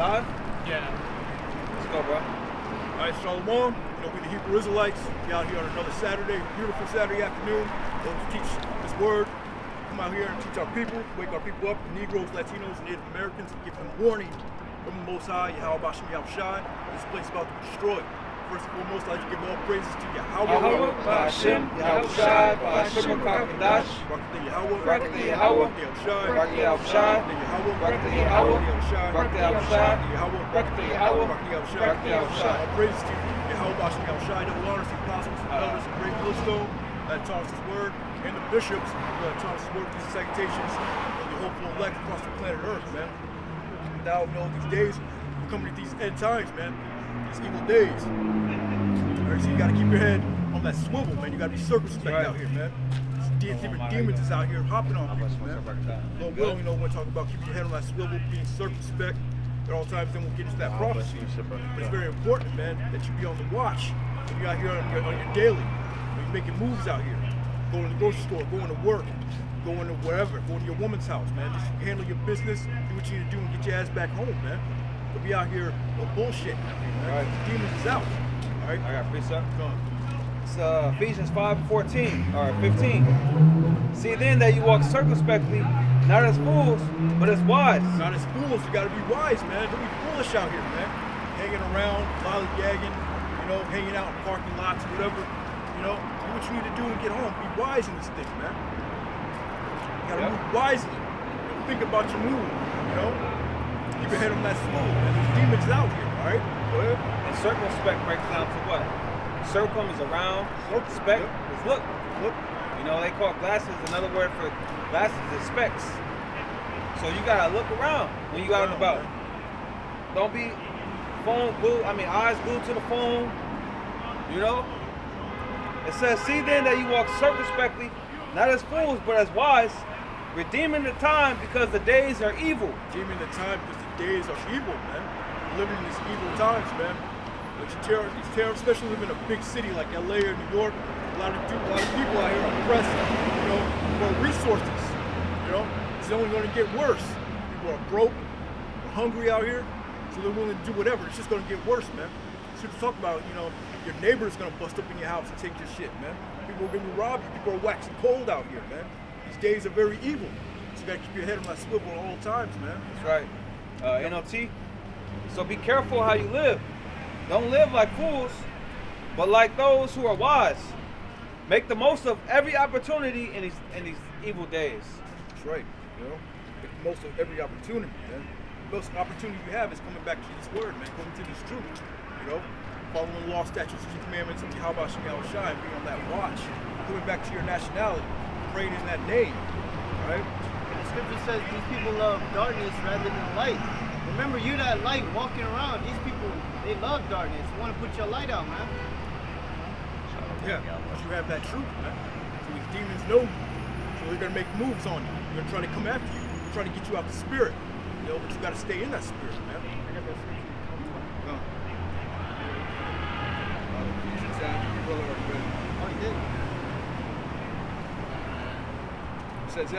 Live? Yeah. Let's go, bro. All right, Shalom. We the Hebrew Israelites. We out here on another Saturday, beautiful Saturday afternoon. We'll teach this word. Come out here and teach our people, wake our people up, Negroes, Latinos, Native Americans, and give them warning from the Most High, Yahweh Bashem Yahushai. This place is about to be destroyed. First and foremost, I'd like to give all praises to Yahweh Bashem Yahushai, Bashem HaKadosh, Yahweh, Barakatah Yahweh, Barakatah Yahushai, Barakatah Yahweh, Barakatah Yahushai, Barakatah Yahweh, Barakatah Yahushai. All praises to Yahweh Bashem Yahushai, double honors to the apostles, the elders, the great millstone that taught us his word, and the bishops that taught us his word, these salutations, and the hopeful elect across the planet Earth, man. Now, these days, we're coming to these end times, man. These evil days. All right, so you got to keep your head on that swivel, man. You got to be circumspect out here, man. Different demons is out here hopping on people, man. Lord will, want to talk about keeping your head on that swivel, being circumspect at all times. Then we'll get into that prophecy. But it's very important, man, that you be on the watch. If you're out here on your daily, when you're making moves out here, going to the grocery store, going to work, going to wherever, going to your woman's house, man. Just handle your business, do what you need to do, and get your ass back home, man. Don't be out here with bullshit. Right. Demons is out. All right. I got precept. Go on. It's Ephesians 5:14 or 15. See then that you walk circumspectly, not as fools, but as wise. Not as fools. You got to be wise, man. Don't be foolish out here, man. Hanging around, lollygagging, hanging out in parking lots, whatever. Do what you need to do and get home. Be wise in this thing, man. You got to move wisely. Think about your move, Keep your head on that swivel, man. There's demons out here, all right? Go ahead. And circumspect breaks down to what? Circum is around, spec is look. They call glasses, another word for glasses is specs. So you gotta look around when you out and about. Don't be eyes glued to the phone, It says, see then that you walk circumspectly, not as fools, but as wise, redeeming the time because the days are evil. Redeeming the time because the days are evil, man. Living in these evil times, man. These terrorists, especially living in a big city like LA or New York, a lot of people out here are pressed, for resources. It's only going to get worse. People are broke, they're hungry out here, so they're willing to do whatever. It's just going to get worse, man. People talk about, your neighbor's going to bust up in your house and take your shit, man. People are going to rob you. People are waxing cold out here, man. These days are very evil. So you got to keep your head on that swivel at all times, man. That's right. NOT. So be careful how you live. Don't live like fools, but like those who are wise. Make the most of every opportunity in these evil days. That's right. Make the most of every opportunity, man. The most opportunity you have is coming back to this word, man. Coming to this truth. Following the law, statutes, and commandments of Yahweh Bashem Yahushai, and being on that watch. Coming back to your nationality, praying in that name. Right? And the scripture says these people love darkness rather than light. Remember, you're that light walking around. These people, they love darkness. You want to put your light out, man. Yeah, because you have that truth, man. So these demons know you. So they're going to make moves on you. They're going to try to come after you. They're trying to get you out the spirit. But you got to stay in that spirit, man. Oh, he did? It says,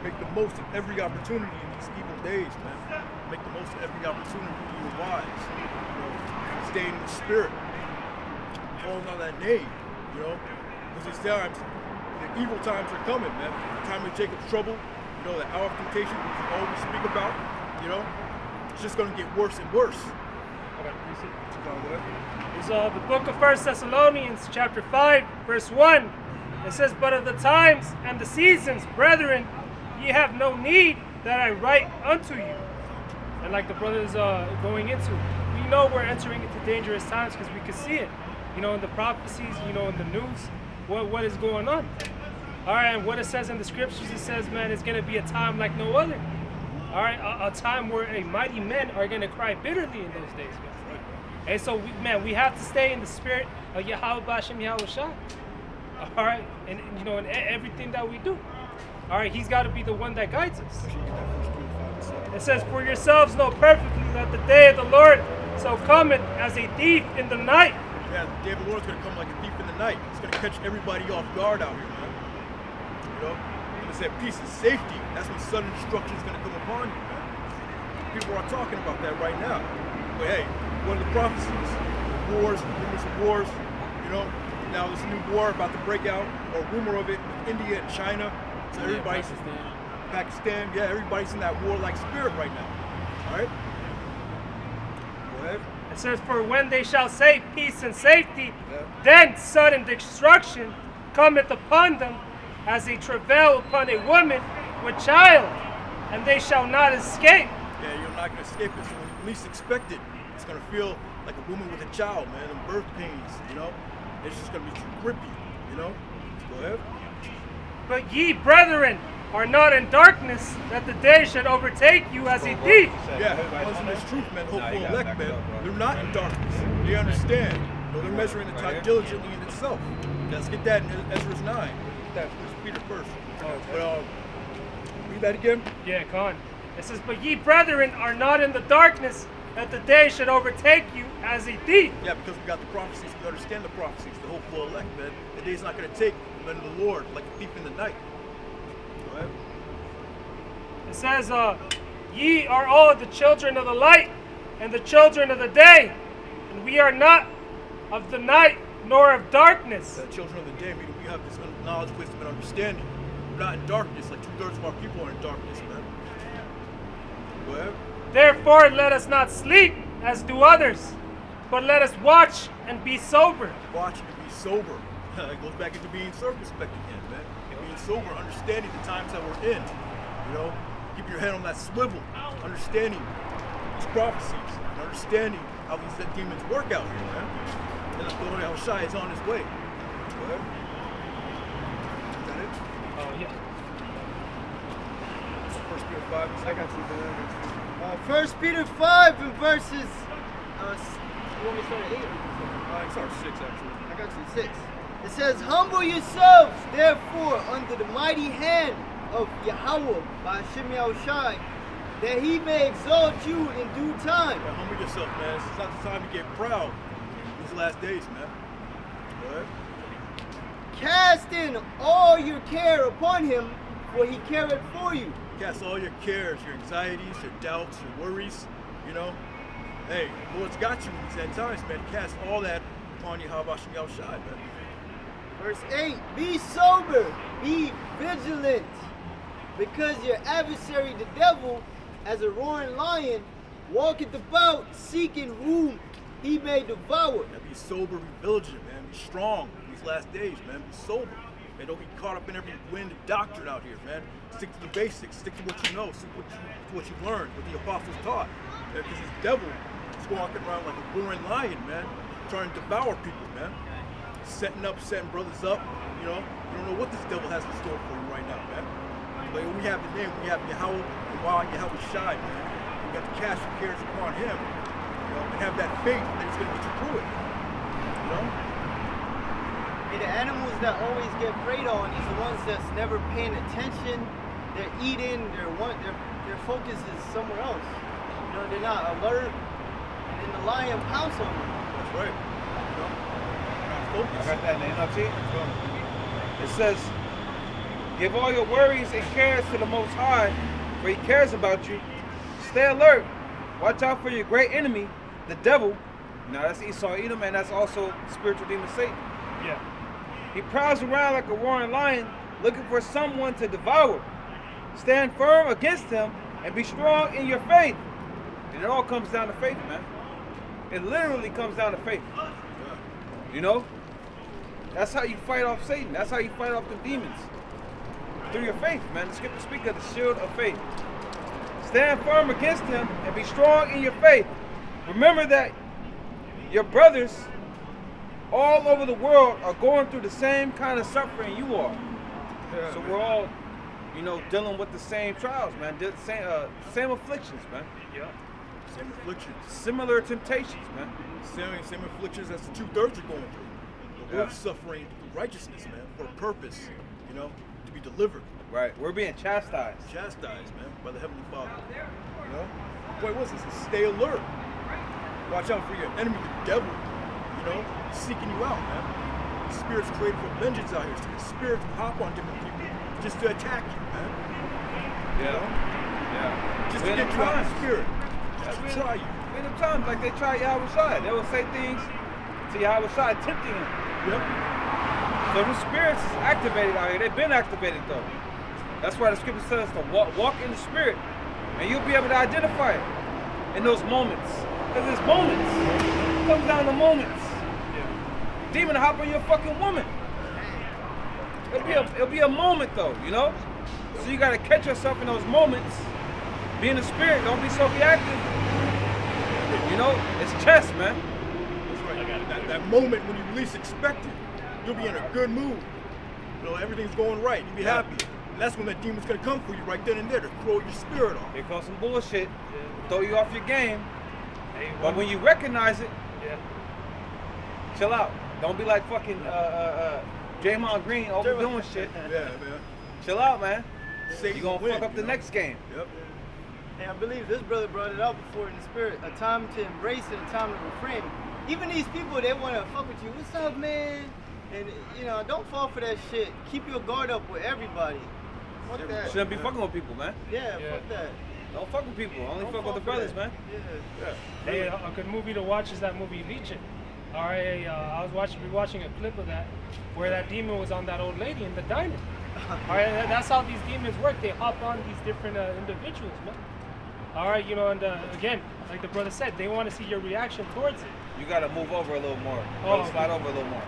make the most of every opportunity in these evil days, man. Make the most of every opportunity to be wise. Stay in the spirit. Calling on that name, Because these times, the evil times are coming, man. The time of Jacob's trouble, that hour of temptation we always speak about, it's just going to get worse and worse. It's the book of 1 Thessalonians, chapter 5, verse 1. It says, but of the times and the seasons, brethren, ye have no need that I write unto you. And like the brothers going into, we know we're entering into dangerous times because we can see it. In the prophecies, in the news, what is going on. All right, and what it says in the scriptures, it says, man, it's going to be a time like no other. All right, a time where mighty men are going to cry bitterly in those days, guys. And so, we have to stay in the spirit of Yahweh Bashem Yahushai. All right, and in everything that we do. All right, he's got to be the one that guides us. It says, for yourselves know perfectly that the day of the Lord shall cometh as a thief in the night. Yeah, the day of the Lord's going to come like a thief in the night. It's going to catch everybody off guard out here, man. When it said peace and safety, that's when sudden destruction is going to come upon you, man. people are talking about that right now. But hey, one of the prophecies, wars, rumors of wars, you know, now there's a new war about to break out, or rumor of it, with India and China. So everybody's Pakistan, yeah, everybody's in that warlike spirit right now. All right? Go ahead. It says, for when they shall say peace and safety, Yeah. then sudden destruction cometh upon them, as they travail upon a woman with child, and they shall not escape. Yeah, you're not gonna escape it. So when you least expect it, it's gonna feel like a woman with a child, man, and birth pains, you know? It's just gonna be too grippy, you know? Go ahead. But ye, brethren, are not in darkness, that the day should overtake you as a thief. Yeah, listen to this truth, man. Hopeful elect, man. They're not in darkness. They understand. You know, they're measuring the time diligently in itself. Let's get that in Ezra 9. Get that First Peter first. But read that again. Yeah, come on. It says, but ye, brethren, are not in the darkness, that the day should overtake you as a thief. Yeah, because we got the prophecies. We understand the prophecies. The hopeful elect, man. The day's not going to take the men of the Lord like a thief in the night. Go ahead. It says, ye are all the children of the light and the children of the day, and we are not of the night nor of darkness. The children of the day, meaning we have this knowledge, wisdom, and understanding. We're not in darkness, like 2/3 of our people are in darkness, man. Go ahead. Therefore let us not sleep as do others, but let us watch and be sober. Watch and be sober. It goes back into being circumspect again, man. Being sober, understanding the times that we're in. You know, keep your head on that swivel, understanding these prophecies, and understanding how these demons work out here, man. And the Lord El Shai is on his way. Go ahead. Is that it? Oh, yeah. 1 Peter 5. I got you, man. 1 Peter 5 and verses. You want me to start at 8? It's our 6, actually. I got you 6. It says, humble yourselves, therefore, under the mighty hand of Yahweh by Hashem Yahushai, that he may exalt you in due time. Yeah, humble yourself, man. It's not the time to get proud. These last days, man. Go ahead. Cast in all your care upon him, for he careth for you. Cast all your cares, your anxieties, your doubts, your worries, you know. Hey, the Lord's got you in these end times, man. Cast all that upon Yahweh Hashem Yahushai, man. Verse 8, be sober, be vigilant, because your adversary, the devil, as a roaring lion, walketh about, seeking whom he may devour. Yeah, be sober, be vigilant, man. Be strong in these last days, man. Be sober. Man, don't get caught up in every wind of doctrine out here, man. Stick to the basics. Stick to what you know. Stick to what you learned, what the apostles taught. Because this devil is walking around like a roaring lion, man, trying to devour people, man. Setting brothers up, you know. You don't know what this devil has in store for you right now, man. But we have the name, we have Yahweh, and Yahweh Shai, man. We got to cast your cares upon him, you know, and have that faith that he's going to get you through it, you know. And the animals that always get preyed on is the ones that's never paying attention. They're eating, their focus is somewhere else. You know, they're not alert, and then the lion pounce on them. That's right. You know? I got that in the NLT. It says, give all your worries and cares to the Most High, for he cares about you. Stay alert. Watch out for your great enemy, the devil. Now that's Esau Edom, and that's also spiritual demon Satan. Yeah. He prowls around like a roaring lion, looking for someone to devour. Stand firm against him and be strong in your faith. And it all comes down to faith, man. It literally comes down to faith. You know? That's how you fight off Satan. That's how you fight off the demons. Through your faith, man. The scriptures speak of the shield of faith. Stand firm against him and be strong in your faith. Remember that your brothers all over the world are going through the same kind of suffering you are. Yeah, So man. we're all, you know, dealing with the same trials, man. Same afflictions, man. Yeah. Same afflictions. Similar temptations, man. Same afflictions as the 2/3 are going through. We're both suffering through righteousness, man, for a purpose, you know, to be delivered, Right. We're being chastised. chastised, man, by the Heavenly Father. You know? The point was is to stay alert. Watch out for your enemy, the devil, you know, seeking you out, man. The spirit's created for vengeance out here. So the spirits hop on different people just to attack you, man. Yeah. Yeah. Just We're to in get the you out of times. the spirit. Try you. Many times, like they try Yahweh Shai. They will say things to Yahweh Shai, tempting him. Yep. So the spirits is activated out here. They've been activated though. That's why the scripture says to walk in the spirit, and you'll be able to identify it in those moments. Because it's moments. It comes down to moments. Demon hop on your fucking woman. It'll be a moment though, you know? So you gotta catch yourself in those moments. Be in the spirit, don't be so reactive. You know, it's chess, man. That's right. That moment when you least expect it, you'll be in a good mood. You know, everything's going right. You'll be happy. And that's when that demon's gonna come for you right then and there to throw your spirit off. They call some bullshit, throw you off your game. But when you recognize it, chill out. Don't be like fucking Draymond Green overdoing shit. Yeah, man. Chill out, man. Satan You're gonna win, fuck up the you know? next game. Yep. And I believe this brother brought it out before in the spirit. A time to embrace it, a time to refrain. Even these people, they want to fuck with you. What's up, man? And, you know, don't fall for that shit. Keep your guard up with everybody. Fuck that. Shouldn't be fucking with people, man. Yeah, fuck that. Don't fuck with people. Only Don't fuck fall with the for brothers, that. man. Yeah. Hey, a good movie to watch is that movie Legion. All right, I was watching a clip of that where that demon was on that old lady in the diner. All right, that's how these demons work. They hop on these different individuals, man. All right, you know, and again, like the brother said, they want to see your reaction towards it. You gotta move over a little more. Oh, Slide over a little more.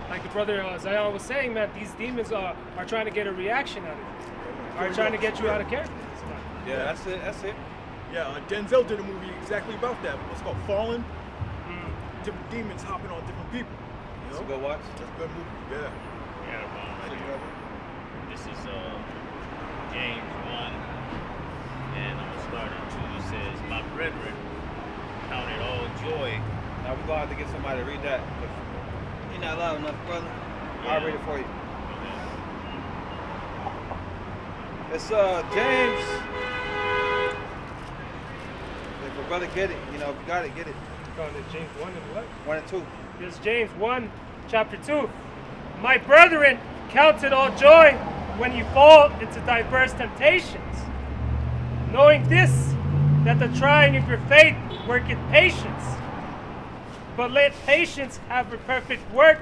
Like the brother Zion was saying, man, these demons are trying to get a reaction out of you. Are trying to get you out of character. Yeah, that's it. That's it. Yeah, Denzel did a movie exactly about that. It's called Fallen. Different demons hopping on different people. You It's a know? good watch. That's a good movie. Yeah. This is James 1, and I'm gonna start at 2. It says, "My brethren, count it all joy." Now we're gonna have to get somebody to read that. You're not loud enough, brother. I'll read it for you. It's James. If a brother get it, you know, if you got it, get it. Found it James 1 and what? 1 and 2. This is James 1, chapter 2. My brethren, count it all joy when you fall into diverse temptations, knowing this, that the trying of your faith worketh patience. But let patience have a perfect work,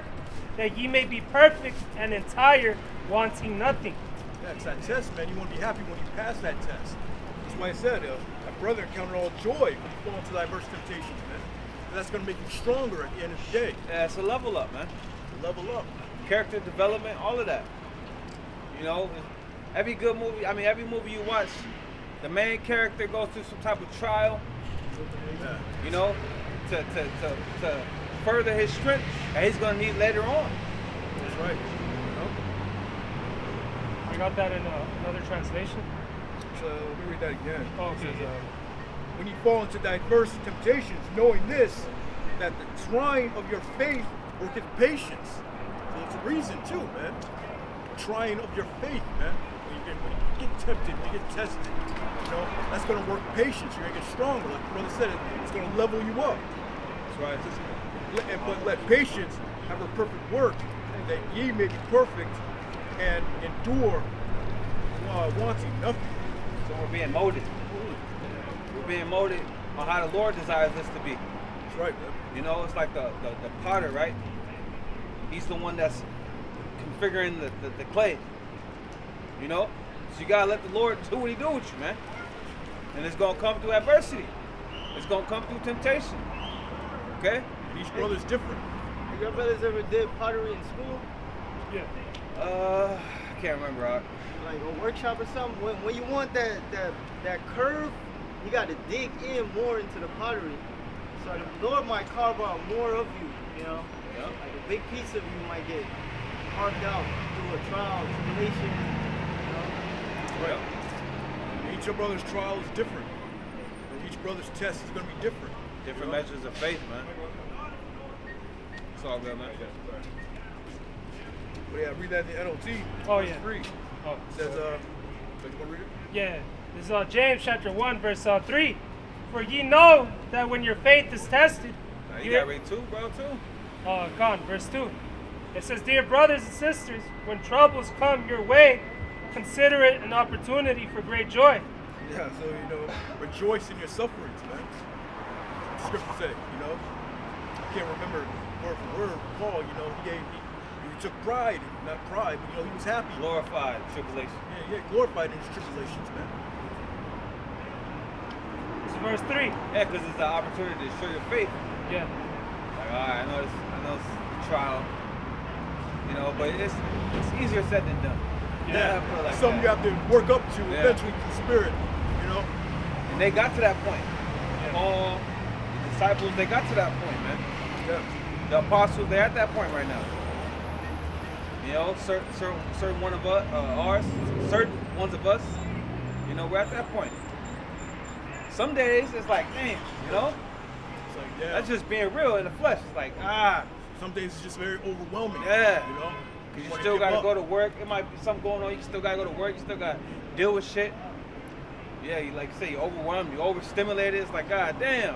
that ye may be perfect and entire, wanting nothing. Yeah, it's that test, man. You want to be happy when you pass that test. That's why I said, my brother counted all joy when you fall into diverse temptations, man. And that's going to make you stronger at the end of the day. Yeah, it's a level up, man. Level up. Character development, all of that. You know, every good movie, every movie you watch, the main character goes through some type of trial, Yeah. you know, to further his strength that he's going to need later on. That's right. You know? I got that in another translation. So let me read that again. Oh, It okay. says, when you fall into diverse temptations, knowing this, that the trying of your faith worketh patience. So it's a reason too, man. Trying of your faith, man. When you get tempted, when you get tested, you know, that's gonna work patience. You're gonna get stronger. Like the brother said, it's gonna level you up. That's right. But let patience have a perfect work, that ye may be perfect and endure wanting nothing. So we're being molded. We're being molded on how the Lord desires us to be. That's right, man. You know, it's like the potter, right? He's the one that's configuring the clay. You know? So you gotta let the Lord do what he do with you, man. And it's gonna come through adversity. It's gonna come through temptation. Okay? Each brother's different. Have your brothers ever did pottery in school? Yeah. I can't remember. Like a workshop or something? When you want that curve, you got to dig in more into the pottery. So the Lord might carve out more of you, you know? Yeah. Like a big piece of you might get carved out through a trial, tribulation, you know? Right. Each brother's trial is different. Each brother's test is going to be different. Different measures of faith, man. It's all good, man. But yeah, read that in the NLT. Oh, verse yeah. 3. Oh, It says, so you want to read it? yeah. This is James chapter 1, verse 3. For ye know that when your faith is tested, Now, you gotta read 2, bro, too. gone, verse 2. It says, dear brothers and sisters, when troubles come your way, consider it an opportunity for great joy. Yeah, so, rejoice in your sufferings, man. The scripture say, I can't remember word for word. Paul, he took pride, not pride, but, he was happy. Glorified tribulation. Yeah, glorified in his tribulations, man. It's verse 3. Yeah, because it's the opportunity to show your faith. Yeah. Like, all right, I know it's a trial, but it's easier said than done. Yeah. Put it like Something that. you have to work up to eventually through the Spirit, And they got to that point. Paul, the disciples, they got to that point, man. Yeah. The apostles, they're at that point right now. Certain one of us, certain ones of us, we're at that point. Some days it's like, damn, It's like, yeah. that's just being real in the flesh. It's like, Some days it's just very overwhelming. Yeah. You you wanna still give got to up. go to work. It might be something going on. You still got to go to work. You still got to deal with shit. Yeah, you like you say, you're overwhelmed, you're overstimulated. It's like, God damn.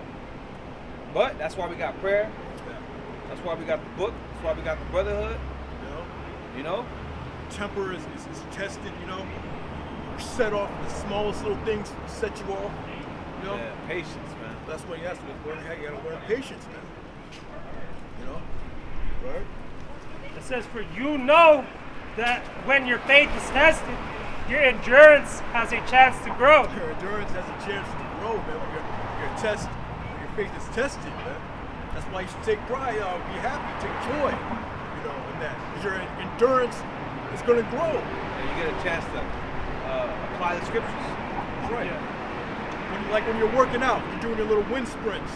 But that's why we got prayer. Yeah. That's why we got the book. That's why we got the brotherhood. Temper is tested, You're set off the smallest little things set you off. Yeah, patience, man. That's what you have to learn. You gotta learn patience, man. Right? It says, for you know that when your faith is tested, your endurance has a chance to grow. Your endurance has a chance to grow, man. When your faith is tested, man. That's why you should take pride, be happy, take joy, in that. Because your endurance is going to grow. And you get a chance to apply the scriptures. That's right. Yeah. When you're working out, you're doing your little wind sprints,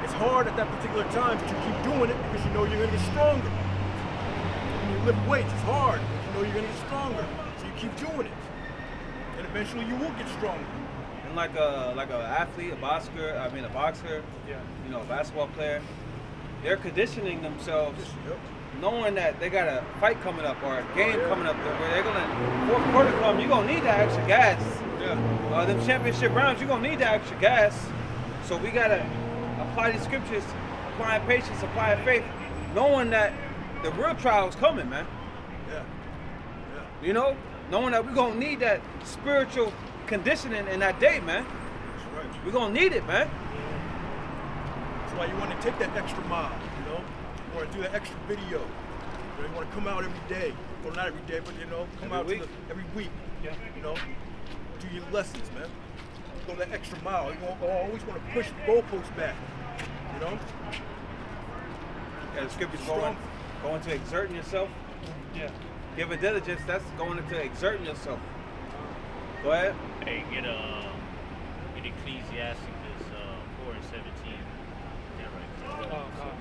It's hard at that particular time, but you keep doing it because you're going to get stronger. When you lift weights, it's hard, but you're going to get stronger. So you keep doing it. And eventually you will get stronger. And like a athlete, a boxer, a basketball player, they're conditioning themselves, knowing that they got a fight coming up or a game coming up where they're gonna fourth quarter come, you're gonna need that extra gas. Yeah. Them championship rounds, you're gonna need that extra gas. So we gotta apply these scriptures, applying patience, applying faith, knowing that the real trial is coming, man. Yeah. Knowing that we're gonna need that spiritual conditioning in that day, man. That's right. We're gonna need it, man. That's why you want to take that extra mile, You want to do that extra video. You want to come out every day. Well, not every day, but, come Every out week. every week. Yeah. Do your lessons, man. Go that extra mile. You always want to push the goalposts back, Yeah, the scriptures Strong. going to exerting yourself. Yeah. Give it diligence, that's going into exerting yourself. Go ahead. Hey, get Ecclesiastes 4:17. Yeah, right. Oh, God.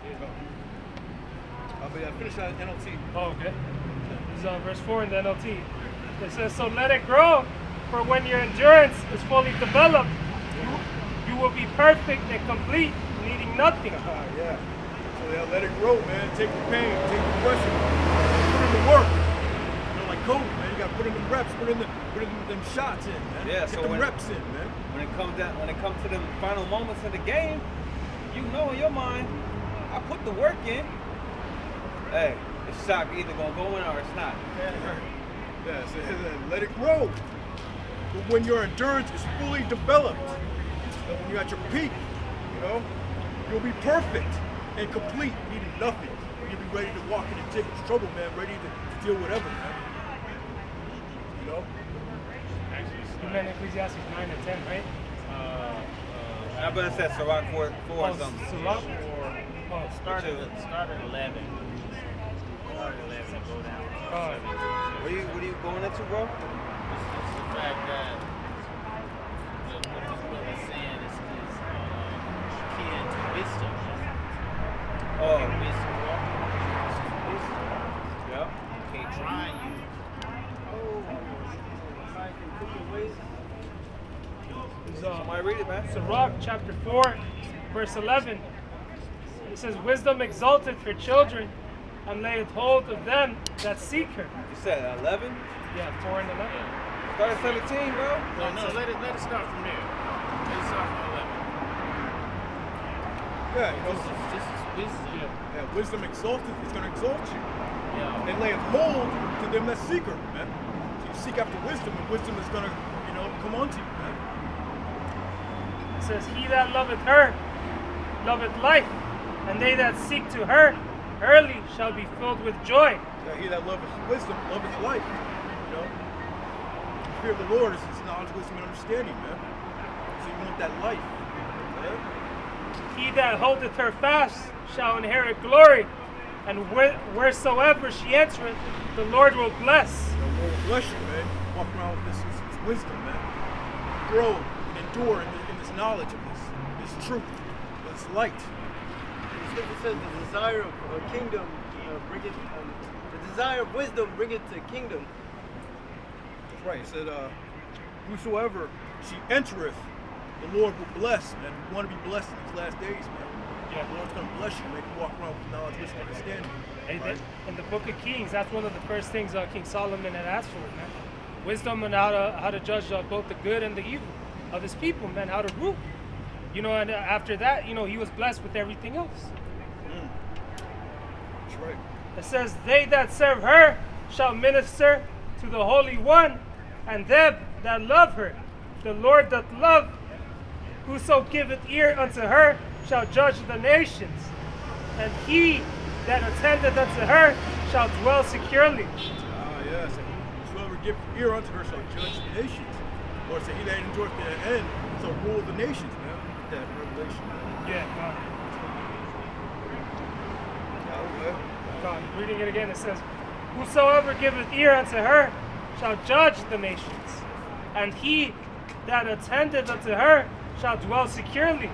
But finish that NLT. Oh, okay. This is verse 4 in the NLT. It says, so let it grow, for when your endurance is fully developed, you will be perfect and complete, needing nothing. Yeah. So let it grow, man. Take the pain, take the pressure, put in the work. Like Kobe, man. You got to put in the reps, put in them shots in, man. Yeah, Get so the when- reps in, man. When it comes to the final moments of the game, in your mind, I put the work in. Hey, this shot either gonna go in or it's not. Yeah, so let it grow. But when your endurance is fully developed, when you're at your peak, you'll be perfect and complete, needing nothing. You'll be ready to walk into Jacob's trouble, man, ready to deal with whatever, man. You meant Ecclesiastes 9 and 10, right? I bet it says Sirach 4 or something. Sirach? Start at 11. Start at 11 and go down. What are you going into, bro? It's the fact that what this brother is saying is key into wisdom. Oh, Wisdom, wisdom. yeah. Okay, trying you. Somebody read it, man. Sirach chapter 4, verse 11. It says, wisdom exalteth her children, and layeth hold of them that seek her. You said 11? Yeah, 4 and 11. Start at 17, bro. No, let it start from there. Let it start from 11. Yeah, This is wisdom. yeah, wisdom exalted is going to exalt you. Yeah. And lay hold to them that seek her, man. So you seek after wisdom, and wisdom is going to, come unto you, man. It says, he that loveth her, loveth life, and they that seek to her early shall be filled with joy. Yeah, he that loveth wisdom, loveth life. You know? The fear of the Lord is knowledge, wisdom, and understanding, man. So you want that life. Man. He that holdeth her fast shall inherit glory, and wheresoever she entereth, the Lord will bless. The Lord will bless you, man. Walk around with this wisdom, man. Grow and endure in this knowledge of this truth, this light. The scripture says the desire of a kingdom bringeth, the desire of wisdom bringeth to kingdom. That's right. It said, whosoever she entereth, the Lord will bless. And we want to be blessed in these last days, man. Yeah. The Lord's going to bless you, make you walk around with knowledge, wisdom, and understanding. Right? In the book of Kings, that's one of the first things King Solomon had asked for, man. Wisdom on how to judge both the good and the evil of his people, man, how to rule. You know, and after that, you know, he was blessed with everything else. That's right. It says, they that serve her shall minister to the Holy One, and them that love her, the Lord doth love. Whoso giveth ear unto her shall judge the nations, and he that attendeth unto her shall dwell securely. Yes. Whosoever giveth ear unto her shall judge the nations. Lord said, he that endureth to the end shall rule the nations, man. Get that revelation. Yeah, God. Reading it again, it says, whosoever giveth ear unto her shall judge the nations, and he that attendeth unto her shall dwell securely.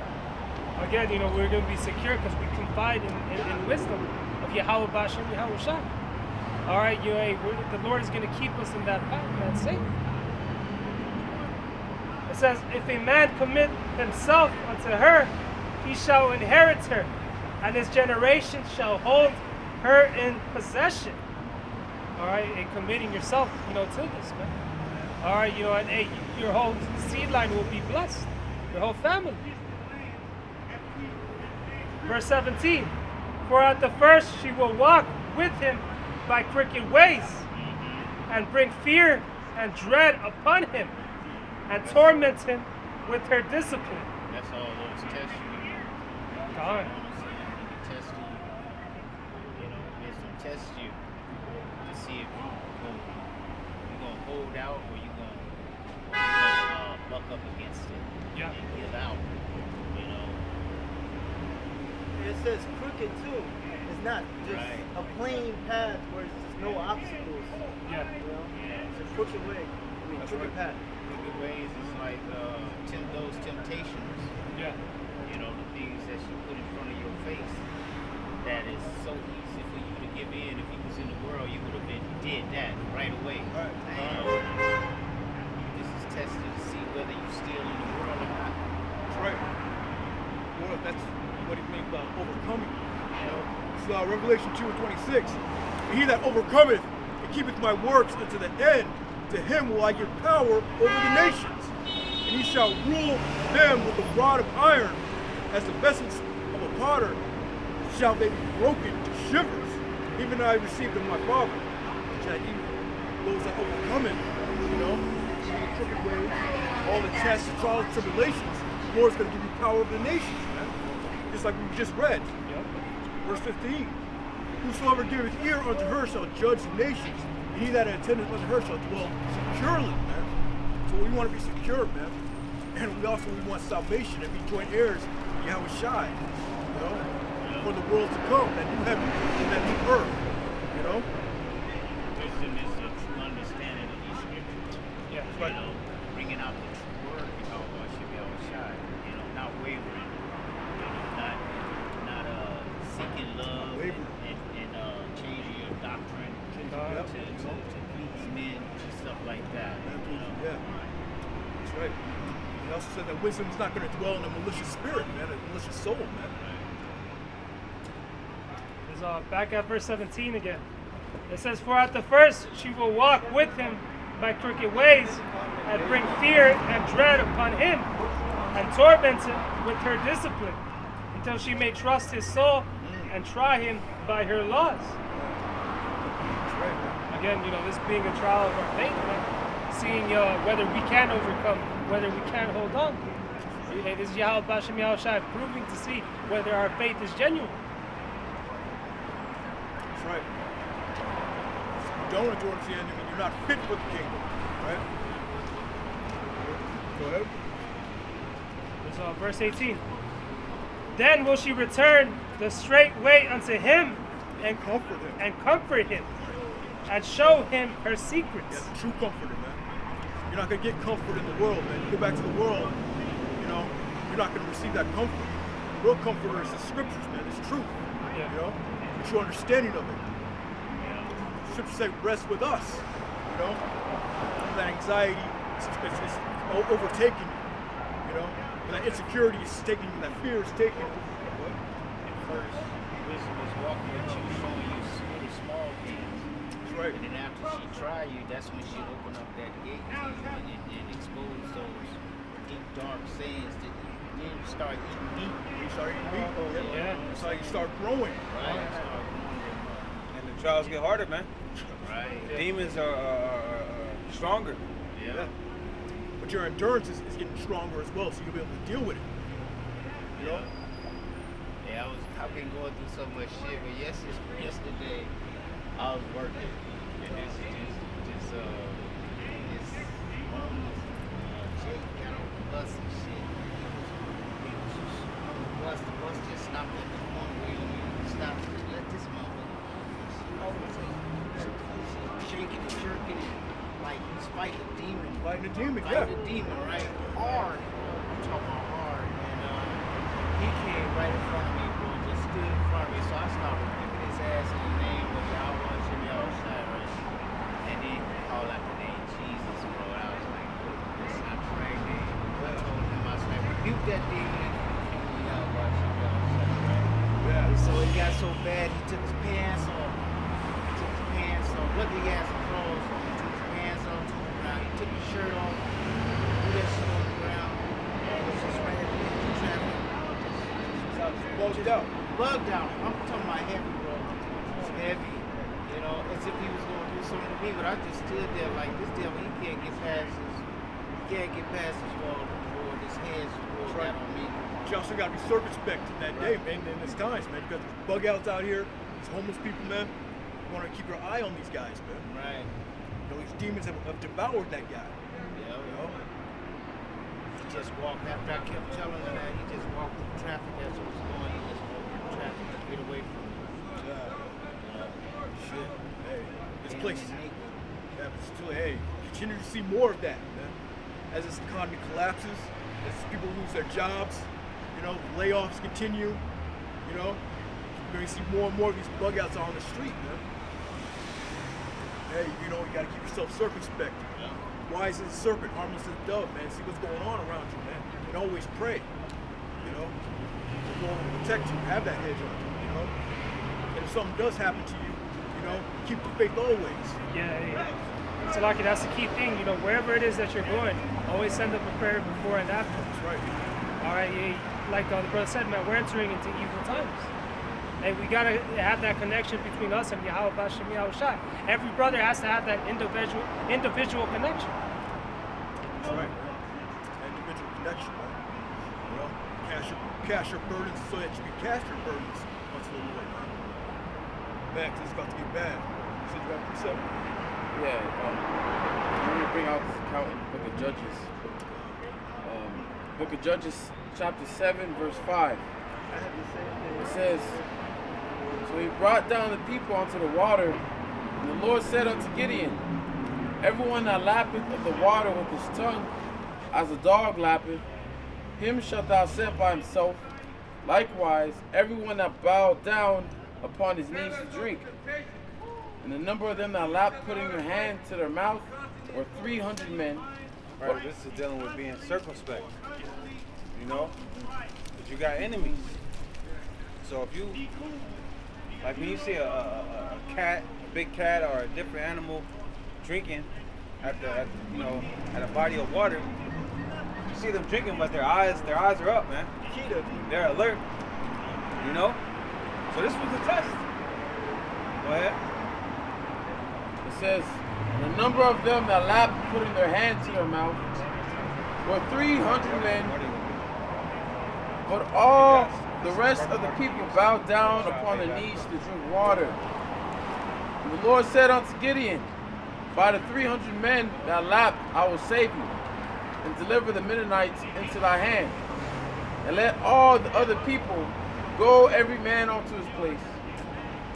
Again, you know, we're going to be secure because we confide in wisdom of Yahweh Bashem Yahweh Shai. All right, you know, the Lord is going to keep us in that path, man. Safe. It says, if a man commit himself unto her, he shall inherit her, and his generation shall hold her in possession. All right, and committing yourself, you know, to this, man. All right, you know, and hey, your whole seed line will be blessed, your whole family. Verse 17, for at the first she will walk with him by crooked ways, and bring fear and dread upon him, and torment him with her discipline. That's all those tests you need. God. Test you. You know, wisdom test you to see if you're gonna hold out or you're gonna buck up against it and give out. You know. It says crooked too. It's not just a plain path where there's no obstacles. Yeah. You know? It's a crooked way. I mean, crooked path. Crooked ways is like those temptations. Yeah. You know, the things that you put in front of your face that is so easy for you to give in. If you was in the world, you would have did that right away. Right. This is tested to see whether you're still in the world or not. That's right. Well, that's what he means by overcoming. You know, it's Revelation 2:26. And he that overcometh and keepeth my works unto the end, to him will I give power over the nations. And he shall rule them with a rod of iron, as the vessels of a potter shall they be broken to shivers. Even I received of my Father, which I even those that overcome it, you know, the crooked ways, all the tests, the trials, and tribulations, the Lord's going to give you power over the nations, man. Just like we just read. Verse 15. Whosoever giveth ear unto her shall judge the nations, and he that attendeth unto her shall dwell securely, man. So we want to be secure, man. And we want salvation and be joint heirs of Yahweh Shai, you know, for the world to come, that new heaven and that new earth, you know. Wisdom is the true understanding of these scriptures. Yeah. You know, bringing out the true word of Yahweh Shai, you know, not wavering, you know, not seeking love and changing your doctrine to please men and stuff like that. You know? Yeah, that's right. He also said that wisdom is not going to dwell in a malicious spirit, man, a malicious soul, man. It's back at verse 17 again. It says, for at the first she will walk with him by crooked ways, and bring fear and dread upon him, and torment him with her discipline, until she may trust his soul and try him by her laws. That's right, man. Again, you know, this being a trial of our faith, man. seeing whether we can overcome, whether we can hold on. Okay, this is Yahweh Bashem Yahushai proving to see whether our faith is genuine. That's right. If you don't endure to the end, you're not fit for the kingdom, right? Go ahead. So verse 18. Then will she return the straight way unto him and comfort him and show him her secrets. Yeah, the true comforter, man. You're not gonna get comfort in the world, man. You go back to the world, you know, you're not gonna receive that comfort. The real comforter is the scriptures, man. It's truth. Yeah. You know, the true understanding of it. The scriptures say, rest with us. You know, that anxiety is overtaking you. You know, that insecurity is taking you, that fear is taking you. At first, wisdom is walking with you, showing you the small things. That's right. And then after she try you, that's when she open up that gate to you and expose those deep, dark sayings that then you start eating meat. You start eating meat. Yeah. That's how you start growing. Right? Start growing And the trials get harder, man. right. The demons are stronger. Yeah. But your endurance is getting stronger as well, so you'll be able to deal with it. You know? Yeah, I've been going through so much shit, but yesterday I was working and this homeless chick got on the bus and shit. The bus just stopped at the corner where you stop to let this motherfucker. She's shaking and jerking it like he's fighting a demon. Fighting a demon, Fighting a demon, right? Hard. I'm talking about hard. And he came right in front of me, bro, just stood in front of me. So I started whipping his ass in the name of Yahweh Shimmy outside, right? And then he called out the name Jesus, bro. And I was like, that's not the right name. I told him, I was like, rebuke that demon in the name of Yahweh Shimmy outside, right? Yeah. And so it got so bad, he took his pants off. Luckily he had some clothes, so he took his pants off, took him around. He took his shirt off, threw that shit on the ground. It was just right at the edge of traffic. Bugged out. Bugged out. I'm talking about heavy, bro. It's heavy. You know, as if he was going to do something to me, but I just stood there like this devil, he can't get past his wall before his hands rolled That's right. out on me. But you also got to be circumspect in that day, man, in this times, man. You got these bug outs out here, these homeless people, man. You want to keep your eye on these guys, man. Right. You know, these demons have devoured that guy. Yeah, You know? He just walked, after I kept telling him that, he just walked through traffic as it was going. He just walked through traffic to get away from me. Shit. Hey, this Damn place. it, nigga. Yeah, but still, hey, continue to see more of that, man. As this economy collapses, as people lose their jobs, you know, layoffs continue, you know, you're going to see more and more of these bug outs on the street, man. Hey, you know, you got to keep yourself circumspect. Yeah. Wise as a serpent, harmless as a dove, man. See what's going on around you, man. And always pray, you know. The Lord will protect you, have that hedge on you, you know. And if something does happen to you, you know, keep the faith always. Yeah. So like that's the key thing, you know, wherever it is that you're going, always send up a prayer before and after. That's right. All right, yeah, like the brother said, man, we're entering into evil times. And we gotta have that connection between us and Yahweh Bashem Yahushai. Every brother has to have that individual connection. That's right, man. Individual connection, man. You know, cast your burdens so that you can cast your burdens onto the Lord, man. Max, this is about to get bad. You said you got a precept? Yeah, let me bring out this account in the Book of Judges. Book of Judges, chapter 7, verse 5. It says, so he brought down the people unto the water, and the Lord said unto Gideon, everyone that lappeth of the water with his tongue, as a dog lappeth, him shalt thou set by himself. Likewise, everyone that bowed down upon his knees to drink. And the number of them that lapped, putting their hand to their mouth, were 300 men. Right, this is dealing with being circumspect. You know? But you got enemies. So if you, like when you see a cat, a big cat or a different animal drinking at a body of water, you see them drinking, but their eyes are up, man. They're alert. You know? So this was a test. Go ahead. It says, The number of them that lapped, putting their hand to their mouth, were 300 men. But all the rest of the people bowed down upon their knees to drink water. And the Lord said unto Gideon, by the 300 men that lapped, I will save you, and deliver the Midianites into thy hand. And let all the other people go every man unto his place.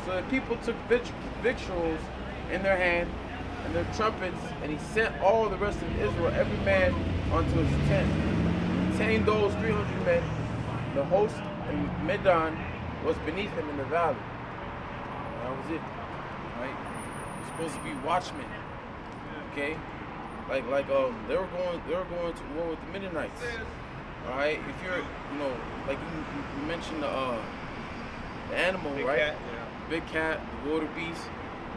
So the people took victuals in their hand and their trumpets, and he sent all the rest of Israel, every man unto his tent. Contained those 300 men. The host in Midian was beneath him in the valley. That was it. Right? You're supposed to be watchmen. Okay? Like they were going to war with the Midianites. Alright? If you're, like you mentioned the animal, Big right? cat, yeah. Big cat, the water beast.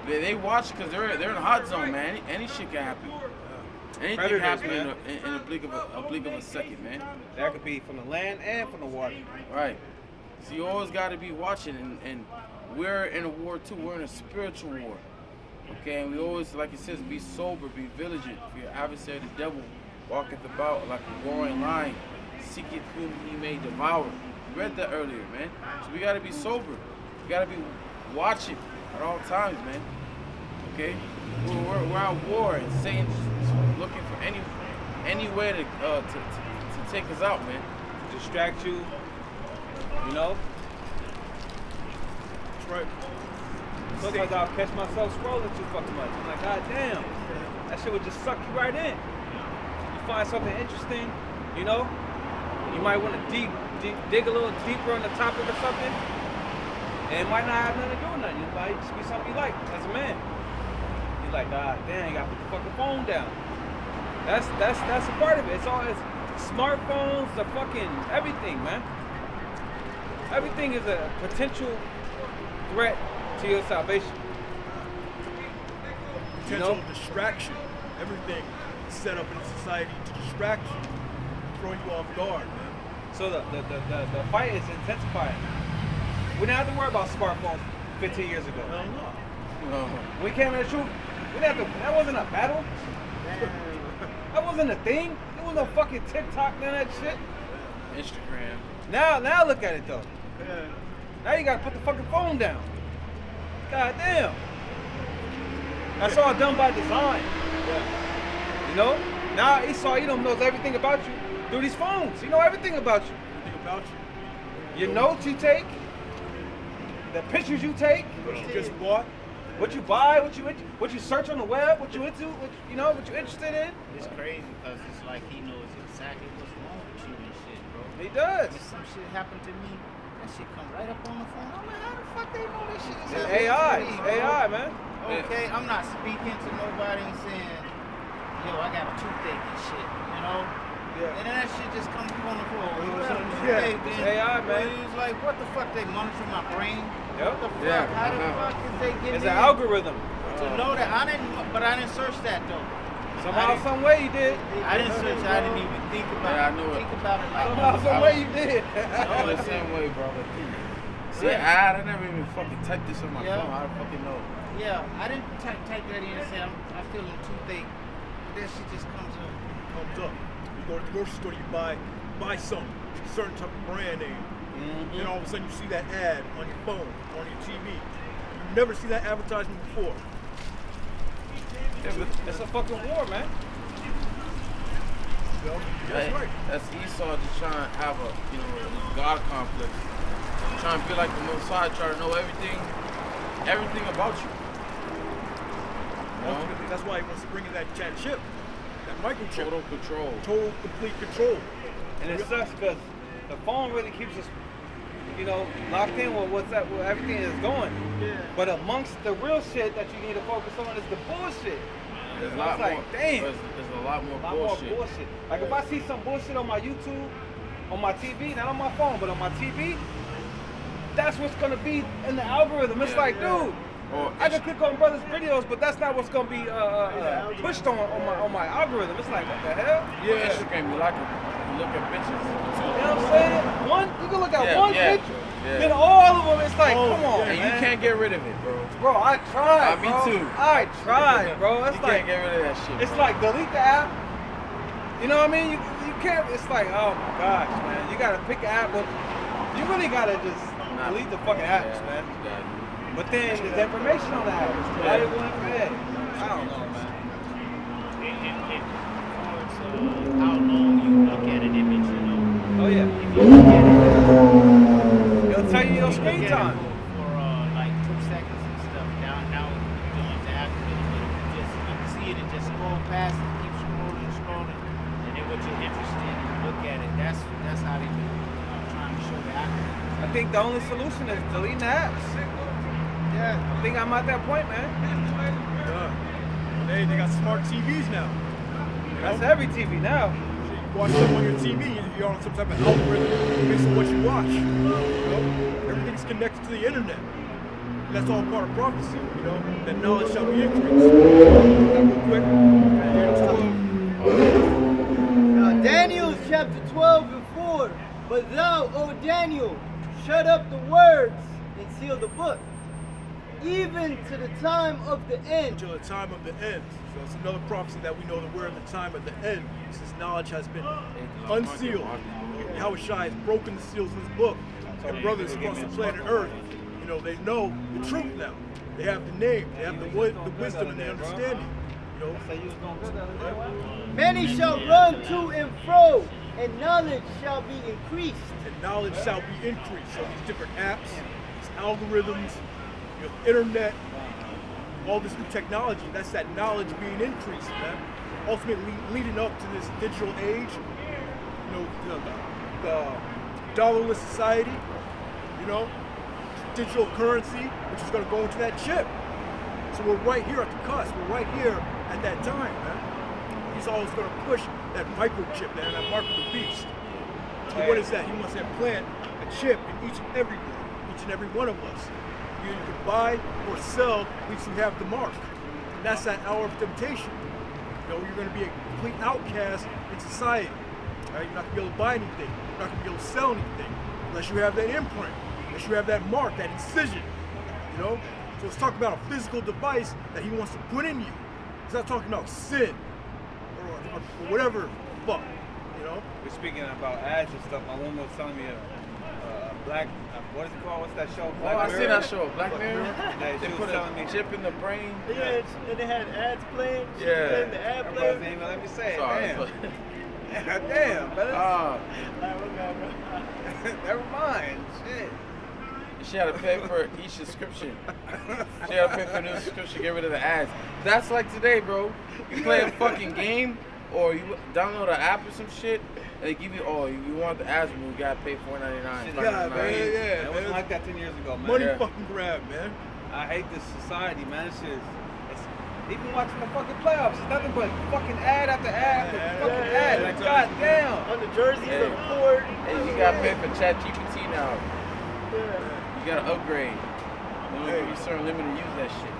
They watch because they're in a hot zone, man. Any shit can happen. Anything Predators, happen man. in a blink of a second, man. That could be from the land and from the water. Right. So you always got to be watching, and we're in a war too. We're in a spiritual war. Okay, and we always, like it says, be sober, be vigilant. For your adversary, the devil, walketh about like a roaring lion, seeketh whom he may devour. We read that earlier, man. So we got to be sober. We got to be watching at all times, man. Okay, we're at war, and Satan's looking for any way to take us out, man. Distract you, you know? That's right. Sometimes I'll catch myself scrolling too fucking much. I'm like, God damn, that shit would just suck you right in. You find something interesting, you know? You might want to dig a little deeper on the topic or something. And it might not have nothing to do with nothing. It might just be something you like as a man. You're like, God damn, you gotta put the fucking phone down. That's a part of it. It's smartphones, the fucking everything, man. Everything is a potential threat to your salvation. Potential distraction. Everything is set up in society to distract you, throw you off guard, man. So the fight is intensifying. We didn't have to worry about smartphones 15 years ago. Hell no. When we came in the truth, we didn't have to, that wasn't a battle. That wasn't a thing. There was no fucking TikTok, none of that shit. Instagram. Now look at it though. Now you gotta put the fucking phone down. God damn. That's all done by design. You know? Now Esau Edom knows everything about you through these phones. He know everything about you. Everything about you. Your notes you take, the pictures you take, What you just bought. what you buy, what you search on the web, what you into, what you're interested in. It's crazy because it's like he knows exactly what's wrong with you and shit, bro. He does. If some shit happened to me, that shit come right up on the phone. I'm like, how the fuck they know this shit is It's happening AI. to me, It's bro? AI, man. Okay, I'm not speaking to nobody and saying, yo, I got a toothache and shit, you know? Yeah. And then that shit just comes up on the phone. You got a Yeah, toothache, it's then- AI, man. He was like, what the fuck, they monitor my brain? Yep. What the fuck? Yeah, How the uh-huh. fuck is they getting It's an in algorithm. to know that? I didn't search that though. Somehow, some way you did. I didn't search. I didn't even think about Yeah, I it. knew it. Think about it like Somehow, some way you did. I'm the same way, brother. See, I never even fucking typed this on my Yeah. phone. I don't fucking know. Yeah, I didn't type that in and say I feel a toothache. That shit just comes up. Comes up. You go to the grocery store, you buy something, a certain type of brand name. Then all of a sudden you see that ad on your phone, on your TV. You've never seen that advertisement before. It's a fucking war, man. You know? That's right. That's Esau just trying to have a God complex. Trying to be like the Messiah, trying to know everything about you. Ultimately, that's why he wants to bring in that chip, that microchip. Total control. Total, complete control. And it sucks because the phone really keeps us, locked in with where everything is going. Yeah. But amongst the real shit that you need to focus on is the bullshit. There's a So lot it's like, more. damn. There's a lot more A lot bullshit. more bullshit. Like if I see some bullshit on my YouTube, on my TV, not on my phone, but on my TV, that's what's gonna be in the algorithm. It's like, dude, Or I can click on brothers' videos, but that's not what's gonna be pushed on my algorithm. It's like, what the hell? Instagram, you look at bitches. You know what I'm saying? You can look at one picture. Yeah. Then all of them, it's like, Oh, come on, yeah, And man. you can't get rid of it, bro. Bro, I tried, Me bro. too. I tried, bro. It's You like, can't get rid of that shit. it's bro. like delete the app. You know what I mean? You can't. It's like, oh my gosh, man. You gotta pick an app, but you really gotta just delete the fucking apps, man. But then there's information on the app. Why you want to fed? I don't know, man. How long you look at an image, you know. Oh yeah. If you look at it, It'll tell you your look screen at it time. for like 2 seconds and stuff. Now you're doing the algorithm, but if you can see it and just scroll past it, keep scrolling, and then what you're interested in, you look at it. That's how they do trying to show the algorithm. I think the only solution is deleting the apps. Yeah. I think I'm at that point, man. Hey, they got smart TVs now. That's every TV now. So you watch something on your TV, you're on some type of algorithm based on what you watch. You know? Everything's connected to the internet. And that's all part of prophecy, you know, that knowledge shall be increased. Now, real quick, Now, Daniel chapter 12 and 4. But thou, O Daniel, shut up the words and seal the book, even to the time of the end. until the time of the end. So it's another prophecy that we know that we're in the time of the end. Since knowledge has been unsealed. Yahushua has broken the seals of his book. And brothers across the planet Earth, you know, they know the truth now. They have the name, they have the wisdom and the understanding. You know, Many shall run to and fro, and knowledge shall be increased. and knowledge shall be increased. So these different apps, these algorithms, you know, internet, all this new technology, that's that knowledge being increased, man. Ultimately leading up to this digital age, you know, the dollarless society, you know, digital currency, which is going to go into that chip. So we're right here at the cusp. We're right here at that time, man. He's always going to push that microchip, man, that mark of the beast. So what is that? He wants to implant a chip in each and every one of us. You can buy or sell, at least you have the mark. And that's that hour of temptation. You know, you're going to be a complete outcast in society. Right? You're not going to be able to buy anything. You're not going to be able to sell anything unless you have that imprint, unless you have that mark, that incision. You know? So let's talk about a physical device that he wants to put in you. He's not talking about sin or whatever fuck. You know? We're speaking about ads and stuff. My woman was telling me black, what is it called? What's that show? Black Oh, I Mirror? seen that show, Black Mirror. Yeah, They she put was telling me. a chip in the brain. Yeah, and they had ads playing. Yeah. Playing the ad That brother player. didn't even let me say it. Sorry. Damn. Damn, brother. Never mind. Shit. She had to pay for each subscription. She had to pay for a new subscription, get rid of the ads. That's like today, bro. You play a fucking game or you download an app or some shit, and they give you, oh, you want the ads removed, you gotta pay $4.99. Yeah, man, It wasn't man. like that 10 years ago, man. Money Yeah. fucking grab, man. I hate this society, man. This shit is, it's, even watching the fucking playoffs, it's nothing but fucking ad after ad after fucking ad. Like, goddamn. On the jerseys Hey. on the court. Hey, you gotta pay for ChatGPT now. Yeah. You gotta upgrade. They don't give you certain limit to use that shit.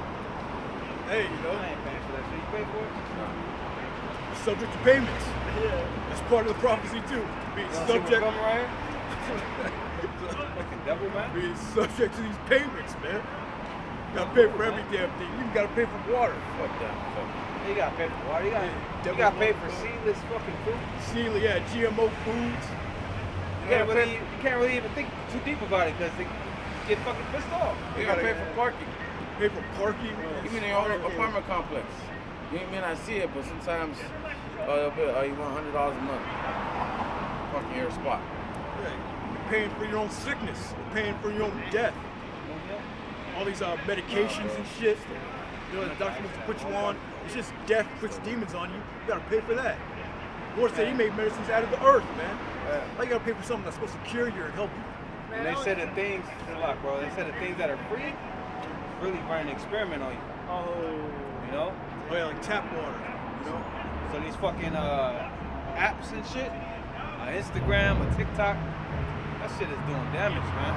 Hey, you know, I ain't paying for that shit. You pay for it? subject to payments. Yeah. That's part of the prophecy too. Being You don't see what's subject, coming right here? Fucking devil, man. being subject to these payments, man. You gotta pay for every damn thing. You even gotta pay for water. Fuck that. Fuck. You gotta pay for water. You gotta pay for seedless fucking food. Seal, yeah, GMO foods. You can't really even think too deep about it because they get fucking pissed off. You gotta pay for parking. Pay for parking. Even in your own apartment complex. You may not see it, but sometimes you want $100 a month. Parking your spot. Yeah, you're paying for your own sickness. You're paying for your own death. All these medications and shit. You know, the doctor wants to put you on. It's just death puts demons on you. You gotta pay for that. The Lord said He made medicines out of the earth, man. Why you gotta pay for something that's supposed to cure you and help you? And they said the things, bro. They said the things that are free really run an experiment on you. Oh. You know? Oh yeah, like tap water. You know? So these fucking apps and shit, Instagram or TikTok, that shit is doing damage, man.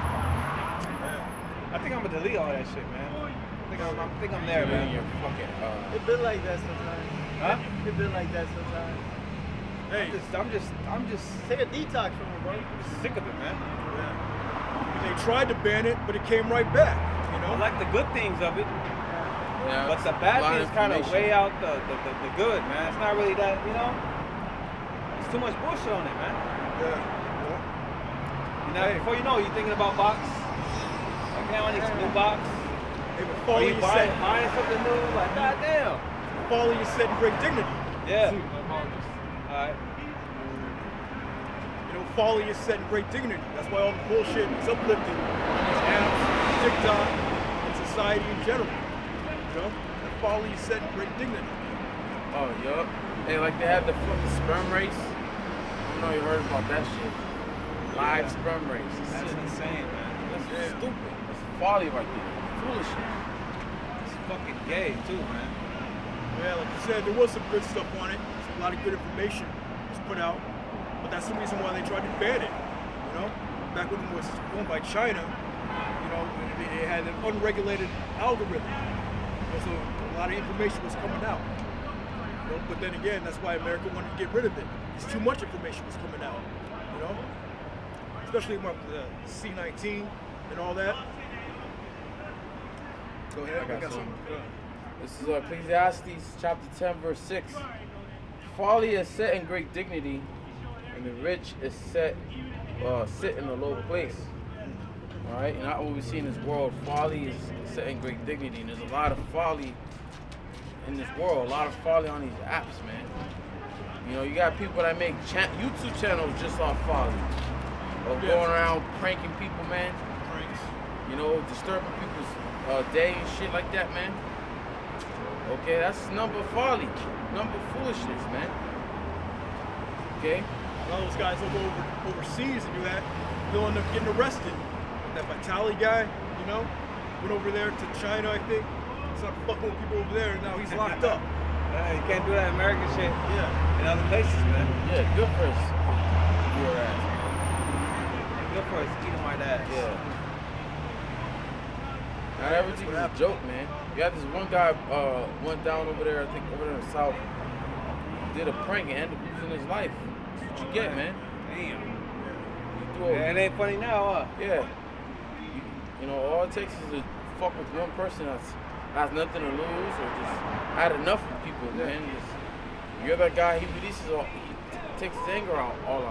I think I'm gonna delete all that shit, man. I think I'm there, man. Your fucking It been like that sometimes. Huh? It been like that sometimes. Hey, I'm just Take a detox from it, bro. sick of it, man. yeah. They tried to ban it, but it came right back. You know, I like the good things of it, Yeah, but the it's a bad lot things kind of information. weigh out the good, man. It's not really that, you know. It's too much bullshit on it, man. yeah. You know, before you know, you're thinking about box. Like now, I need some new box. Hey, but Or folly you is buying set. something new. Like, goddamn. Folly is set in great dignity. Yeah. All right. You know, folly is set in great dignity. That's why all the bullshit is uplifted on these apps, TikTok, and society in general. You know, that folly is set in great dignity. Oh, yup. Hey, like they had the fucking sperm race. I don't know if you heard about that shit. Live sperm race. That's insane, man. That's stupid. That's folly right there. Foolishness. It's fucking gay too, man. Yeah, like you said, there was some good stuff on it. A lot of good information was put out. But that's the reason why they tried to ban it. You know, back when it was owned by China, you know, they had an unregulated algorithm. So a lot of information was coming out. You know, but then again, that's why America wanted to get rid of it. Because too much information was coming out. You know, especially with the C-19 and all that. Go ahead. I got some. Go. This is Ecclesiastes chapter 10, verse 6. Folly is set in great dignity, and the rich is sit in a low place. All right, and not what we see in this world. Folly is set in great dignity, and there's a lot of folly in this world. A lot of folly on these apps, man. You know, you got people that make YouTube channels just off folly, or going around pranking people, man. Pranks. You know, disturbing people's day and shit like that, man. Okay, that's number folly, number foolishness, man. Okay? A lot of those guys over overseas and do that, they'll end up getting arrested. That Vitali guy, you know, went over there to China, I think. Started fucking with people over there, and now he's locked up. You can't do that American shit Yeah. in other places, man. Yeah, good for us. Your ass. Good for us, Edomite ass. Yeah. Not everything is a joke, man. You had this one guy went down over there, I think over there in the south, did a prank and ended up losing his life. That's what you get, man. Damn. You do Yeah, it ain't funny now, huh? Yeah. You know, all it takes is to fuck with one person that's has nothing to lose or just had enough of people, man. Just, you're that guy, he releases all, he takes his anger out all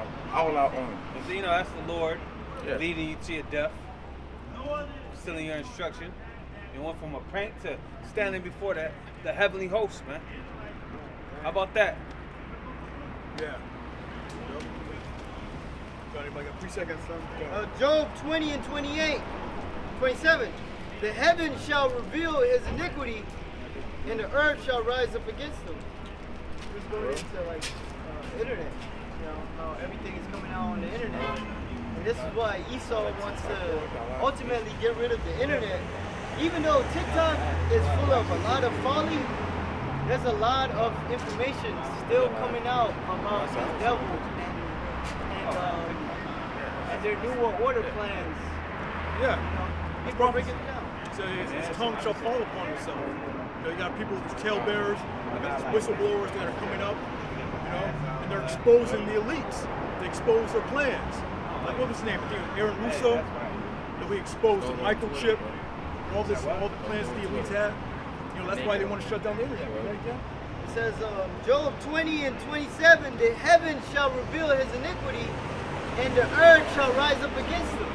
out on him. But, you know, that's the Lord Yeah. leading you to your death, stealing your instruction. You went from a prank to standing before the heavenly host, man. How about that? Yeah. Yep. Got anybody got 3 seconds, son? Job 20 and 28, 27. The heavens shall reveal his iniquity, and the earth shall rise up against him. Just going into like internet, you know, how everything is coming out on the internet. And this is why Esau wants to ultimately get rid of the internet. Even though TikTok is full of a lot of folly, there's a lot of information still coming out about these devils and their New World Order plans. Yeah. People are breaking it down. So his tongue shall fall upon himself. You know, you got people, these talebearers, you got these whistleblowers that are coming up, you know, and they're exposing the elites. They expose their plans. Like, what was his name? I think it was Aaron Russo. You know, he exposed the microchip, and all the plans the elites had. You know, that's why they want to shut down the internet. Right? Yeah. It says, Job 20 and 27, the heavens shall reveal his iniquity, and the earth shall rise up against him.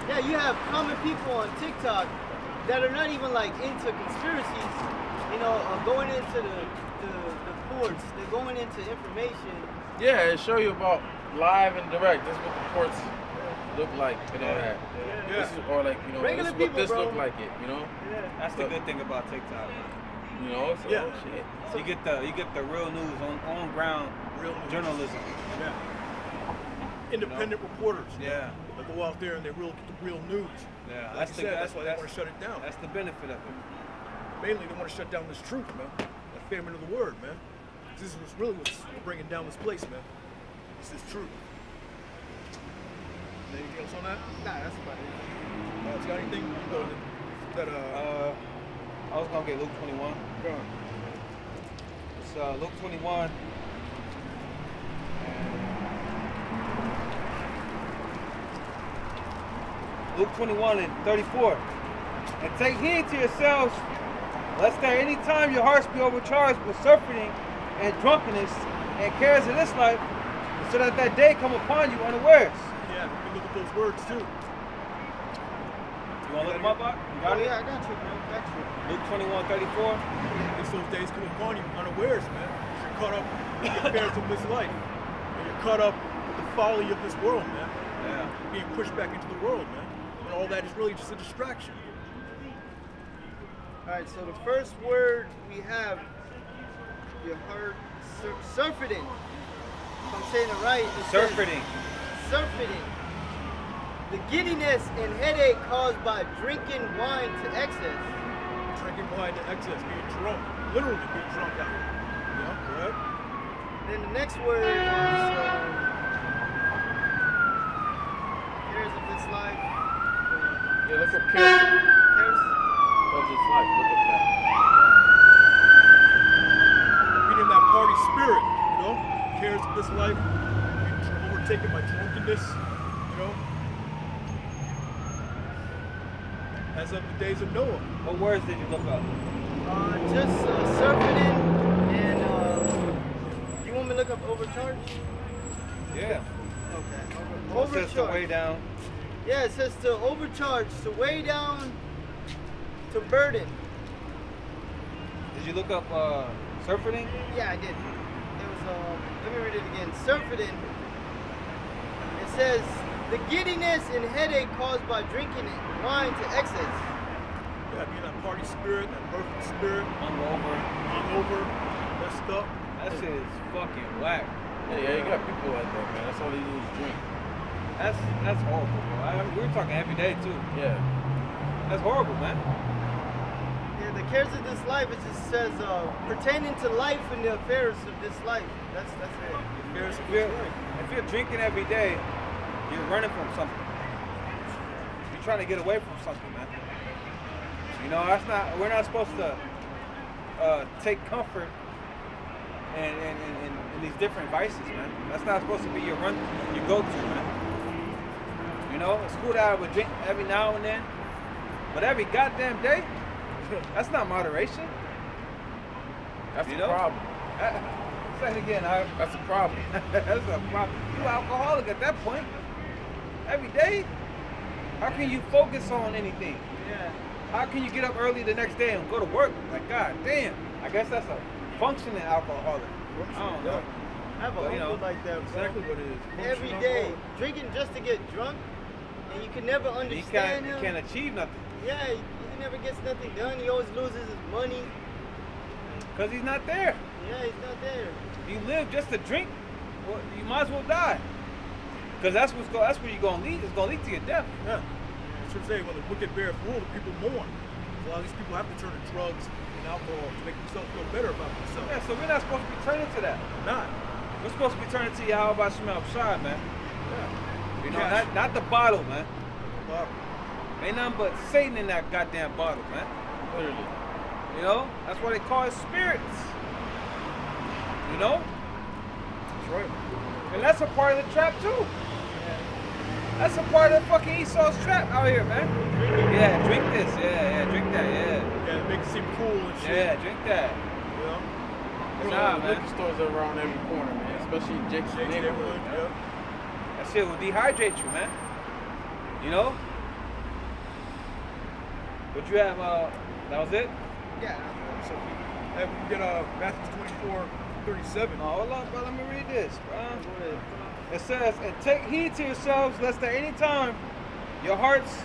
Yeah, you have common people on TikTok that are not even like into conspiracies, you know, going into the ports, they're going into information. Yeah, it show you about live and direct. That's what the ports look like and all that. Yeah. This is, or like, you know, Regular this, people, this bro. look like it, you know? That's the good thing about TikTok, man. You know, so Yeah. shit. You get the real news on ground Real news. journalism. Yeah. Independent reporters. Yeah. They go out there and they get the real news. Yeah, Like you said, that's why they want to shut it down. That's the benefit of it. Mainly, they want to shut down this truth, man. That famine of the word, man. This is what's bringing down this place, man. This is truth. Anything else on that? Nah, that's about it. You got anything that I was gonna get Luke 21. go on. It's Luke 21. Luke 21:34. And take heed to yourselves, lest at any time your hearts be overcharged with surfeiting and drunkenness and cares of this life, so that that day come upon you unawares. Yeah, we can look at those words too. You want to look them up, Bob? You got it? Yeah, I got you, bro. Got you. Luke 21:34. It's those days come upon you unawares, man. You're caught up with the affairs of this life. And you're caught up with the folly of this world, man. Yeah. Being pushed back into the world, man. And all that is really just a distraction. All right, so the first word we have, you heard surfeiting. If I'm saying it right. It says Surfeiting. surfeiting. The giddiness and headache caused by drinking wine to excess. Drinking wine to excess, being drunk. Literally being drunk out. Yeah, correct? Then the next word is cares of this life. Yeah, look up cares Cares. of this life. Look at that. Being in that party spirit, you know? Cares of this life. Being overtaken by drunkenness, you know? As of the days of Noah. What words did you look up? Just surfeiting and you want me to look up overcharge? Yeah. Okay. It says to weigh down. Yeah, it says to overcharge, to weigh down, to burden. Did you look up surfeiting? Yeah, I did. It was let me read it again. Surfeiting. It says the giddiness and headache caused by drinking wine to excess. Yeah, being that party spirit, that mirthful spirit, Hungover. messed up. That shit is fucking whack. Yeah, you got people like that, man. That's all they do is drink. That's horrible, bro. We're talking every day too. Yeah. That's horrible, man. Yeah, the cares of this life, it just says pertaining to life and the affairs of this life. That's it. If you're drinking every day, you're running from something. You're trying to get away from something, man. You know, we're not supposed to take comfort in these different vices, man. That's not supposed to be your go-to, man. You know, it's cool that I would drink every now and then, but every goddamn day, that's not moderation. That's You the know? problem. Say it again, That's a problem. that's a problem. You're alcoholic at that point. Every day, how can you focus on anything? Yeah. How can you get up early the next day and go to work? Like, god damn. I guess that's a functioning alcoholic. I don't know. I have a But, you uncle know, like that, bro. Exactly what it is. Every day, drinking just to get drunk, and you can never He understand him. can't achieve nothing. Yeah, he never gets nothing done. He always loses his money. Because he's not there. Yeah, he's not there. You live just to drink, well, you might as well die. Because that's where you're going to lead. It's going to lead to your death. Yeah. I should say, when the wicked bear rule, the people mourn. So a lot of these people have to turn to drugs and alcohol to make themselves feel better about themselves. Yeah, so we're not supposed to be turning to that. Not. We're supposed to be turning to Yahweh Shemel Shai, man. Yeah. You know, Cash. not the bottle, man. Bob. Ain't nothing but Satan in that goddamn bottle, man. Literally. You know? That's why they call it spirits. You know? That's right. And that's a part of the trap, too. That's a part of fucking Esau's trap out here, man. Yeah, drink this. Yeah, drink that. Yeah. Yeah, to make it seem cool and shit. Yeah, drink that. You know? There's Nah, a lot of man. liquor stores around every corner, man. Especially in Jake's Jake's neighborhood. neighborhood, That shit will dehydrate you, man. You know? What you have, that was it? Yeah. So, hey, we can get Matthew 24:37. No, hold on, bro. Let me read this, bro. It says, and take heed to yourselves, lest at any time your hearts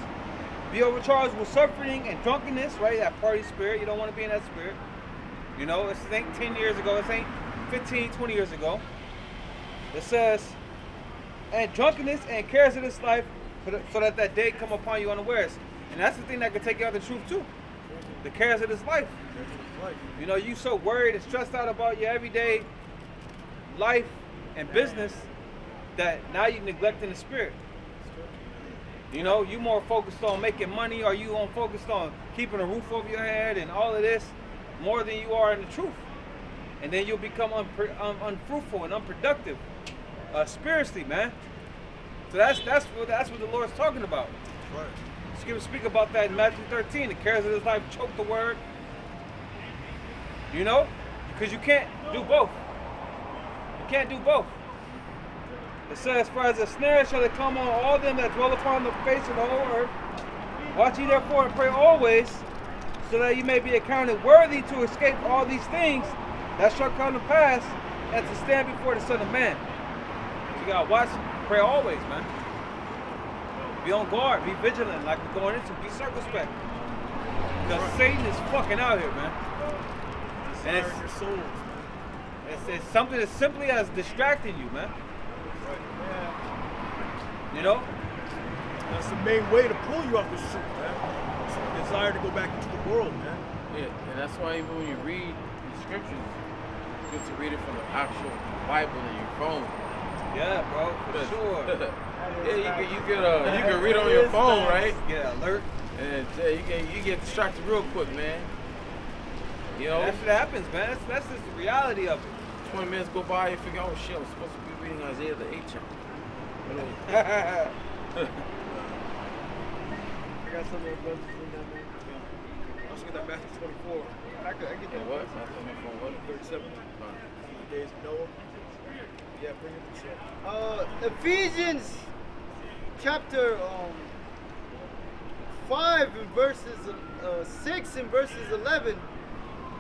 be overcharged with surfeiting and drunkenness, right? That party spirit. You don't want to be in that spirit. You know, this ain't 10 years ago. This ain't 15, 20 years ago. It says, and drunkenness and cares of this life, so that that day come upon you unawares. And that's the thing that can take you out of the truth, too. The cares of this life. You know, you so worried and stressed out about your everyday life and business that now you're neglecting the spirit. You know, you more focused on making money, or you focused on keeping a roof over your head and all of this more than you are in the truth. And then you'll become unfruitful and unproductive spiritually, man. So that's what the Lord's talking about. Right. Speak about that in Matthew 13. The cares of this life choke the word. You know? Because you can't do both. You can't do both. It says, for as a snare shall it come on all them that dwell upon the face of the whole earth. Watch ye therefore and pray always, so that you may be accounted worthy to escape all these things that shall come to pass, and to stand before the Son of Man. So you gotta watch, pray always, man. Be on guard, be vigilant, like we're going into, be circumspect. Because Satan is fucking out here, man. And Desiring your souls, man. it's something as simply as distracting you, man. Right. You know? That's the main way to pull you off the truth, man. It's the desire to go back into the world, man. Yeah, and that's why even when you read the scriptures, it's good to read it from the actual Bible in your phone. Yeah, bro, for sure. Yeah, you can read on your phone, right? Get an alert. And you get distracted real quick, man. You know, That shit happens, man. That's just the reality of it. 20 minutes go by, you figure, oh shit, I'm supposed to be reading Isaiah the 8th chapter. I got some more brothers in that, man. I also get that Matthew 24. I get Yeah, that. what? That's on my phone. What? 37. The days of Noah. Yeah, bring it to shit. Ephesians chapter 5 and verses 6 and verses 11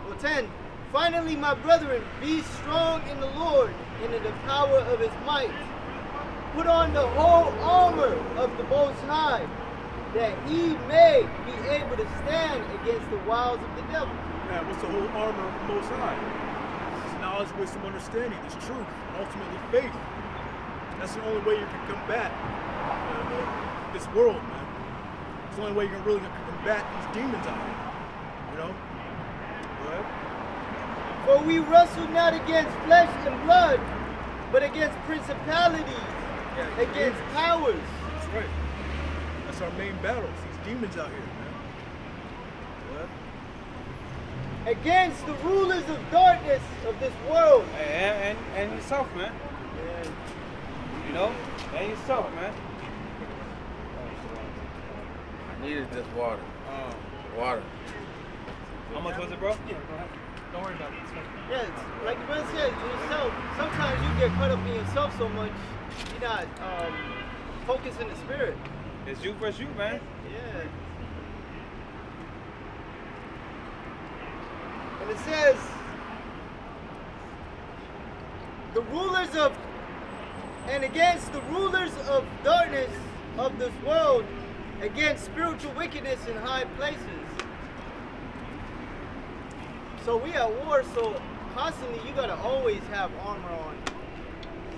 or 10. Finally, my brethren, be strong in the Lord and in the power of his might. Put on the whole armor of the Most High, that he may be able to stand against the wiles of the devil. Yeah, what's the whole armor of the Most High? It's knowledge, wisdom, understanding. It's truth, and ultimately faith. That's the only way you can combat this world, man. It's the only way you can really combat these demons out here. You know? Right? For we wrestle not against flesh and blood, but against principalities, against powers. That's right. That's our main battles. These demons out here, man. What? Against the rulers of darkness of this world. And yourself, man. You know? And yourself, man. I needed this water. Water. How much was it, bro? Yeah, go ahead. Don't worry about it. It's fine. Yeah, it's like the brother said, yourself. Sometimes you get caught up in yourself so much, you're not focused in the spirit. It's you versus you, man. Yeah. And it says, the rulers of, and against the rulers of darkness of this world, against spiritual wickedness in high places. So we at war, so constantly you gotta always have armor on.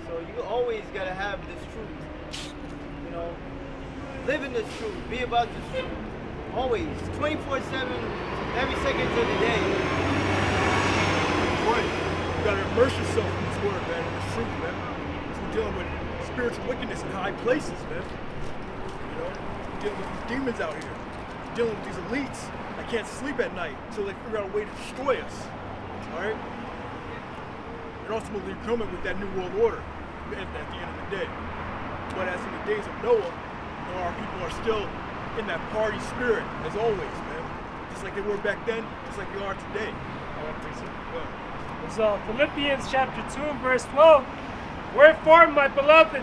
So you always gotta have this truth. You know, live in this truth, be about this truth. Always, 24/7, every second of the day. Right. You gotta immerse yourself in this word, man, in this truth, man. Because we're dealing with spiritual wickedness in high places, man. You know, we're dealing with these demons out here. We're dealing with these elites that can't sleep at night until they figure out a way to destroy us. Alright? And ultimately coming with that new world order at the end of the day. But as in the days of Noah, you know, our people are still in that party spirit, as always, man. Just like they were back then, just like they are today. It's Philippians chapter 2 and verse 12. Wherefore, my beloved,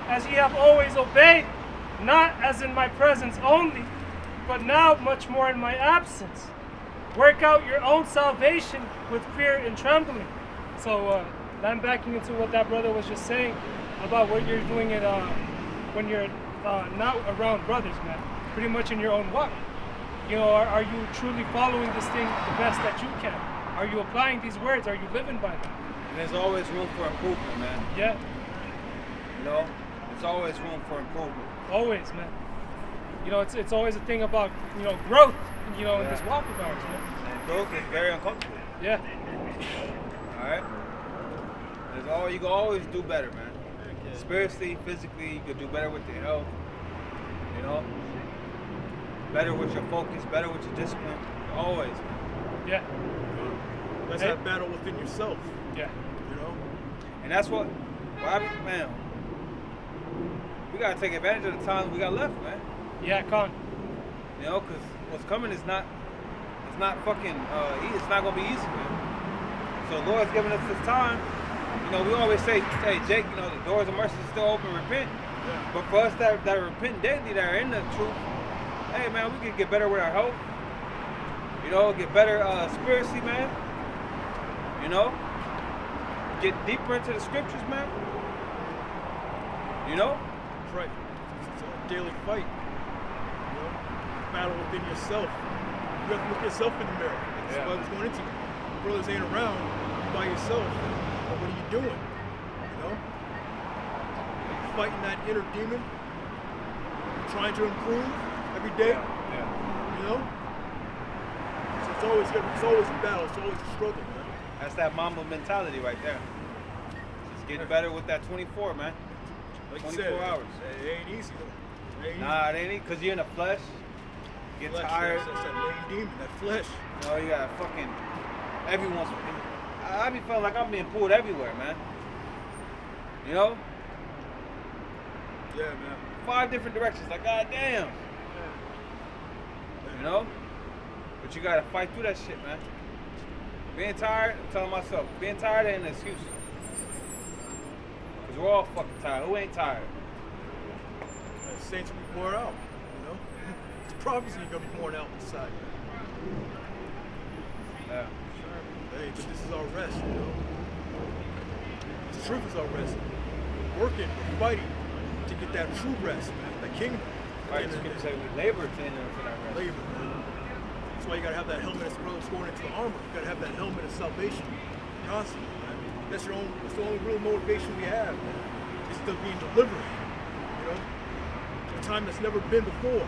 as ye have always obeyed, not as in my presence only, but now much more in my absence, work out your own salvation with fear and trembling. So I'm backing into what that brother was just saying about what you're doing it when you're not around brothers, man. Pretty much in your own walk. You know, are you truly following this thing the best that you can? Are you applying these words? Are you living by them? And there's always room for improvement, man. Yeah, You know? There's always room for improvement. always, man. You know, it's always a thing about, you know, growth, you know, in this walk of ours, man. And growth is very uncomfortable. Yeah. Alright? You can always do better, man. Spiritually, physically, you can do better with your health. You know? Better with your focus, better with your discipline. Always, man. Yeah. That's that battle within yourself, Yeah. you know? And that's what man, we gotta take advantage of the time we got left, man. Yeah, con. You know, because what's coming is not, it's not fucking, it's not gonna be easy, man. So the Lord's giving us this time. You know, we always say, hey, Jake, you know, the doors of mercy is still open, repent. Yeah. But for us that repent daily, that are in the truth, hey, man, we can get better with our health. You know, get better spiritually, man. You know, get deeper into the scriptures, man. You know? That's right. It's a daily fight. You know, battle within yourself. You have to look yourself in the mirror. That's Yeah. what was going into. Your brothers ain't around. You're by yourself. But what are you doing? You know? You're fighting that inner demon. Trying to improve every day. Yeah. You know? So it's always a battle. It's always a struggle, man. That's that Mamba mentality right there. Just getting better with that 24, man. Like you 24 said, hours. It ain't easy though. It ain't Nah, it ain't because you're in the flesh. easy. Get Flesh, tired. That's that main demon, that flesh. You know, you got fucking everyone's. I be feeling like I'm being pulled everywhere, man. You know, Yeah, man. 5 different directions. Like, goddamn. You know, but you gotta fight through that shit, man. Being tired, I'm telling myself, being tired ain't an excuse. Cause we're all fucking tired. Who ain't tired? Saints will be worn out, you know? It's prophecy you're gonna be worn out inside. Yeah. Hey, but this is our rest, you know? The truth is our rest. We're working, we're fighting to get that true rest, man, that kingdom. Right. And Scripture say we labor to enter into that rest. labor, man. That's why you gotta have that helmet as brothers going into the armor. You gotta have that helmet of salvation constantly, man. That's the only real motivation we have, man. It's still being delivered, you know? A time that's never been before.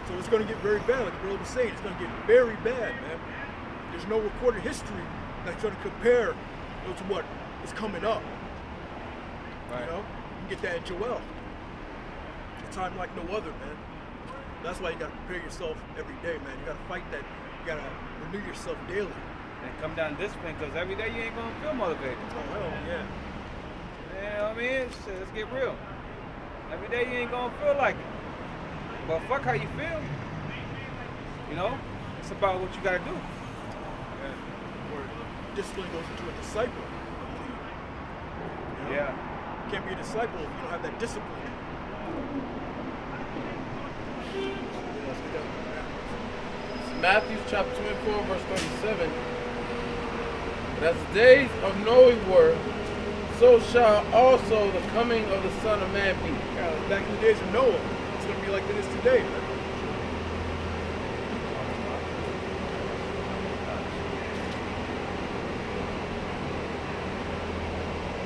So it's gonna get very bad, like the brother was saying. It's gonna get very bad, man. There's no recorded history that's gonna compare to what is coming up. Right. You know? You can get that in Joel. A time like no other, man. That's why you gotta prepare yourself every day, man. You gotta fight that. You gotta renew yourself daily. And come down to discipline, because every day you ain't gonna feel motivated. Oh hell yeah. You know what I mean? Shit, let's get real. Every day you ain't gonna feel like it. But fuck how you feel. You know? It's about what you gotta do. Yeah. Where discipline goes into a disciple. You know? Yeah. You can't be a disciple if you don't have that discipline. It's Matthew chapter 24, verse 37. But as the days of Noah were, so shall also the coming of the Son of Man be. Yeah, back in the days of Noah, it's gonna be like it is today, man.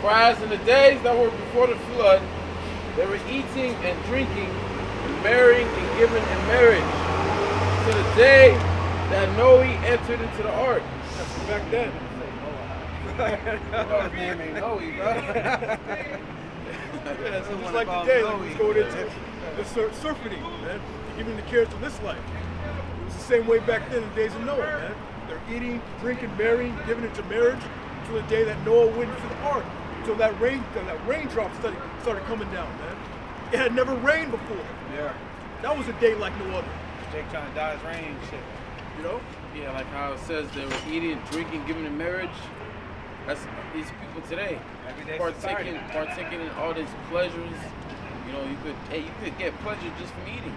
For as in the days that were before the flood, they were eating and drinking, and marrying and giving in marriage, to the day that Noah entered into the ark. That's back then. His name ain't Noe, bro. Yeah, so Someone just like called today, like Noe. he's going into the surfing, man. Giving the cares of this life. It was the same way back then in the days of Noah, man. They're eating, drinking, marrying, giving into marriage until the day that Noah went into the ark. Until that raindrop started coming down, man. It had never rained before. Yeah. That was a day like no other. Jake trying to dodge rain and shit. You know? Yeah, like how it says they were eating, drinking, giving in marriage. That's these people today. Everyday Partaking society. in all these pleasures. You know, you could get pleasure just from eating.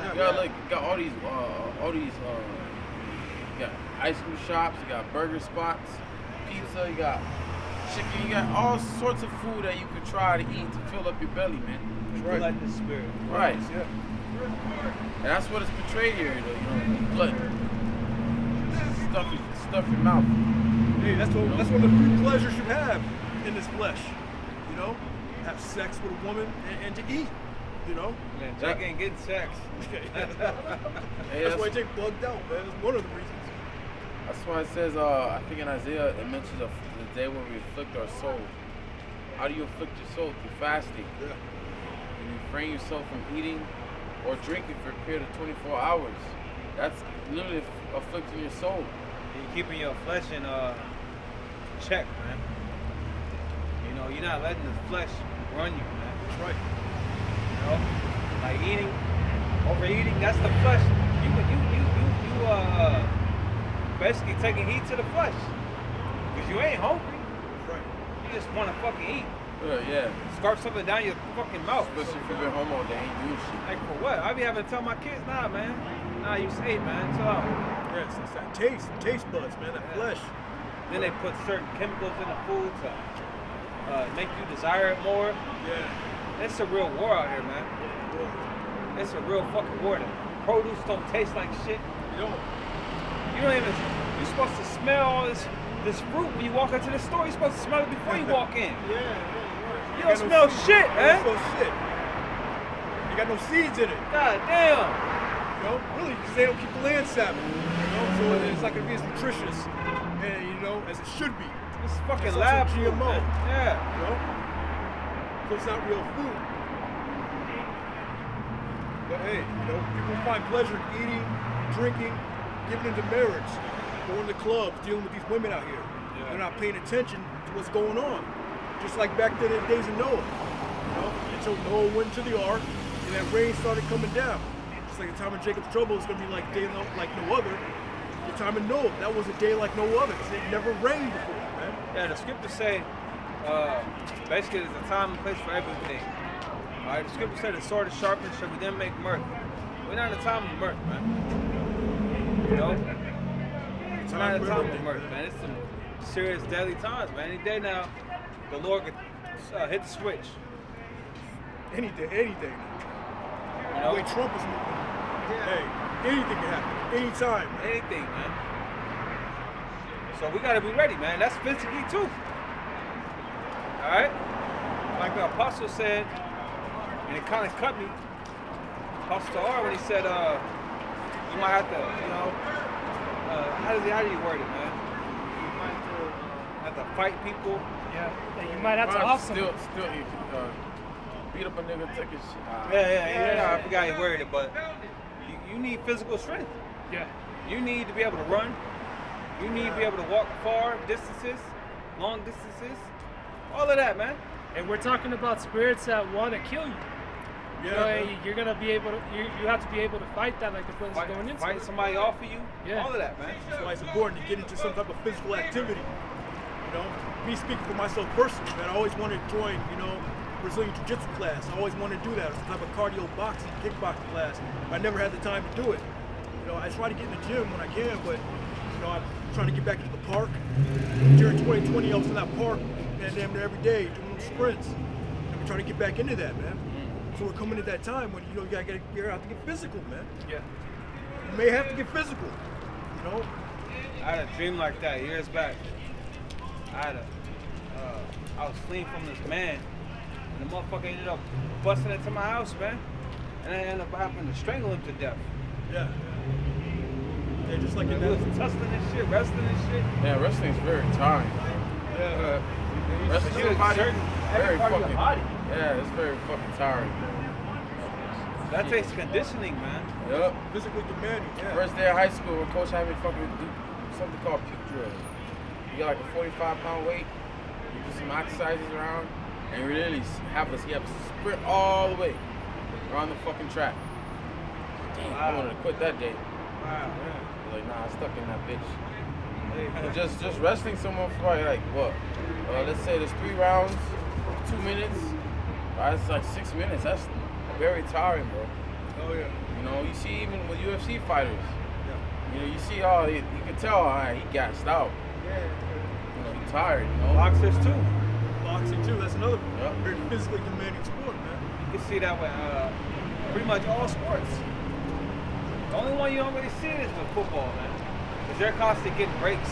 You got all these you got ice cream shops, you got burger spots, pizza, you got chicken, you got all sorts of food that you could try to eat to fill up your belly, man. Right. Like the spirit. Right. Yeah. And that's what is portrayed here, you know, blood. Stuff your mouth. Hey, that's what the few pleasures you have in this flesh. You know? Have sex with a woman and to eat. You know? Man, Jake ain't getting sex. Hey, That's why Jake bugged out, man. That's one of the reasons. That's why it says, I think in Isaiah, it mentions the day when we afflict our soul. How do you afflict your soul? Through fasting. Yeah. And you refrain yourself from eating or drinking for a period of 24 hours. That's literally afflicting your soul. You're keeping your flesh in check, man. You know, you're not letting the flesh run you, man. That's right. You know? Like eating, Overeating, that's the flesh. You basically taking heat to the flesh. Because you ain't hungry. Right. You just want to fucking eat. Yeah. Scarf something down your fucking mouth. Especially if you've been homo, they ain't doing shit. Like for what? I be having to tell my kids, nah, man. Nah, you say, man, chill out. Yes, it's that taste buds, man, that flesh. Then they put certain chemicals in the food to make you desire it more. Yeah. It's a real war out here, man. It's a real fucking war. The produce don't taste like shit. You don't. You're supposed to smell all this fruit when you walk into the store. You're supposed to smell it before you walk in. Yeah. You don't smell shit, man. You don't smell shit. You got no seeds in it. God damn. You know, really, because they don't keep the land salmon. You know, so it's not gonna be as nutritious, and you know, as it should be. It's fucking It's lab also food, GMO. man. Yeah. You know, so it's not real food. But hey, you know, people find pleasure in eating, drinking, giving into marriage, going to clubs, dealing with these women out here. Yeah. They're not paying attention to what's going on. Just like back then in the days of Noah. You know, until Noah went to the ark and that rain started coming down. Just like the time of Jacob's trouble is going to be like day like no other. The time of Noah, that was a day like no other because it never rained before, man. Yeah, the scriptures say, basically there's a time and place for everything. All right, the scriptures say the sword is sharpened, shall we then make mirth. We're not in a time of mirth, man. You know? It's not a time of mirth, man. It's some serious deadly times, man. Any day now, the Lord could hit the switch. Any day. You The know? way Trump is moving. Hey, anything can happen. Anytime. Man. Anything, man. So we gotta be ready, man. That's physically too. Alright? Like the apostle said, and it kind of cut me, Apostle R, when he said, you might have to, you know, how do you word it, man? You might have to fight people. Yeah, you might have to hustle. Still, beat up a nigga, take his shit. Yeah, I forgot you worded it, but you need physical strength. Yeah. You need to be able to run. You need to be able to walk far distances, long distances, all of that, man. And we're talking about spirits that want to kill you. Yeah, You know, man. you're gonna be able to. You have to be able to fight that, like the brothers are going into. Fight somebody off of you. Yeah. All of that, man. That's why it's important to get into some type of physical activity. You know, me speaking for myself personally, man, I always wanted to join, you know, Brazilian Jiu-Jitsu class. I always wanted to do that. It was some type of cardio boxing, kickboxing class. I never had the time to do it. You know, I try to get in the gym when I can, but, you know, I'm trying to get back into the park. During 2020, I was in that park, man, damn near every day, doing little sprints. And we're trying to get back into that, man. So we're coming to that time when, you know, you have to get physical, man. Yeah. You may have to get physical, you know? I had a dream like that years back. I was fleeing from this man, and the motherfucker ended up busting into my house, man. And I ended up having to strangle him to death. Yeah. Yeah, just like in He was that. tussling and shit, wrestling and shit. Yeah, wrestling is very tiring. Yeah. Wrestling He was exerting very every part of fucking. your body. Yeah, it's very fucking tiring. That takes conditioning, man. Yup. Physically demanding, yeah. First day of high school, when coach had me fucking do something called puke drill. You got like a 45-pound weight, you do some exercises around, and you really have us sprint all the way around the fucking track. Damn, I wanted to quit that day. Wow. Like, nah, I'm stuck in that bitch. But just wrestling someone for like what? Let's say there's 3 rounds, 2 minutes. That's like 6 minutes. That's very tiring, bro. Oh yeah. You know, you see even with UFC fighters. Yeah. You know, you see you can tell he gassed out. Yeah. You know, he's tired, you know. Boxers too. Boxing too, that's another Yeah. very physically demanding sport, man. You can see that with pretty much all sports. The only one you don't really see is with football, man. Because they're constantly getting breaks.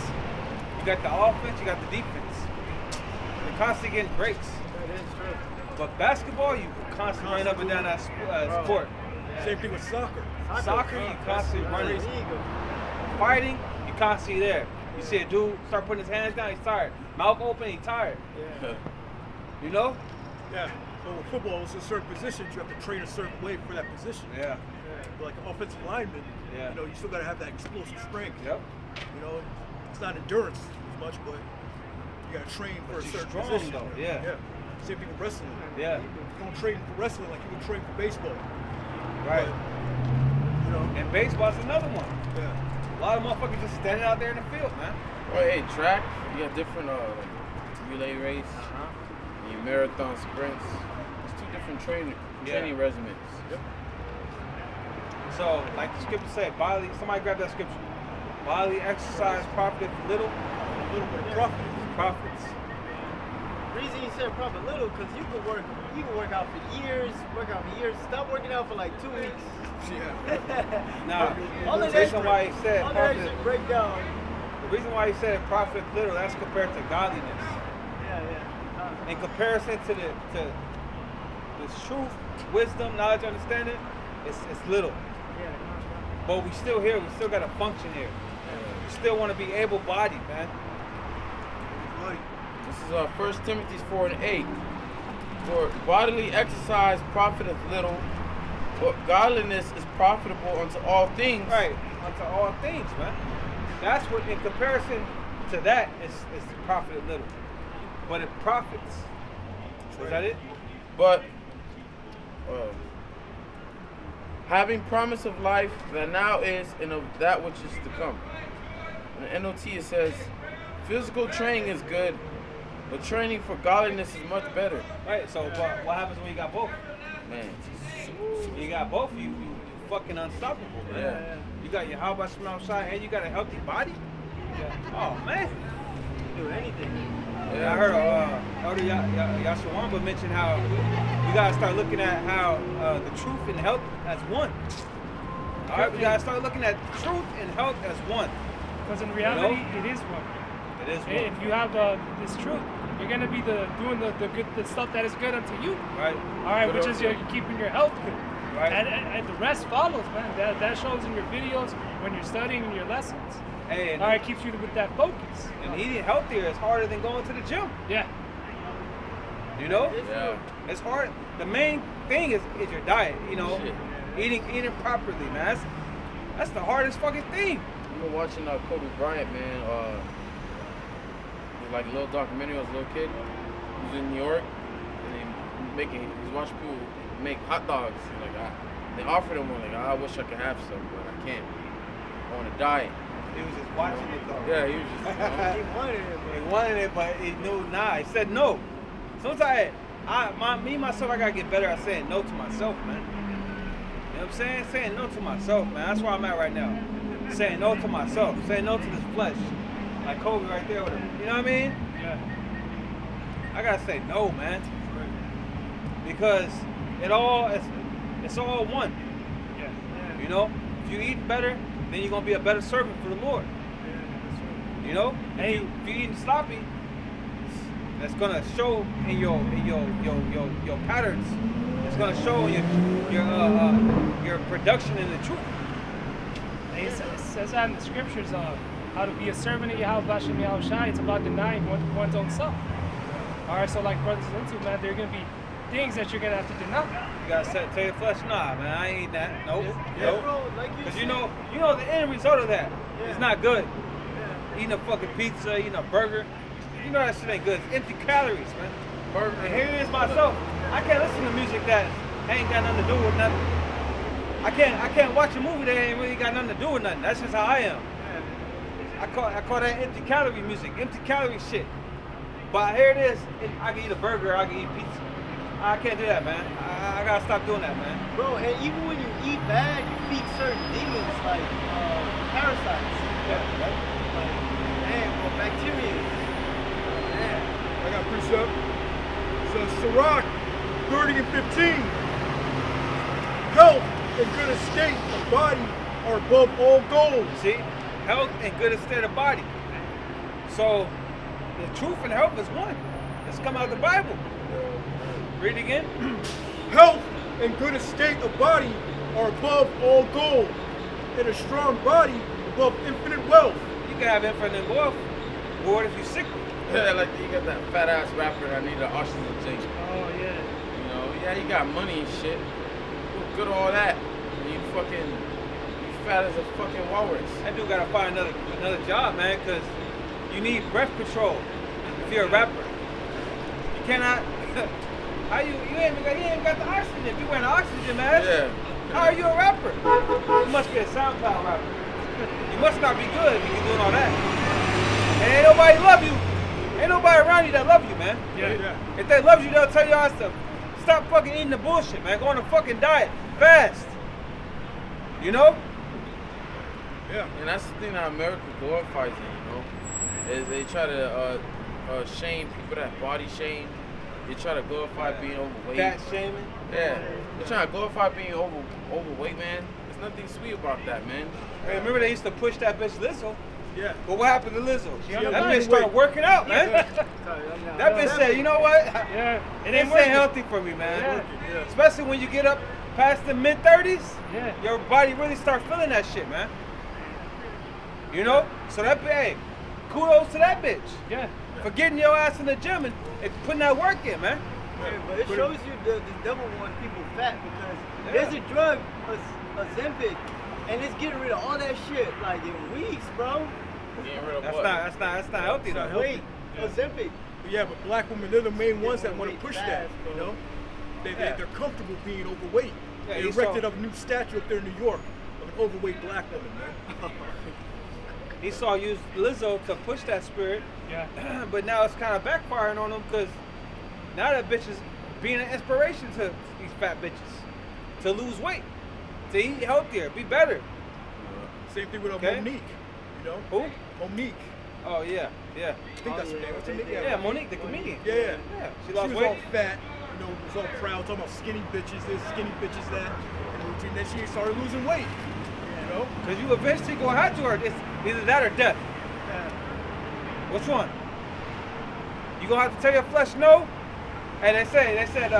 You got the offense, you got the defense. They're constantly getting breaks. That is true. But basketball, you constantly run up and down that sport. Same thing with soccer. Soccer, you constantly running. League of- Fighting, you constantly there. You see a dude start putting his hands down, he's tired. Mouth open, he's tired. Yeah. You know? Yeah. So with football, it's a certain positions, you have to train a certain way for that position. Yeah. Like an offensive lineman, Yeah. you know, you still gotta have that explosive strength. Yep. You know, it's not endurance as much, but you gotta train for a you're certain strong, position. though, yeah. Same thing with wrestling. Yeah. You don't train for wrestling like you would train for baseball. Right. But, you know, And baseball's another one. yeah. A lot of motherfuckers just standing out there in the field, man. Well, hey, track, you got different like relay race, and your marathon sprints. It's 2 different training regimens. Yep. So, like the scripture said, bodily, somebody grab that scripture. Bodily exercise profiteth little, A little bit of profit. profits. The reason you said profit little, because you can work out for years, stop working out for like 2 weeks. Yeah. Now, All the of that reason why he said all that profit, should break down. the reason why he said profit little, that's compared to godliness. Yeah. In comparison to the truth, wisdom, knowledge, understanding, it's little. Yeah. But we still here, we still gotta function here. We still wanna be able-bodied, man. Right. This is 1 Timothy 4:8. For bodily exercise profiteth little, but godliness is profitable unto all things. Right, unto all things, man. That's what, in comparison to that, it's profit little. But it profits. Is that it? But having promise of life that now is and of that which is to come. In the NOT it says, physical training is good, but training for godliness is much better. Right, so what happens when you got both? Man, You got both, you fucking unstoppable, man. Yeah. You got your how about outside and you got a healthy body? Yeah. Oh, man. Do anything. I heard Elder Yashawamba mention how we gotta start looking at how the truth and health as one. All right, we gotta start looking at truth and health as one. Because in reality, it is one. It is one. If you have this truth, you're gonna be doing the stuff that is good unto you. Right. All right, Good which on is you. you're keeping your health good. Right. And the rest follows, man. That shows in your videos when you're studying in your lessons. Hey, and, All right, keeps you with that focus. and eating healthier is harder than going to the gym. Yeah. You know? yeah. It's hard. The main thing is your diet, you know? Shit. Eating properly, man. That's the hardest fucking thing. We were watching Kobe Bryant, man. It was like a little documentary. I was a little kid. He was in New York, and he's watching people make hot dogs. They offered him one. Like, I wish I could have some, but I can't. I want to diet. He was just watching it though. Yeah, he was just. He wanted it, He wanted it, but he knew nah. He said no. Sometimes myself, I gotta get better at saying no to myself, man. You know what I'm saying? Saying no to myself, man. That's where I'm at right now. Saying no to myself. Saying no to this flesh. Like Kobe right there with him. You know what I mean? Yeah. I gotta say no, man. Because it's all one. Yeah. You know? If you eat better, then you're gonna be a better servant for the Lord. You know? Hey. If you eating sloppy, that's gonna show in your patterns. It's gonna show in your production in the truth. It says that in the scriptures, how to be a servant of Yahweh Hashem Yahweh Shai. It's about denying one's own self. All right, so like brothers and sisters, man, there are gonna be things that you're gonna have to deny. You gotta tell your flesh, nah, man, I ain't eating that. Nope. Yeah, Nope. bro, like you Cause said. you know the end result of that. Yeah. It's not good. Yeah. Eating a fucking pizza, eating a burger. You know that shit ain't good. It's empty calories, man. Burger. And here it is myself. I can't listen to music that ain't got nothing to do with nothing. I can't watch a movie that ain't really got nothing to do with nothing. That's just how I am. I call that empty calorie music, empty calorie shit. But here it is. I can eat a burger, I can eat pizza. I can't do that, man. I gotta stop doing that, man. Bro, and even when you eat bad, you feed certain demons like parasites. Yeah. Like, man, well, bacteria. Man. I got precept. So Sirach 30 and 15. Health and good estate of body are above all gold. See? Health and good estate of body. So the truth and health is one. Let's come out of the Bible. Read it again. Health and good estate of body are above all gold, and a strong body above infinite wealth. You can have infinite wealth. Lord, if you're sick. Yeah, like you got that fat ass rapper that need an oxygen tank. Oh yeah. You know, yeah, he got money and shit. Look good all that. And you fat as a fucking walrus. That dude gotta find another job, man, because you need breath control if you're a rapper. You cannot How you ain't even got the oxygen if you wearing an oxygen mask? Yeah. How are you a rapper? You must be a SoundCloud rapper. You must not be good if you're doing all that. And ain't nobody love you. Ain't nobody around you that love you, man. Yeah. If they love you, they'll tell you all to stop fucking eating the bullshit, man. Go on a fucking diet. Fast. You know? Yeah. And that's the thing that America glorifies in, is they try to shame people that body shame. They try to glorify being overweight. Fat shaming. Yeah. They try to glorify being overweight, man. There's nothing sweet about that, man. Hey, remember they used to push that bitch Lizzo? Yeah. But what happened to Lizzo? Yeah, That right. bitch started working out, man. That bitch said, you know what? Yeah. It ain't healthy for me, man. Yeah. Yeah. Especially when you get up past the mid-30s, Yeah. your body really starts feeling that shit, man. You know? So that, hey, kudos to that bitch. Yeah. For getting your ass in the gym and putting that work in, man. Yeah, but it shows you the devil want people fat because there's a drug, Ozempic, and it's getting rid of all that shit like in weeks, bro. Getting rid of That's what? not healthy though. Wait, Ozempic. Yeah, but black women, they're the main ones that want to Overweight push fast, that, you bro. know? Yeah. They're comfortable being overweight. Yeah, They you erected saw- a new statue up there in New York of an overweight black woman, man. Esau used Lizzo to push that spirit, Yeah. but now it's kind of backfiring on them because now that bitch is being an inspiration to these fat bitches to lose weight, to eat healthier, be better. Same thing with Okay. Monique, you know? Who? Monique. Oh yeah. I think that's her name. What's her name? Yeah, Monique, the comedian. Yeah. Yeah, she She lost was all weight. fat, you know, was all proud, talking about skinny bitches this, skinny bitches that. And then she started losing weight, you know? Because you eventually gonna have to, or it's either that or death. Which one? You gonna have to tell your flesh no? And they said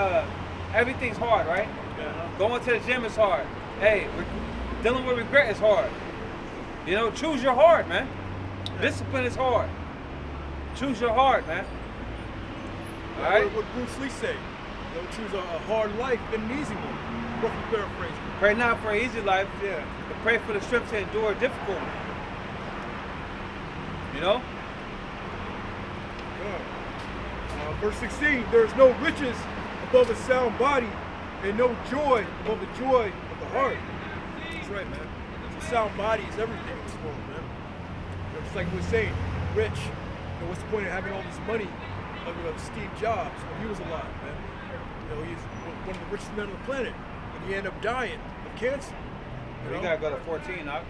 everything's hard, right? Going to the gym is hard. Hey, dealing with regret is hard. You know, choose your hard, man. Discipline is hard. Choose your hard, man. All right? What Bruce Lee say? You know, choose a hard life than an easy one. Roughly paraphrasing. Pray not for an easy life, but pray for the strength to endure difficulty. You know? Verse 16, there is no riches above a sound body and no joy above the joy of the heart. That's right, man. So sound body is everything in this world, man. You know, just like we were saying, rich. You know, what's the point of having all this money? Like Steve Jobs when he was alive, man. You know, he's one of the richest men on the planet, and he ended up dying of cancer. You gotta go to 14, now.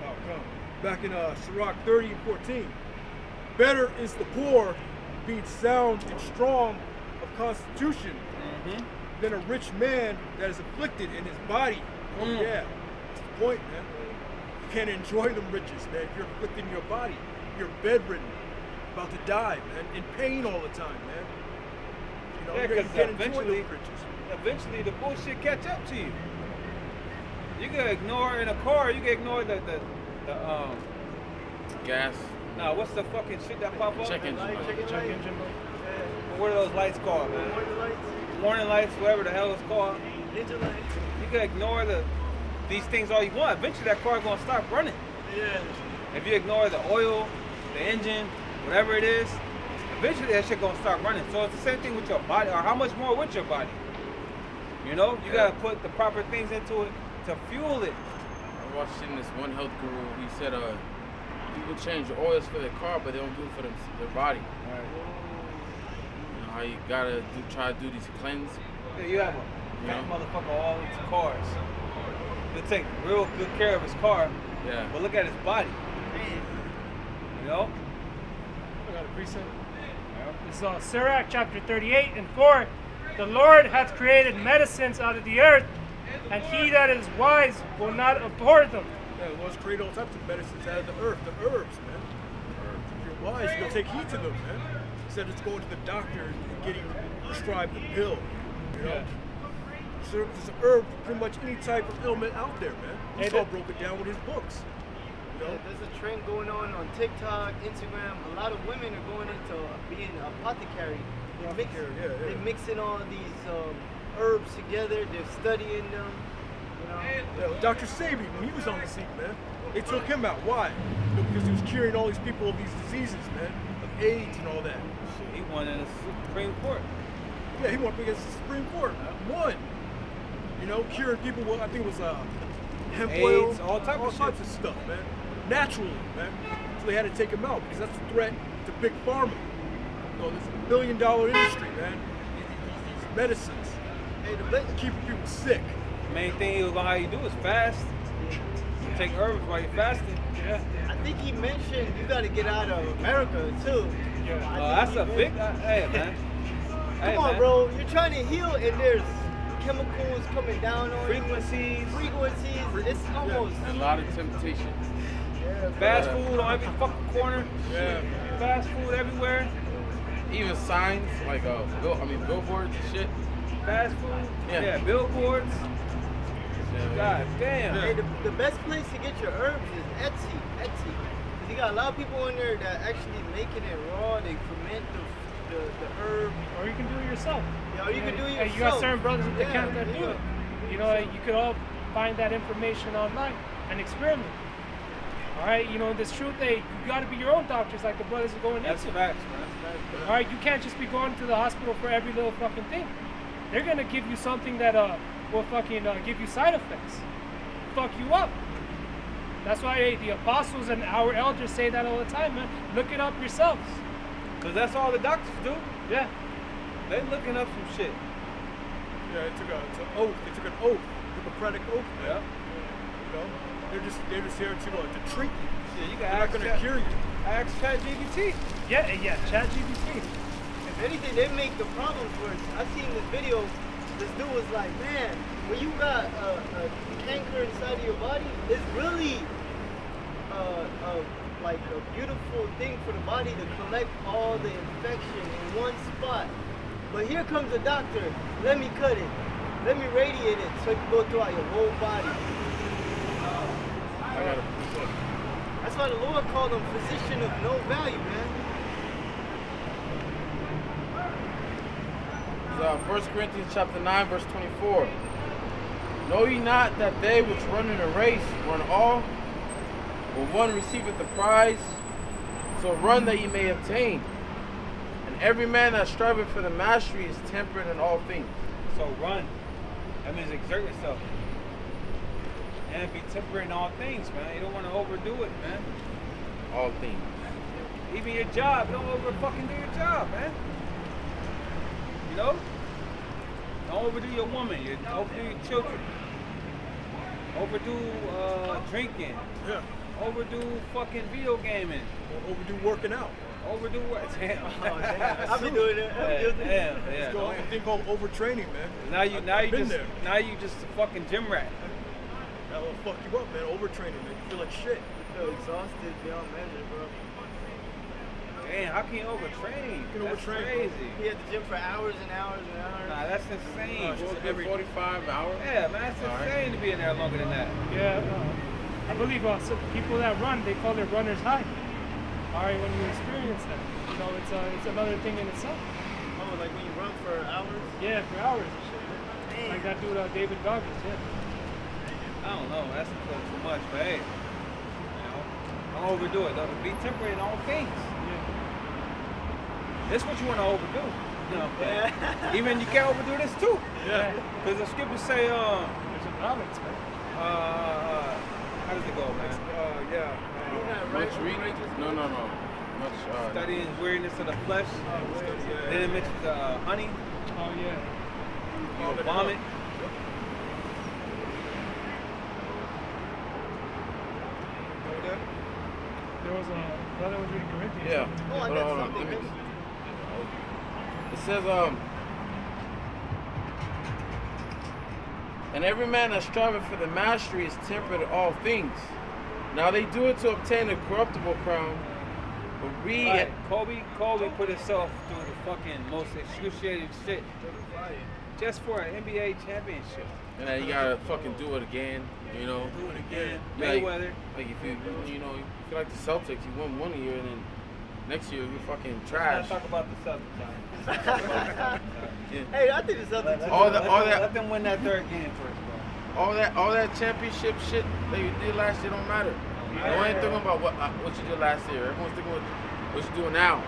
Oh, come. Back in Sirach 30 and 14. Better is the poor being sound and strong of constitution than a rich man that is afflicted in his body. Oh yeah, that's the point, man. You can't enjoy them riches, man. If you're afflicted in your body, you're bedridden, about to die, man, in pain all the time, man. You know, Yeah, you 'cause can't enjoy eventually- those riches. Eventually the bullshit catch up to you. You can ignore in a car, you can ignore the Gas. no, what's the fucking shit that pop up? Check engine light. Check engine. What are those lights called, man? Warning lights, whatever the hell it's called. Ninja lights. You can ignore these things all you want. Eventually that car gonna stop running. Yeah. If you ignore the oil, the engine, whatever it is, eventually that shit gonna start running. So it's the same thing with your body, or how much more with your body. You know, you gotta put the proper things into it to fuel it. I watched in this one health guru. He said, people change oils for their car, but they don't do it for their body. You know how you gotta try to do these cleanse. Yeah, you have a fat motherfucker all into cars. They take real good care of his car, Yeah. but look at his body. You know? I got a precept. It's Sirach chapter 38 and 4. The Lord hath created medicines out of the earth, and he that is wise will not abhor them. Yeah, the Lord's created all types of medicines out of the earth, the herbs, man. If you're wise, you'll take heed to them, man. Instead of just going to the doctor and getting prescribed a pill, you know? So there's a herb for pretty much any type of ailment out there, man. He's all broken down with his books. You know? There's a trend going on TikTok, Instagram. A lot of women are going into being apothecary. They're mixing all these herbs together. They're studying them. You know. Yeah, Dr. Sabi, when he was on the scene, man, they took him out. Why? You know, because he was curing all these people of these diseases, man. AIDS and all that. Shit, he won in the Supreme Court. Yeah, he went up against the Supreme Court. Won. You know, curing people with, I think it was hemp oil, AIDS, all types of stuff, man. Naturally, man. So they had to take him out because that's a threat to big pharma. You know, it's a $1 billion industry, man. These medicines. Hey, the best. Keeping people sick. The main thing he was gonna have you do is fast. You take herbs while you're fasting. Yeah. I think he mentioned you got to get out of America too. That's a big. Hey, man. Come on, bro. You're trying to heal, and there's chemicals coming down on Frequencies. you. Frequencies. It's almost. A lot of temptation. Yeah, Fast food on every fucking corner. Yeah. Fast food everywhere. Even signs like billboards and shit. Fast food. Yeah. Yeah, billboards. God damn. Hey, the best place to get your herbs is Etsy. Because you got a lot of people in there that actually making it raw. They ferment the herb. Or you can do it yourself. Yeah, or you can do it Hey, yourself. you got certain brothers at the camp that do yeah. it. You know, you could all find that information online and experiment. All right, you know, this truth, you got to be your own doctors like the brothers are going That's into. facts, man. That's facts. All right, you can't just be going to the hospital for every little fucking thing. They're going to give you something that will fucking give you side effects. Fuck you up. That's why the apostles and our elders say that all the time, man. Look it up yourselves. Cause that's all the doctors do. Yeah. They looking up some shit. Yeah, it's an oath. They took an oath, Hippocratic oath. Yeah. You know, they're just here to treat you. Yeah, you They're can not gonna cure you. Ask ChatGPT. Yeah, ChatGPT. If anything, they make the problems worse. I seen this video. This dude was like, man, when you got a canker inside of your body, it's really like a beautiful thing for the body to collect all the infection in one spot. But here comes a doctor. Let me cut it. Let me radiate it so it can go throughout your whole body. I gotta. That's why the Lord called him physician of no value, man. 1 Corinthians chapter 9, verse 24. Know ye not that they which run in a race run all, but one receiveth the prize? So run that ye may obtain. And every man that striveth for the mastery is temperate in all things. So run. That means exert yourself. And be temperate in all things, man. You don't want to overdo it, man. All things. Even your job, don't over fucking do your job, man. You know? Don't overdo your woman, overdo your children. Overdo drinking. Yeah. Overdo fucking video gaming. Or overdo working out. Overdo what? Damn. Oh, damn. I've been doing it. Damn, It's yeah. called a thing called overtraining, man. Now you Been there. just a fucking gym rat. That'll fuck you up, man. Overtraining, man. You feel like shit. I feel exhausted beyond measure, bro. Damn, how can you overtrain? can That's overtrain, bro. crazy. He at the gym for hours and hours and hours. Nah, that's insane. It's just Every 45 hours? Yeah, man, it's All right. insane to be in there longer than that. Yeah, I believe some people that run, they call it runner's high. All right, when you experience that, you know, it's another thing in itself. Oh, like when you run for hours? Yeah, for hours and shit. Damn. Like that dude, David Goggins, yeah. I don't know, that's a little too much, but hey, you know, don't overdo it. Though. Be temperate in all things. Yeah. This is what you want to overdo. You know, Yeah. even you can't overdo this too. Yeah. Because the scriptures say, There's a balance, man. how does it go, man? Much reading? No. Much. Studying weariness of the flesh. Then it mentions honey, Oh, yeah. vomit. There was a brother was reading Corinthians. Yeah. Oh, I Hold got on. something. Let me- It says, and every man that striveth for the mastery is temperate in all things. Now they do it to obtain a corruptible crown, but we Right. Kobe put himself through the fucking most excruciating shit just for an NBA championship. and then you gotta fucking do it again, you know. Do it again. Like- Mayweather. Like if you know, you feel like the Celtics, you won one year and then next year you're fucking Let's trash. not talk about the Celtics. Yeah. Hey, I think it's something to All do. that- Let them win that third game first, bro. All that championship shit that you did last year don't matter. No one ain't thinking about what you did last year. Everyone's thinking What you doing now?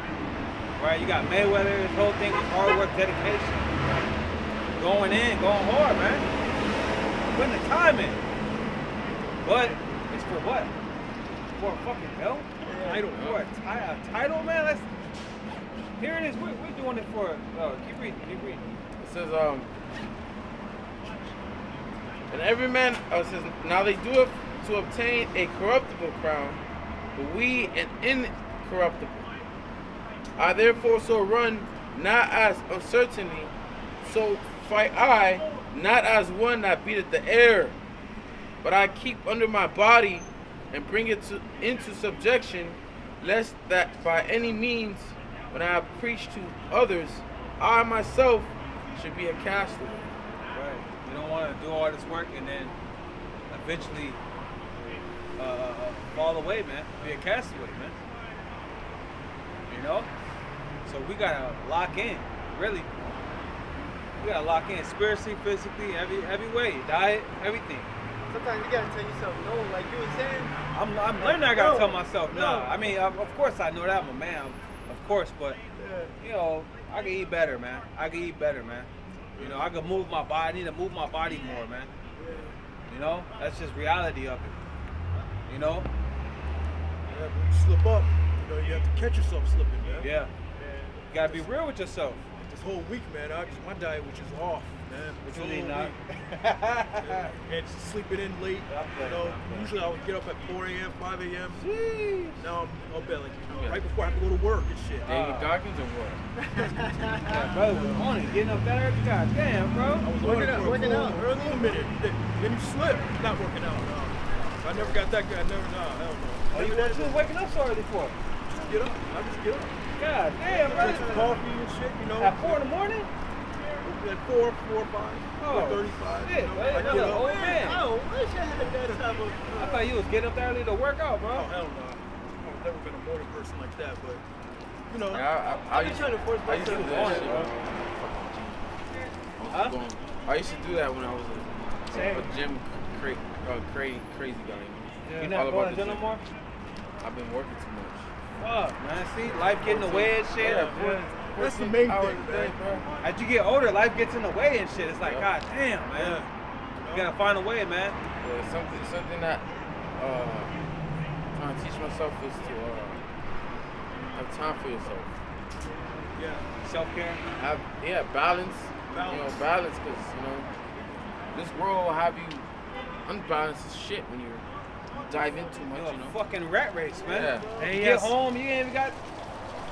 Right? You got Mayweather, his whole thing is hard work, dedication. Going in, going hard, man. Putting the time in. But it's for what? For a fucking belt? Title. For a title, man? Let's. Here it is. We're doing it for. Keep reading. It says, and every man says, now they do it to obtain a corruptible crown, but we an incorruptible. I therefore so run, not as uncertainly, so fight I, not as one that beateth the air, but I keep under my body and bring it into subjection, lest that by any means, when I preach to others, I myself should be a castaway. Right. You don't want to do all this work and then eventually fall away, man. Be a castaway, man. You know? So we gotta lock in, really. We gotta lock in spiritually, physically, every way, diet, everything. Sometimes you gotta tell yourself no, like you were saying. I'm learning. I gotta tell myself no. I mean, of course I know that I'm a man, of course, but you know, I can eat better, man. You know, I can move my body. I need to move my body more, man. You know, that's just reality of it. You know. Yeah, when you slip up, you know, you have to catch yourself slipping, man. Yeah. You gotta be real with yourself. This whole week, man, my diet was just off, man. What This you whole need now? week. And just sleeping in late. You know, usually I would get up at 4 a.m., 5 a.m. Now I'm up at right before I have to go to work and shit. David Goggins or what? Yeah, brother was on it, getting up that early. God damn, bro. I was Working out early? For a minute. Then you slip. Not working out. I never got that good. Hell no. Oh, you was waking up so early for? Just get up. I just get up. God damn, Drink some brother. coffee and shit, you know. At 4 in the morning? At 4 or 5, Oh, 4:35. shit, You know, man, I that's get an up. old man. I wish I had that type of. I thought you was getting up that early to work out, Oh, bro. hell no. I've never been a morning person like that, but, you know. Yeah, I be trying to force I used to do myself that on shit. it, Huh? I used to do that when I was Same. a gym crazy guy. You're All not about going to the gym no gym. more? I've been working too much. Fuck, man. See, life getting in the way and shit. That's the main hours thing, a day, man. bro. As you get older, life gets in the way and shit. It's like, Yeah. god damn, man. Yeah. You gotta find a way, man. Yeah, something that trying to teach myself is to have time for yourself. Yeah. Self-care. Have balance. You know, balance, because you know this world will have you unbalanced as shit when you dive in too much. You're You know. a fucking rat race, man. Yeah. You Yes. get home, you ain't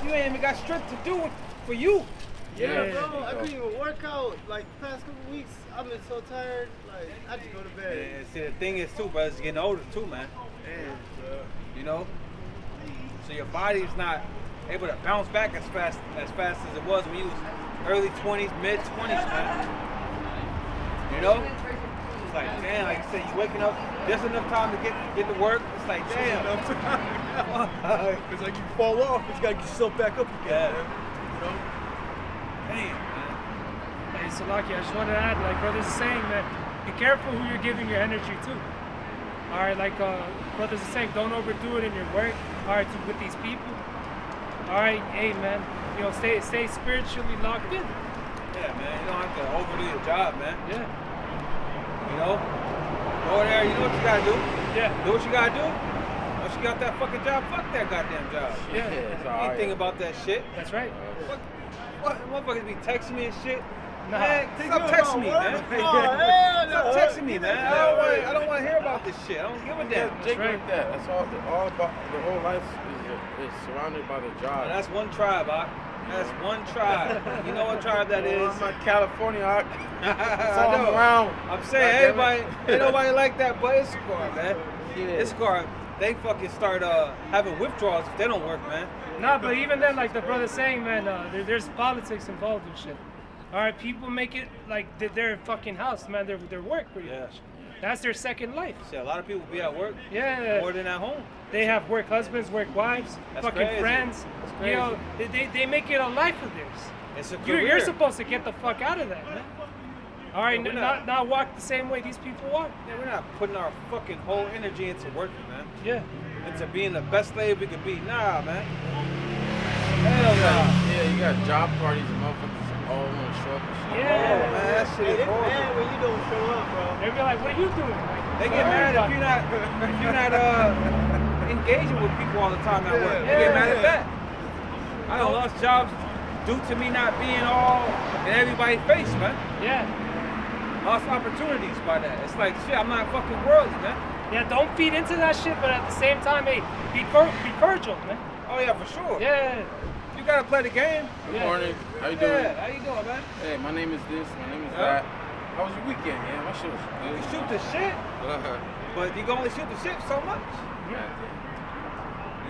even got strength to do it for you. Yeah, Yeah. bro. I couldn't even work out. Like past couple weeks, I've been so tired. Like I just go to bed. And see, the thing is too, brothers, getting older too, man. You know, so your body's not able to bounce back as fast as it was when you was early 20s, mid 20s, man. You know, it's like damn, like you said, you waking up just enough time to get to work. It's like damn. Because like you fall off, you gotta get yourself back up again, Yeah. man. You know? Damn, man. Hey, Salaki, I just wanted to add, like brothers are saying, that be careful who you're giving your energy to. All right, like brothers are saying, don't overdo it in your work. All right, with these people. All right, hey man, you know, stay spiritually locked in. Yeah, man. You don't have to overdo your job, man. Yeah, You know, go there. You know what you gotta do. yeah, Do what you gotta do. Once you got that fucking job, fuck that goddamn job. yeah. It's You all ain't right. think about that shit. That's right. What motherfuckers be texting me and shit? Nah. Man, stop texting me, man. Stop texting me, man. I don't want to hear about this shit. I don't give a damn. Jake right. like that. That's all about. The whole life is surrounded by the job. That's one tribe, Ock. That's one tribe. You know what tribe that is? I'm not California. That's all I know. I'm around. I'm saying everybody, ain't nobody like that but Issachar, man. Yeah. Issachar, they fucking start having withdrawals if they don't work, man. Nah, but even then, like the brother's saying, man, there's politics involved and shit. All right, people make it like their fucking house, man. Their work, pretty Yeah. much. That's their second life. See, a lot of people be at work Yeah. more than at home. They have work husbands, work wives, That's fucking crazy. friends. That's You know, they make it a life of theirs. It's a You're career. supposed to get the fuck out of that, man. All right, Yeah, we're not walk the same way these people walk. Yeah, we're not putting our fucking whole energy into working, man. Yeah. Into being the best slave we could be. Nah, man. Hell no. Yeah, you got job parties and motherfuckers all want to show up and shit. Yeah. Oh, man, that shit Hey, is they horrible. mad when you don't show up, bro. They be like, what are you doing? Like, They get mad if you're not engaging with people all the time at work. They get mad at that. I done lost jobs due to me not being all in everybody's face, man. Yeah. Lost opportunities by that. It's like shit. I'm not fucking worldly, man. Yeah, don't feed into that shit, but at the same time, hey, be cordial, man. Oh yeah, for sure. Yeah. You gotta play the game. Good Yeah. morning. How you doing? Yeah. How you doing, man? Hey, my name is this. My name is Yeah. that. How was your weekend, man? My shit was You good. shoot the shit, but you can only shoot the shit so much.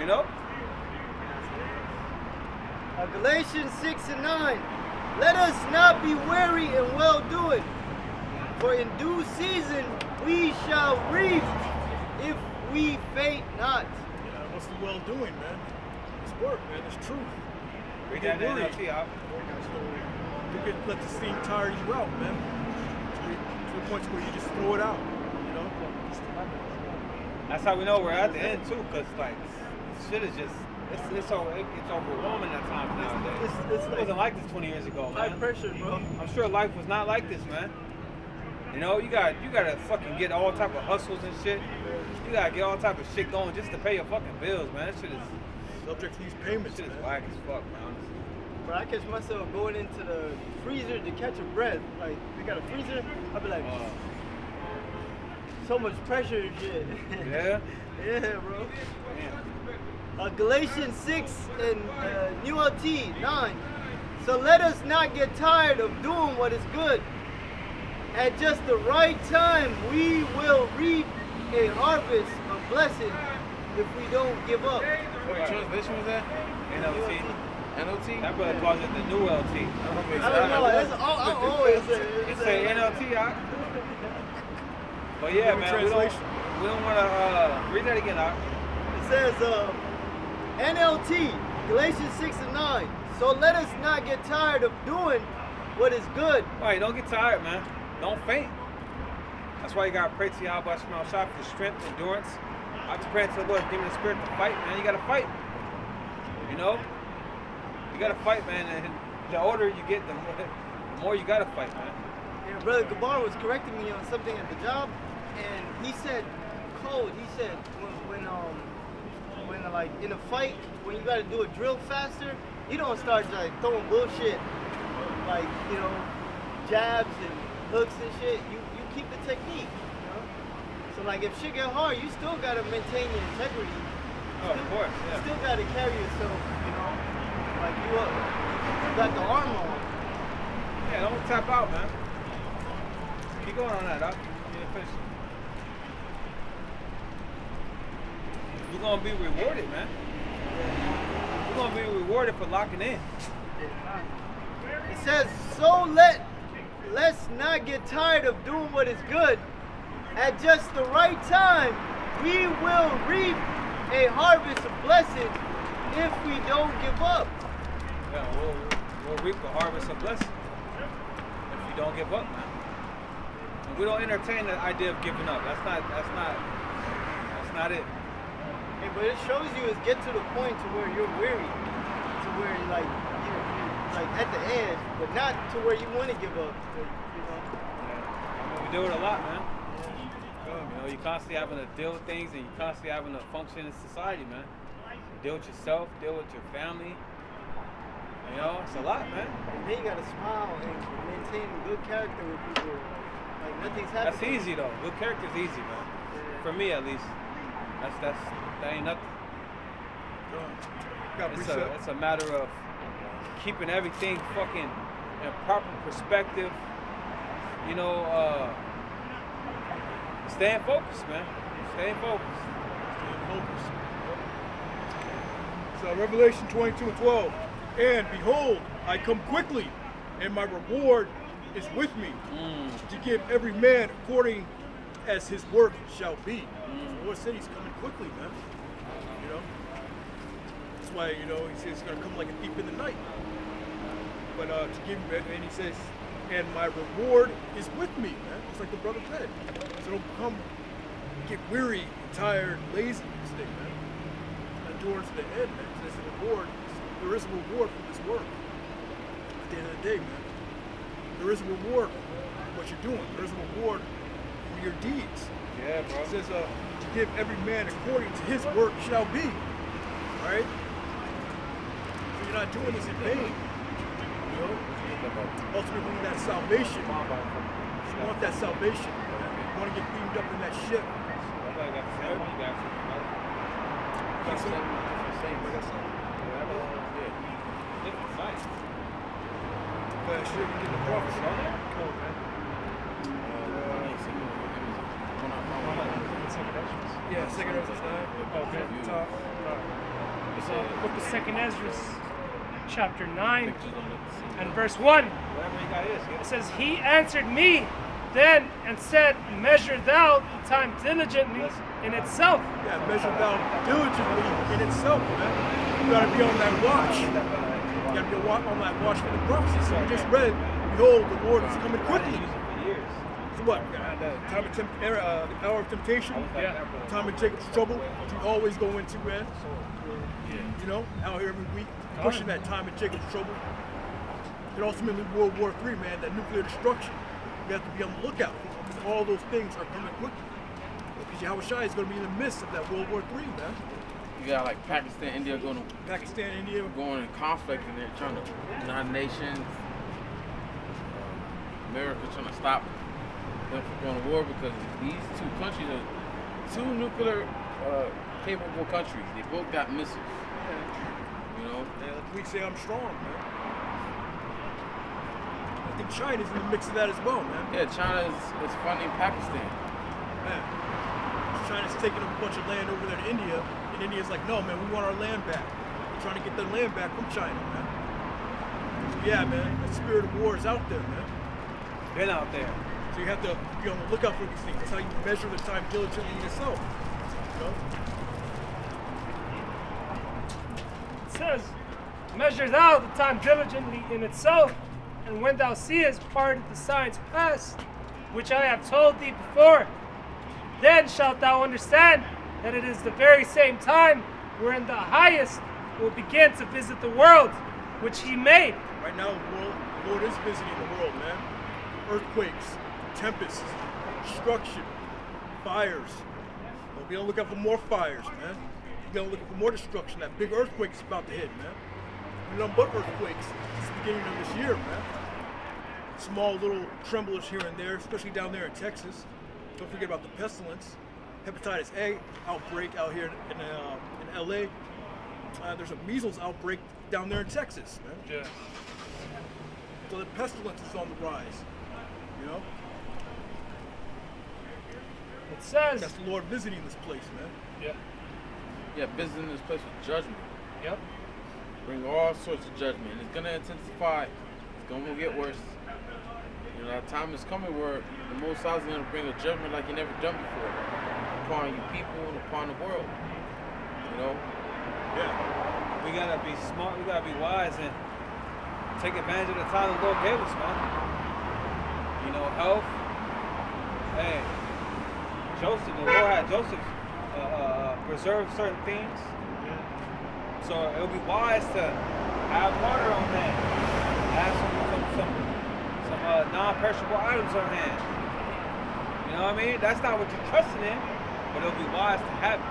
You know? Galatians 6 and 9. Let us not be weary in well doing, for in due season we shall reap if we faint not. Yeah, what's the well doing, man? It's work, man. It's truth. We Get got that worried. NLT out. You can let the steam tire you out, man. To the point where you just throw it out. You know? That's how we know we're at the end too, cause like shit is just it's overwhelming at times nowadays. It's It wasn't like this 20 years ago, high man. pressure, bro. I'm sure life was not like this, man. You know, you gotta fucking get all type of hustles and shit. You gotta get all type of shit going just to pay your fucking bills, man. That shit is Subject to these payments, shit is man. whack as fuck, man. Honestly. Bro, I catch myself going into the freezer to catch a breath. Like, they got a freezer, I'll be like, so much pressure and shit. Yeah. Yeah, bro. Damn. Galatians 6 and New LT 9. So let us not get tired of doing what is good. At just the right time, we will reap a harvest of blessing if we don't give up. What translation was that? NLT. NOT? That brother calls it the new LT. I don't know. I always It say NLT, but yeah, Maybe man, we translation. don't want to read that again, It says NLT, Galatians 6 and 9. So let us not get tired of doing what is good. All right, don't get tired, man. Don't faint. That's why you got to pray to Yahweh Shema Shah for strength, endurance. I just pray to the Lord, give me the spirit to fight, man. You got to fight. You know? You got to fight, man. And the older you get, the more you got to fight, man. And Brother Gabar was correcting me on something at the job, and he said, code. He said when like in a fight, when you got to do a drill faster, you don't start like throwing bullshit, like jabs and hooks and shit. You keep the technique. You know? So like if shit get hard, you still gotta maintain your integrity. Oh, of course, You yeah. still gotta carry yourself. Like you got the armor on. Yeah, don't tap out, man. Keep going on that, Doc. Get it finished. You're gonna be rewarded, man. You're gonna be rewarded for locking in. It says, so let's not get tired of doing what is good. At just the right time, we will reap a harvest of blessing if we don't give up. Yeah, we'll reap a harvest of blessing if you don't give up, man. And we don't entertain the idea of giving up. That's not it. Hey, but it shows you is get to the point to where you're weary, to where you're like at the edge, but not to where you want to give up. Yeah. We do it a lot, man. You know, you constantly having to deal with things, and you constantly having to function in society, man. Deal with yourself, deal with your family. You know, it's a lot, man. And then you gotta smile and maintain good character with people. Like nothing's happening. That's easy though. Good character's easy, man. For me, at least. That ain't nothing. It's a matter of keeping everything fucking in proper perspective. You know, staying focused, man. Staying focused. So Revelation 22:12. And behold, I come quickly, and my reward is with me to give every man according as his work shall be. So the Lord said he's coming quickly, man. You know? That's why, he says he's going to come like a thief in the night. But to give him, and he says, and my reward is with me, man. Just like the brother said. So don't come get weary, tired, lazy this thing, man. Endurance to the end, man. Says the reward is there is a reward for this work. At the end of the day, man, there is a reward for what you're doing. There is a reward for your deeds. Yeah, bro. It says to give every man according to his work shall be. All right? So you're not doing this in vain. You know? Ultimately, that salvation. You want that salvation. You want to get beamed up in that ship. Somebody got the same one you got. Got some? I got some. Different size. Last year we did the prophecy. Cool, man. Yeah, second Ezra 9. Okay. Book of Second Ezra, chapter 9, and verse 1. Whatever you got is. It says, He answered me then and said, Measure thou the time diligently in itself. Yeah, measure thou diligently in itself, man. You gotta be on that watch. You gotta be on that watch for the prophecy. So we just read, behold, the Lord is coming quickly. So what? The hour of temptation, Yeah. time of Jacob's trouble, which we always go into, man. You know, out here every week, pushing that time of Jacob's trouble. And ultimately World War III, man, that nuclear destruction. We have to be on the lookout for, because all those things are coming quickly. Because Yahushua is going to be in the midst of that World War III, man. You got like Pakistan, India going in conflict, and they're trying to United Nations, America trying to stop them from going to war because these two countries are two nuclear capable countries. They both got missiles. You know? Yeah, like we say, I'm strong, man. I think China's in the mix of that as well, man. Yeah, China is funding Pakistan. Man, China's taking a bunch of land over there to India, and India's like, no, man, we want our land back. We're trying to get their land back from China, man. So yeah, man, the spirit of war is out there, man. Been out there. So you have to be on the lookout for these things. That's how you measure the time diligently yourself. You know? It says, Measure thou the time diligently in itself, and when thou seest part of the signs past, which I have told thee before, then shalt thou understand that it is the very same time wherein the highest will begin to visit the world which he made. Right now, the Lord is visiting the world, man. Earthquakes, tempests, destruction, fires. We'll be on the lookout for more fires, man. We'll be on the lookout for more destruction. That big earthquake is about to hit, man. We're nothing but earthquakes since the beginning of this year, man. Small little tremblers here and there, especially down there in Texas. Don't forget about the pestilence, hepatitis A outbreak out here in LA. There's a measles outbreak down there in Texas, man. Yeah. So the pestilence is on the rise, you know? It says, That's the Lord visiting this place, man. Yeah, visiting this place with judgment. Yep. Bring all sorts of judgment. And it's going to intensify. It's going to get worse. You know, that time is coming where the Most High is going to bring a judgment like he never done before upon you people and upon the world. You know? Yeah. We gotta be smart, we gotta be wise and take advantage of the time the Lord gave us, man. You know, health. Hey, the Lord had Joseph preserve certain things. So it would be wise to have water on hand, have some non-perishable items on hand. You know what I mean? That's not what you're trusting in, but it would be wise to have it.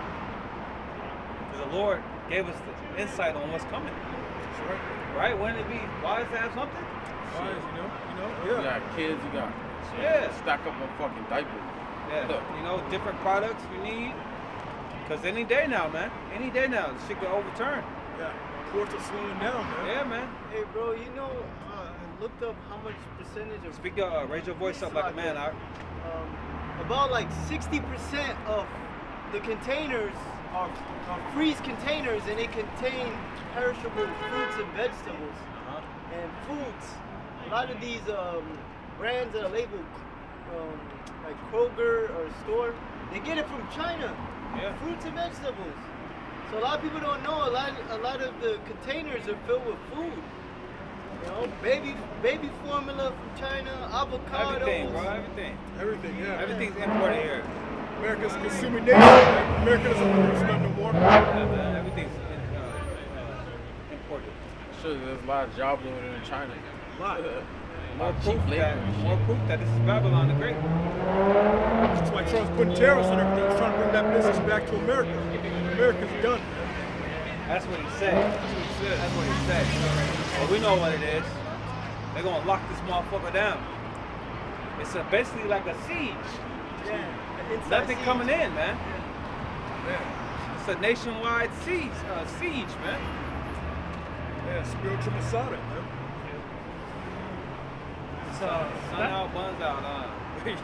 Because the Lord gave us the insight on what's coming. Sure. Right? Wouldn't it be wise to have something? Wise, you know? You got kids, you got stack up on fucking diapers. Yeah. You know, different products we need. Because any day now, man. Any day now, this shit could overturn. Yeah. Ports are slowing down, man. Yeah, man. Hey, bro, you know, I looked up how much percentage of Speak your, raise your voice up like a man. about like 60% of the containers are freeze containers, and they contain perishable fruits and vegetables and foods. A lot of these brands that are labeled like Kroger or store, they get it from China. Yeah. Fruits and vegetables. So a lot of people don't know. A lot of the containers are filled with food. You know, baby formula from China, avocados. Everything, bro. Everything. Everything, yeah. Everything's imported here. America's a consuming nation, man. America doesn't produce nothing no more. Yeah, man. Everything's imported. sure there's a lot of jobs over there in China. A lot. More cheap proof, labor. that this is Babylon the Great. That's why Trump's putting tariffs on everything. He's trying to bring that business back to America. America's done, man. That's what he said. That's what he said. But we know what it is. They're gonna lock this motherfucker down. It's basically like a siege. Yeah. Nothing coming in, man. Yeah. It's a nationwide siege, man. Yeah, spiritual Masonic, man. So, Sun out, buns out, Hey,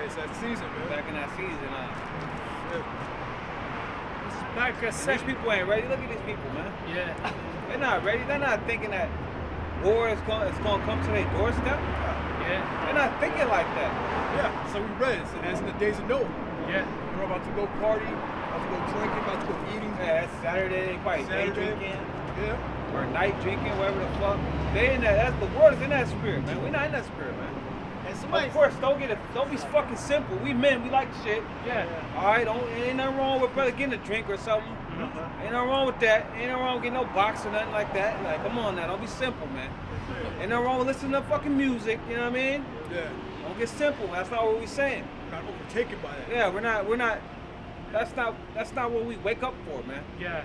it's that season, man. back in that season, Shit. this is back a These second. people ain't ready. Look at these people, man. Yeah. They're not ready. They're not thinking that war is going to come to their doorstep. Yeah. They're not thinking like that. Yeah, so we read it. As in the days of Noah. Yeah. We're about to go party, about to go drinking, about to go eating. Yeah, it's Saturday. They probably day Saturday. drinking Yeah. or night drinking, whatever the fuck. They in that. That's the world is in that spirit, man. We're not in that spirit, man. And somebody, Of course, don't be fucking simple. We men, we like shit. Yeah. All right, ain't nothing wrong with brother getting a drink or something. Ain't nothing wrong with that. Ain't nothing wrong with getting no box or nothing like that. Like, come on now, don't be simple, man. Ain't nothing wrong with listening to fucking music. You know what I mean? Yeah. Don't get simple. That's not what we saying. Not overtaken by that. Yeah, we're not. That's not what we wake up for, man. Yeah.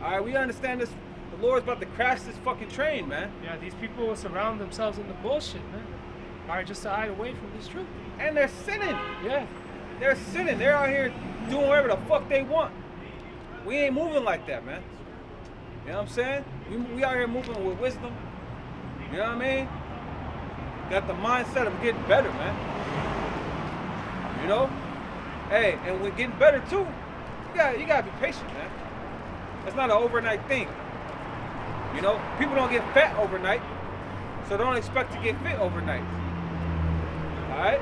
All right, we understand this. The Lord's about to crash this fucking train, man. Yeah. These people will surround themselves in the bullshit, man. All right, just to hide away from this truth. And they're sinning. Yeah. They're sinning. They're out here doing whatever the fuck they want. We ain't moving like that, man. You know what I'm saying? We out here moving with wisdom. You know what I mean? Got the mindset of getting better, man. You know? Hey, and we're getting better too. You gotta be patient, man. It's not an overnight thing. You know, people don't get fat overnight, so don't expect to get fit overnight. All right?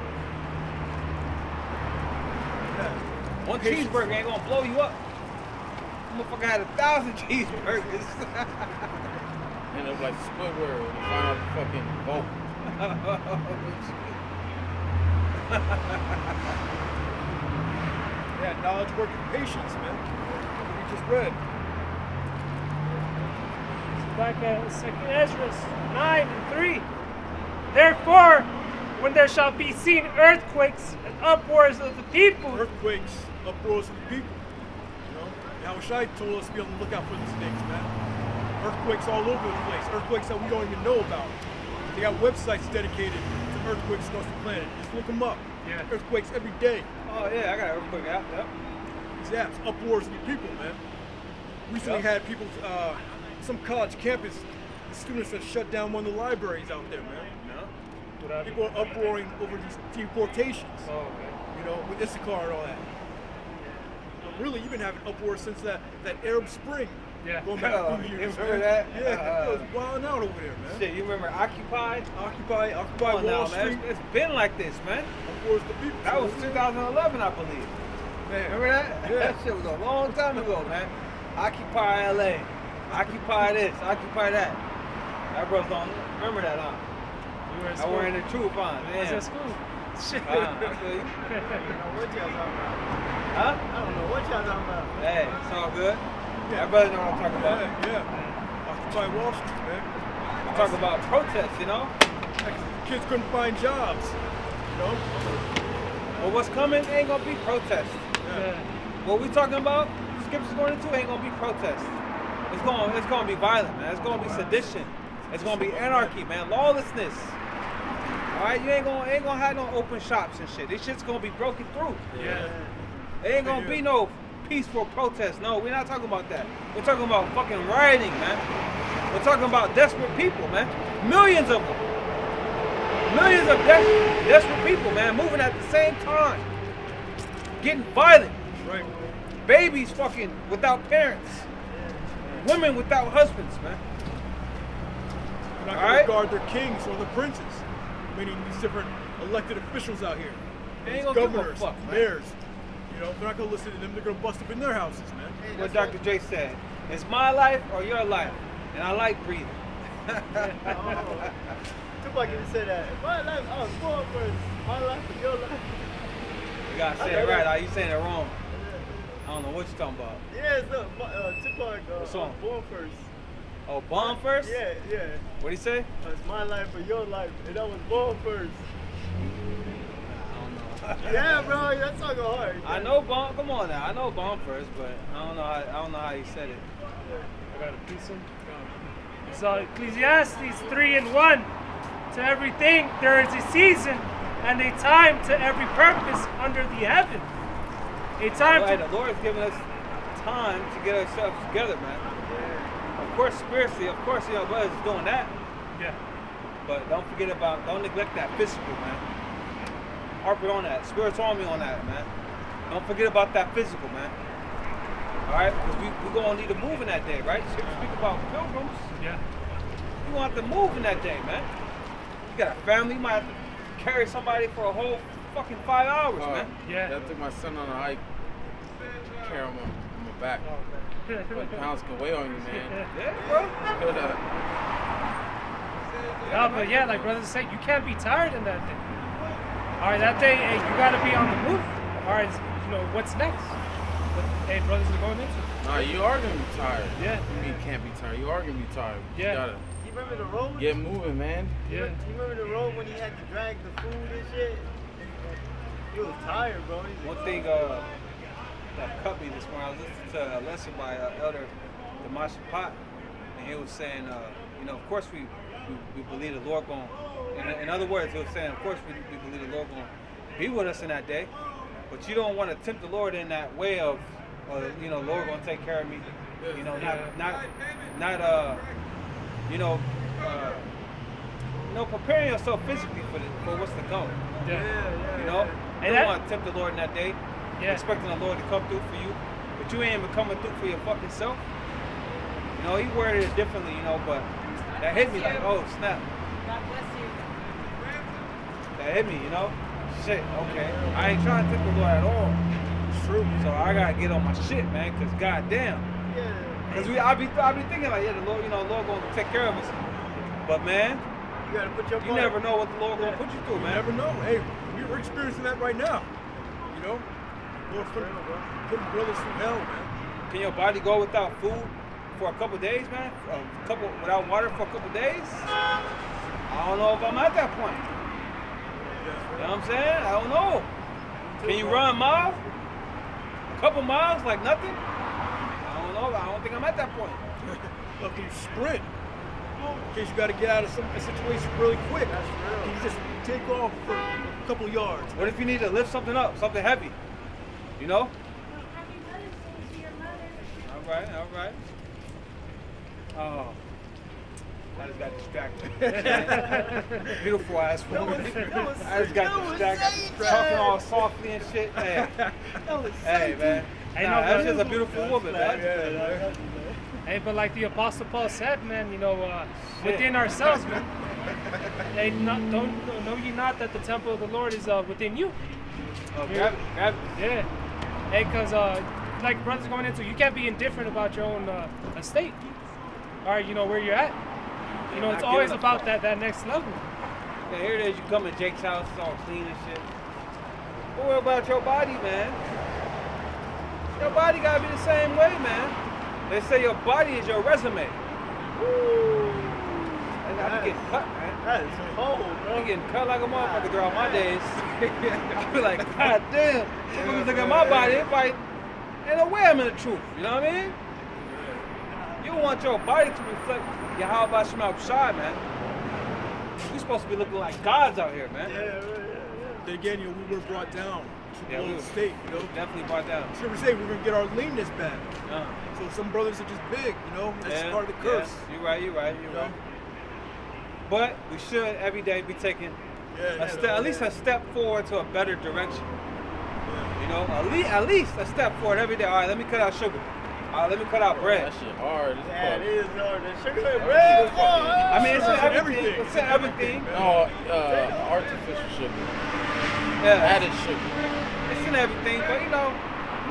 One cheeseburger ain't gonna blow you up. Motherfucker had 1,000 cheeseburgers. End up like Squidward when you find out the fucking vote. Yeah, knowledge, work, and patience, man. We just read. Back at 2nd Ezra 9:3. Therefore, when there shall be seen earthquakes and uproars of the people, Earthquakes, uproars of the people. You know, Yahushua told us to be on the lookout for these things, man. Earthquakes all over the place. Earthquakes that we don't even know about. They got websites dedicated to earthquakes across the planet. Just look them up. Yeah. Earthquakes every day. Oh yeah, I got an earthquake app. Yep. These apps, uproars of the people, man. Recently Yep. had people, some college campus, the students that shut down one of the libraries out there, man. No. People are uproaring over these deportations, Oh, okay. you know, with Issachar and all that. But really, you've been having uproar since that Arab Spring. Yeah. Going back a few You years. remember man. that? Yeah, it was wilding out over there, man. Shit, you remember Occupy? Occupy Come Wall on now, Street. man. It's been like this, man. Uproars the people. That was 2011, I believe. Man. Remember that? Yeah. That shit was a long time ago, man. Occupy LA. Occupy this. Occupy that. That brothers don't remember that, huh? you were in I school. wearing the truth, huh? I was Damn. at school. Shit. I feel you. I don't know what y'all talking about. Huh? I don't know what y'all talking about. Hey, it's all good. Yeah. That brother know what I'm talking about. Yeah. Occupy Wall Street, man. We talk about protests, you know? Like, kids couldn't find jobs, you know? Well, what's coming ain't gonna be protests. Yeah. What we talking about, the scriptures going into ain't gonna be protests. It's gonna be violent, man. It's gonna be sedition. It's gonna be anarchy, man. Lawlessness. All right, you ain't gonna have no open shops and shit. This shit's gonna be broken through. Yeah. There ain't gonna be no peaceful protest. No, we're not talking about that. We're talking about fucking rioting, man. We're talking about desperate people, man. Millions of them. Millions of desperate people, man, moving at the same time. Getting violent. Right. Babies fucking without parents. Women without husbands, man. They're not All going right. to guard their kings or their princes, meaning these different elected officials out here. They These ain't gonna give a governors, fuck, man. mayors. You know, they're not going to listen to them. They're going to bust up in their houses, man. Hey, What that's Dr. J said. It's my life or your life. And I like breathing. Oh. Tupac even said that. My life, I was born first. My life or your life. You gotta say it right. Are you saying it wrong? I don't know what you're talking about. Yeah, it's Tupac What song? born first. Oh, born first? Yeah, yeah. What'd he say? It's my life or your life, and I was born first. I don't know. Yeah, bro, that song go hard. I know Bomb. Come on now. I know Bomb first, but I don't know how he said it. I got a piece of. So Ecclesiastes 3:1. To everything there is a season and a time to every purpose under the heaven. A time Right, to the Lord's giving us time to get ourselves together, man. Of course, spiritually, of course, brothers is doing that. yeah. But don't neglect that physical, man. Harp it on that. Spiritual on me on that, man. Don't forget about that physical, man. All right? Because we're going to need to move in that day, right? Scripture speak about pilgrims. Yeah. You want to move in that day, man. You got a family, you might have to carry somebody for a whole fucking 5 hours, man. Yeah. I took my son on a hike. Carry him on my back. Oh, Pounds can weigh on you, man. Yeah, bro. Yeah, but yeah, like brothers say, you can't be tired in that day. All right, that day, hey, you gotta be on the move. All right, what's next? What, hey, brothers are going into. Nah, you are gonna be tired. Yeah. You mean you can't be tired? You are gonna be tired. Yeah. You gotta You remember the road? get moving, man. Yeah. You remember the road when he had to drag the food and shit? He was tired, bro. He's One like, thing that cut me this morning, I was listening to a lesson by Elder Damashi Pot, and he was saying, of course we believe the Lord going. In other words, he was saying, of course we believe the Lord going to be with us in that day, but you don't want to tempt the Lord in that way of, Lord going to take care of me. Preparing yourself physically for what's to come. Yeah. You know, And you that- don't want to tempt the Lord in that day, expecting the Lord to come through for you, but you ain't even coming through for your fucking self. He worded it differently, but that hit me like, oh snap. God bless you. That hit me, Shit, okay. I ain't trying to tempt the Lord at all. It's true. So I gotta get on my shit, man, cause goddamn. yeah. Cause I be thinking like, the Lord, Lord gonna take care of us. But man, You gotta put your you never know what the Lord gonna put you through, You man. never know. Hey, we're experiencing that right now. Lord's putting brothers through hell, man. Can your body go without food for a couple days, man? Without water for a couple days? I don't know if I'm at that point. You know what I'm saying? I don't know. Can you run miles? A couple miles like nothing? I don't know. I don't think I'm at that point. Look, can you sprint? In case you got to get out of a situation really quick. Can you just take off for a couple yards? What if you need to lift something up, something heavy? Well, happy Mother's Day to your mother. All right. Oh. I just got distracted. Beautiful ass woman. I just got distracted. Talking all softly and shit. Hey, man. Hey, Nah, no, that's but- just a beautiful woman, man. Hey, but like the Apostle Paul said, man, within ourselves, man. Hey, don't know ye not that the temple of the Lord is within you? Oh, grab it. Yeah. Hey, cause like brothers going into, you can't be indifferent about your own estate. All right, where you're at. It's always about that next level. Yeah, here it is. You come in Jake's house, it's all clean and shit. But what about your body, man? Your body gotta be the same way, man. They say your body is your resume. And I be getting cut, man. That is cold, bro. I be getting cut like a motherfucker throughout my days. I be like, God damn. People look at my body, it's like, ain't no way I'm in the truth. You know what I mean? You don't want your body to reflect your how about Shema outside, man. We supposed to be looking like gods out here, man. Then again, we were brought down to Yeah, the we low were state, Definitely brought down. Scripture say we're gonna get our leanness back. Uh, So some brothers are just big, That's yeah, part of the curse. yeah. You're right. But we should every day be taking at least a step forward to a better direction. At least a step forward every day. All right, let me cut out sugar. All right, let me cut out bread. That shit hard. It's Yeah, it fuck. is hard. That sugar and bread. I mean, it's in It's in everything. It's in everything. No, artificial sugar. Yeah, Added sugar. it's in everything. But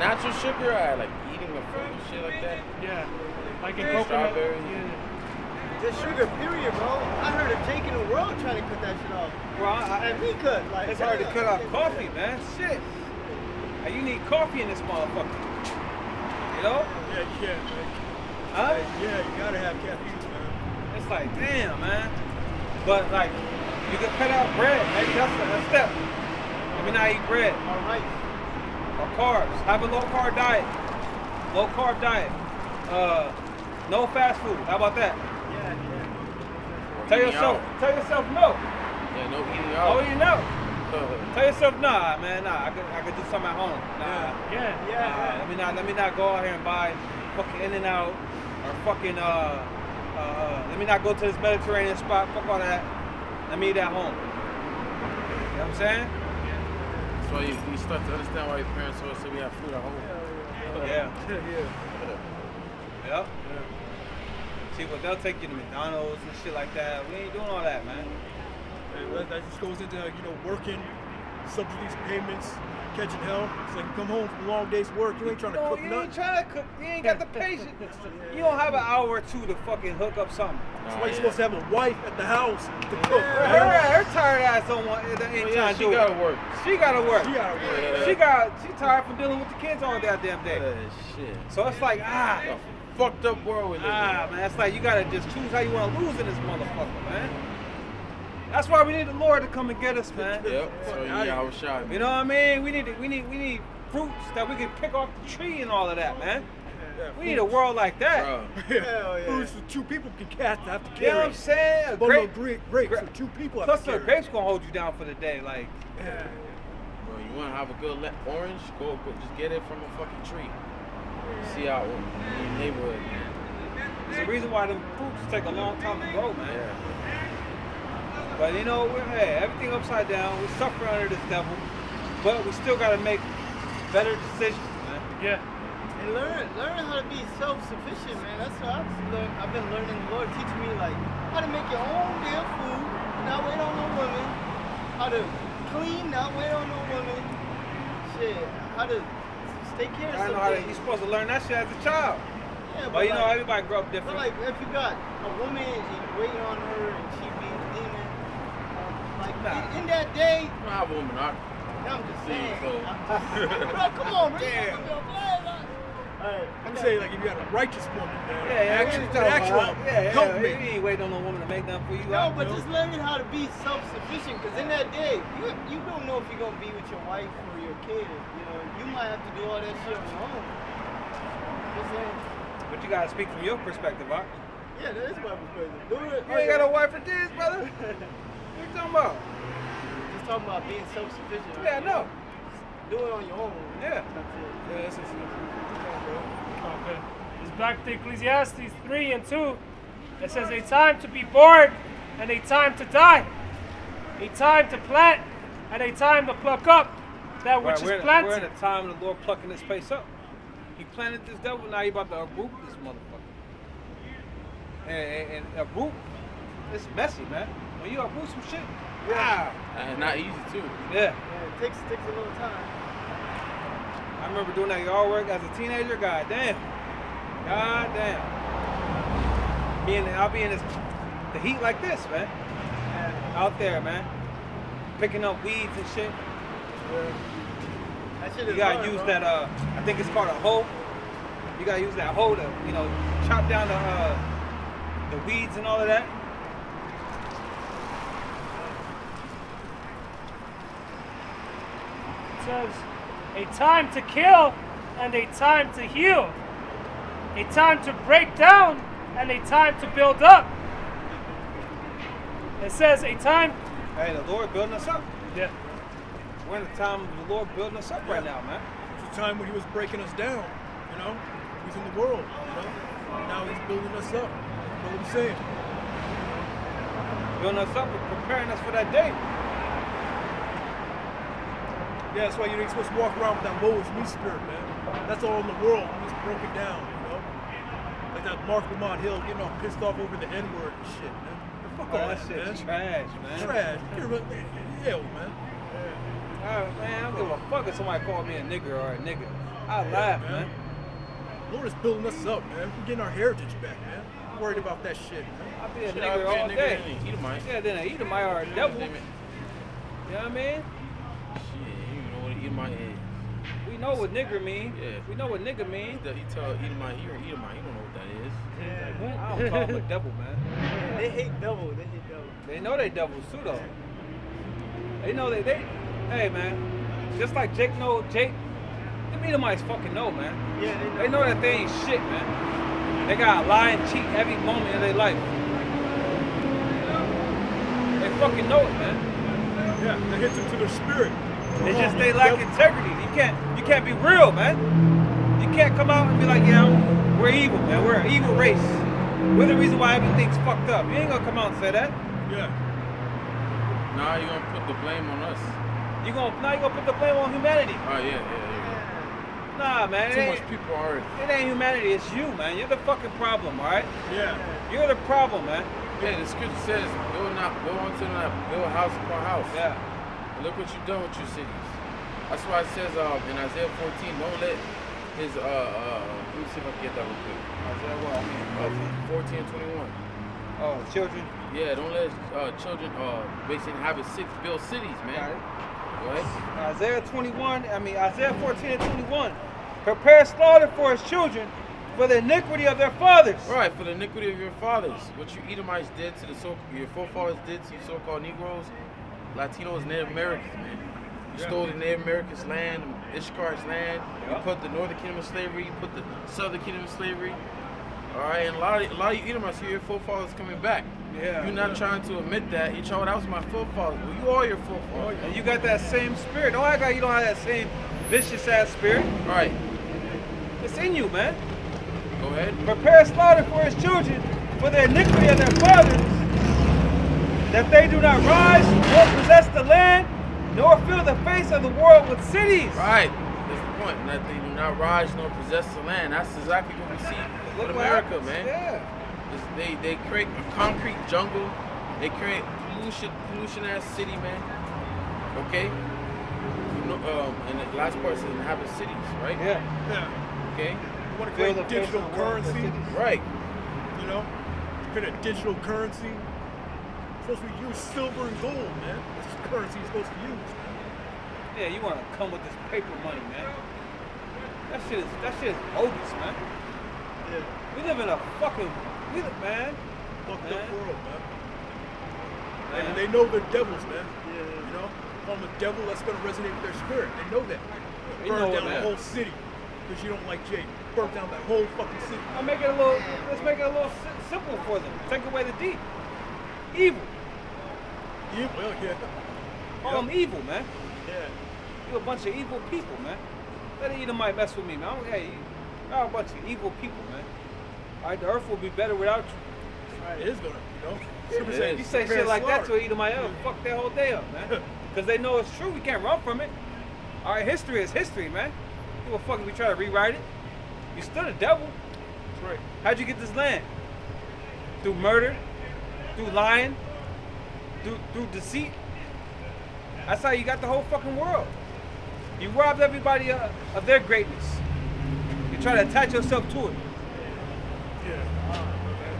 Natural sugar, I like eating a fruit and shit like that. Yeah. Like in coconut. Strawberry. Yeah. Just sugar, period, bro. I heard of Jake in the world trying to cut that shit off. well, And he cut. Like, it's hard to cut off coffee, man. Shit. And you need coffee in this motherfucker. Yeah, you can, man. Huh? Yeah, you gotta have caffeine, man. It's like, damn, man. But like, you can cut out bread. Maybe that's a step. Maybe not eat bread All right. or carbs. Have a low carb diet. Low carb diet. No fast food. How about that? Yeah. Tell Eating yourself no. Yeah, no eating Oh, out. you know. Tell yourself, nah, man, nah. I could do something at home. Nah. Yeah. Let me not go out here and buy fucking In-N-Out or fucking let me not go to this Mediterranean spot. Fuck all that. Let me eat at home. You know what I'm saying? That's why you start to understand why your parents always say we have food at home. Yeah. Yep. See, but they'll take you to McDonald's and shit like that. We ain't doing all that, man. And that just goes into, working, subsidies, payments, catching hell. It's like you come home from a long day's work, you ain't trying to cook You ain't nothing. trying to cook. You ain't got the patience. You don't have an hour or two to fucking hook up something. That's why you're supposed to have a wife at the house to cook. Her tired ass don't want. Ain't trying to She do gotta it. work. She gotta work. She gotta work. She tired from dealing with the kids all goddamn day. Shit. So it's like A fucked up world we live in. man. It's like you gotta just choose how you want to lose in this motherfucker, man. That's why we need the Lord to come and get us, man. Yep. So yeah, I was shy. You know what I mean? We need fruits that we can pick off the tree and all of that, man. We need a world like that. Bro. Yeah. Foods for two people have to carry. You know what I'm saying? A Bundle grape, of grapes for two people have plus to the carry. grapes gonna hold you down for the day, like. Bro, you want to have a good orange? Go just get it from a fucking tree. See how in your neighborhood. There's a reason why them fruits take a long time to grow, man. Yeah. But you know, everything upside down. We suffer under this devil, but we still gotta make better decisions, man. Yeah. And learn how to be self-sufficient, man. That's what I've been learning. The Lord teaching me like how to make your own damn food, not wait on no woman. How to clean, not wait on no woman. Shit, how to take care of I know how something. you're supposed to learn that shit as a child. Yeah, But you know, like, everybody grow up different. but like if you got a woman and you waiting on her and she being a demon, like Nah. in that day, You don't have a woman, right? I'm just See, saying. so- Bro, come on, man. Damn. Alright, I'm saying, like, if you got a righteous woman, man. Yeah, help You me. ain't waiting on no woman to make nothing for you. No, out, but you know? just learning how to be self-sufficient, because in that day, you don't know if you're gonna be with your wife or your kid. You know, you might have to do all that shit on your own. Just saying. But you gotta speak from your perspective, huh? Yeah, that is my perspective. Do it. You ain't got a wife or kids, brother. What you talking about? Just talking about being self-sufficient. Yeah, I know. Do it on your own. Yeah. That's it. Okay. It's back to Ecclesiastes 3 and 2. It says, a time to be born and a time to die. A time to plant and a time to pluck up that which Right, is we're planted. in a time of the Lord plucking this place up. He planted this devil, now he about to uproot this motherfucker. And uproot, it's messy, man. When you uproot some shit, wow. And not easy too. Yeah. Yeah, it takes a little time. I remember doing that yard work as a teenager. God damn. I'll be in the heat like this, man. Out there, man. Picking up weeds and shit. That shit You is gotta hard, use bro. that. I think it's called a hoe. You gotta use that hoe to, chop down the weeds and all of that. It says, a time to kill and a time to heal. A time to break down and a time to build up. It says a time. Hey, the Lord building us up. Yeah. We're in the time of the Lord building us up right now, man. It's a time when he was breaking us down, He was in the world, Now he's building us up. You know what I'm saying? Building us up and preparing us for that day. Yeah, that's why you ain't supposed to walk around with that woe is me spirit, man. That's all in the world. It's broken down, Like that Mark Lamont Hill getting all pissed off over the N-word and shit, man. Fuck all that that, shit's man. trash, man. Trash. Hell, man. Man, I don't give a fuck if somebody called me a nigger or a nigga. I laugh, man. Lord is building us up, man. We're getting our heritage back, man. I'm worried about that shit, man. I'll be a Shit, nigger all day. Edomite. Yeah, then an Edomite or a devil. You Damn it. know what I mean? Shit, you know what an Edomite is. We know what nigger mean. Yeah. We know what nigger mean. He tell Edomite, he don't know what that is. I don't call him a devil, man. They hate devil. They hate devil. They know they devils too, though. They know they hey, man. Just like Jake, them Edomites fucking know, man. Yeah, They know that they ain't shit, man. They gotta lie and cheat every moment of their life. They fucking know it, man. Yeah, that hits into their spirit. It's just they lack integrity. You can't be real, man. You can't come out and be like, yeah, we're evil, man. We're an evil race. We're the reason why everything's fucked up. You ain't gonna come out and say that. Yeah. Nah, you gonna put the blame on us. You gonna put the blame on humanity. Oh yeah. Nah, man. Too much people on earth. It ain't humanity. It's you, man. You're the fucking problem, all right? Yeah. You're the problem, man. Yeah, the scripture says, build a house upon house. Yeah. And look what you've done with your cities. That's why it says in Isaiah 14, don't let his let me see if I can get that real quick. Isaiah what? 14 and 21. Oh, children. Yeah, don't let children basically build cities, man. Got it. Go ahead. Isaiah 14 and 21. Prepare slaughter for his children for the iniquity of their fathers. Right, for the iniquity of your fathers. What you Edomites did to your forefathers did to you so-called Negroes, Latinos, Native Americans, man. You stole the Native Americans' land, Ishkar's land. You put the Northern Kingdom of slavery. You put the Southern Kingdom of slavery. All right, and a lot of you Edomites see your forefathers coming back. Yeah. You're not trying to admit that. You're trying, that was my forefathers. Well, you are your forefathers. And you got that same spirit. Don't act like you don't have that same vicious ass spirit. All right, It's in you, man. go ahead. Prepare slaughter for his children for the iniquity of their fathers, that they do not rise nor possess the land, nor fill the face of the world with cities. Right, that's the point. That they do not rise nor possess the land. That's exactly what we see Look in what America, happens. man. Yeah. They create a concrete jungle. They create pollution ass city, man. Okay. And the last part is inhabit cities, right? Yeah. Yeah. Okay. You want to Fill create the face digital of the world with currency, cities. Right. you know? Create a digital currency. It's supposed to be use silver and gold, man. That's the currency you're supposed to use. Yeah, you want to come with this paper money, man. That shit is bogus, man. Yeah. We live in a fucking, man. Fucked Man. up world, man. Man. And they know they're devils, man. You know? Call them a devil, that's going to resonate with their spirit. They know that. They Burn know down that. the whole city because you don't like Jake. Burn down that whole fucking city. Let's make it a little simple for them. Take away the deep. Evil. Yeah, well, yeah. Call them evil, man. Yeah. You a bunch of evil people, man. Let it either might mess with me, man. Hey, y'all a bunch of evil people, man. All right, the earth will be better without you. It is going to, you know? It is. You say shit like that to either my else, fuck that whole day up, man. Because they know it's true. We can't run from it. All right, history is history, man. Give a fuck if we try to rewrite it. You still the devil. That's right. How'd you get this land? Through murder, through lying, through deceit. That's how you got the whole fucking world. You robbed everybody of their greatness. You try to attach yourself to it.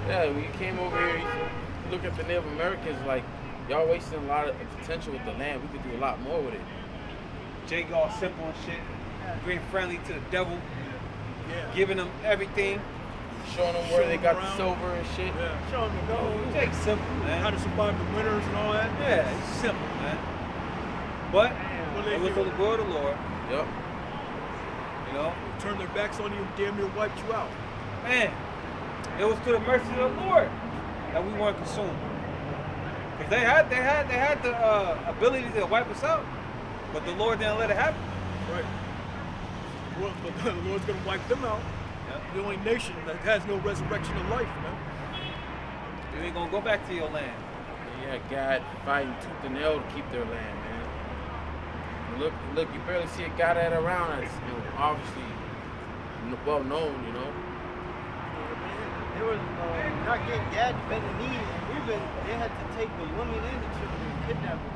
Yeah, when you came over here, you look at the Native Americans like, y'all wasting a lot of potential with the land. We could do a lot more with it. Jake all simple and shit. Being friendly to the devil. Yeah. Giving them everything. Showing them where they got the around. silver and shit. Yeah. Show them the gold. Jake's simple, How man. to survive the winters and all that. Yeah, it's simple, man. But What it they was do? for the word of the Lord, Yep. you know. Turn their backs on you and damn near wiped you out. Man, it was to the mercy of the Lord that we weren't consumed. Because they had the ability to wipe us out, but the Lord didn't let it happen. Right. Well, but the Lord's going to wipe them out. Yeah. The only nation that has no resurrection of life, man. You ain't gonna go back to your land. And you had God fighting tooth and nail to keep their land, man. And look, you barely see a guy that around that's obviously well known, you know. They were not getting Gad to bend the knee, and they had to take the women and the children and kidnap them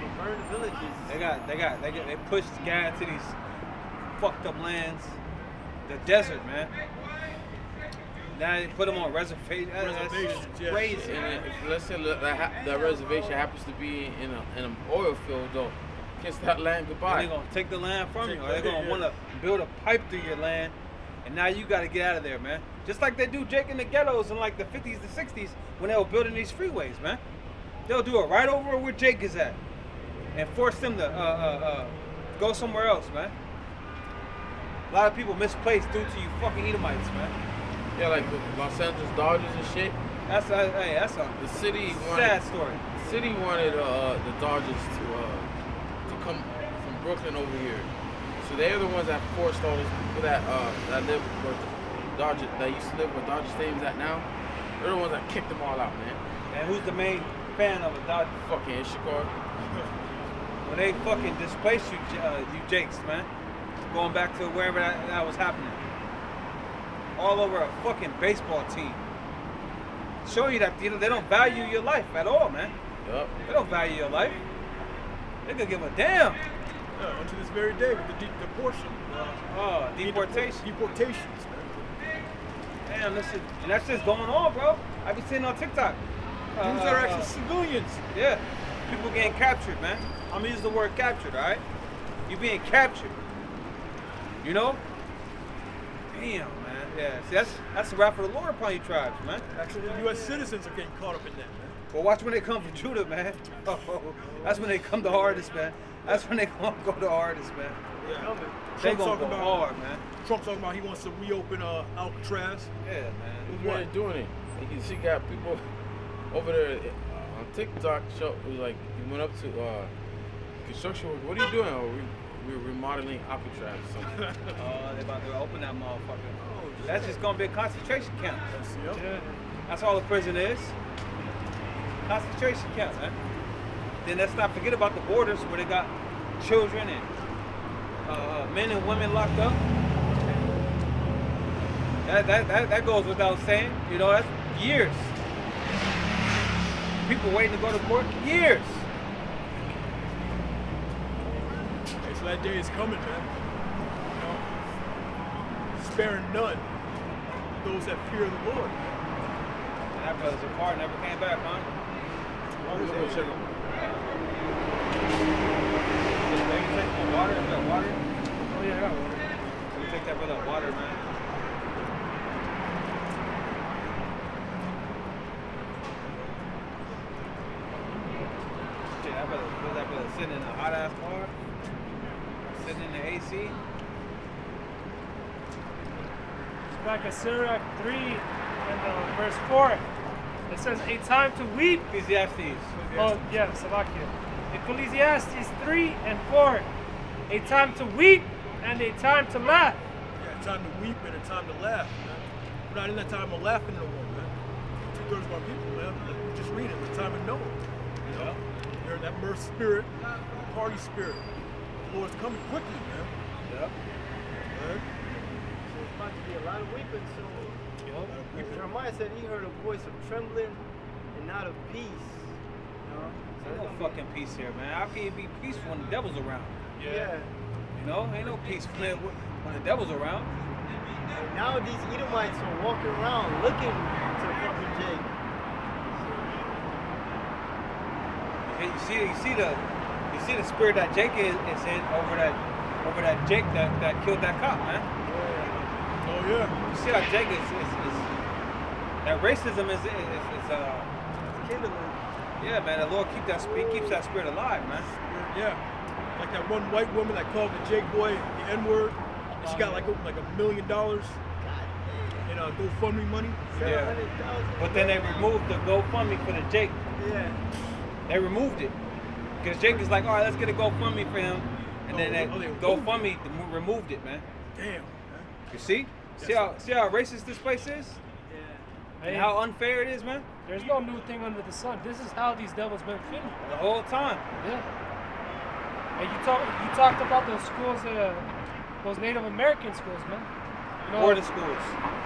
and burn the villages. They pushed Gad to these fucked up lands, the desert, man. Now they put them on reservations. Reservations, yeah. Crazy. And if, let's say that reservation happens to be in an oil field, though, kiss that land goodbye. They're gonna take the land from you, or they're gonna Yeah. want to build a pipe through your land, and now you got to get out of there, man. Just like they do Jake in the ghettos in like the 50s to 60s when they were building these freeways, man. They'll do it right over where Jake is at, and force them to go somewhere else, man. A lot of people misplaced due to you fucking Edomites, man. Yeah, like the Los Angeles Dodgers and shit. That's a The city sad story. The city wanted the Dodgers to come from Brooklyn over here. So they're the ones that forced all those people that live where the Dodgers that used to live where Dodger Stadium's at now. They're the ones that kicked them all out, man. And who's the main fan of a Dodger? Fucking Ishikar. When they fucking displaced you, you Jakes, man. Going back to wherever that was happening. All over a fucking baseball team. Show you that they don't value your life at all, man. Yup. They don't value your life. They could give a damn. Yeah, unto this very day with the deportation. Deportation. Deportations, man. Damn, and that's just going on, bro. I be seeing on TikTok. Dudes that are actually civilians. Yeah. People getting captured, man. I'm gonna use the word captured, all right? You being captured. You know? Damn, man. Yeah. See, that's the wrath of the Lord upon you tribes, man. Actually, U.S. citizens are getting caught up in that, man. Well, watch when they come from Judah, man. Oh, that's when they come the hardest, man. That's when they gonna go the hardest, man. Yeah. They Trump's gonna talking go about hard, man. Trump's talking about he wants to reopen Alcatraz. Yeah, man. Who's really doing it? Like you see, got people over there on TikTok. Show was like he went up to construction work. What are you doing? Oh, we're remodeling Alcatraz or something. They about to open that motherfucker. That's just gonna be a concentration camp. Yep. That's all the prison is. Concentration camp, man. Then let's not forget about the borders where they got children and men and women locked up. That goes without saying. You know, that's years. People waiting to go to court, years. Okay, so that day is coming, man. You know, sparing none. Those that fear the Lord. And that brother's apart, never came back, huh? We'll go check 'em. Maybe take some water. Is that water? Oh yeah, I got water. Let me take that brother water, man. Shit, that brother sitting in a hot ass car, sitting in the AC. It's back at Sirach 3 and verse 4. It says, a time to weep. Ecclesiastes. Oh, yeah, Salakia. Ecclesiastes 3 and 4. A time to weep and a time to laugh. Yeah, a time to weep and a time to laugh, man. We're not in that time of laughing no more, man. 2/3 of our people, man. We just read it. The time of Noah. You know? They're in that mirth spirit, party spirit. The Lord's coming quickly, man. Yep. Right? So it's about to be a lot of weeping soon. Jeremiah said he heard a voice of trembling and not of peace. You know? So Ain't it's no gonna be- fucking peace here, man. How can you be peaceful when the devil's around? Yeah. You know, ain't no peace when the devil's around. And now these Edomites are walking around looking to fucking Jake. You see the spirit that Jake is in over that Jake that killed that cop, man. Oh, yeah. You see how Jake is that racism is Kindling. yeah, man. The Lord keeps that spirit alive, man. Yeah. Like that one white woman that called the Jake boy the N-word. And she got like $1 million in GoFundMe money. Yeah. 700,000. But then they removed the GoFundMe for the Jake. Yeah. They removed it because Jake is like, all right, let's get a GoFundMe for him, and then they GoFundMe removed it, man. Damn, man. You see how racist this place is, Hey, and how unfair it is, man. there's no new thing under the sun. This is how these devils been feeling. The whole time. Yeah. And you talked about those schools, those Native American schools, man. You know, Boarding schools.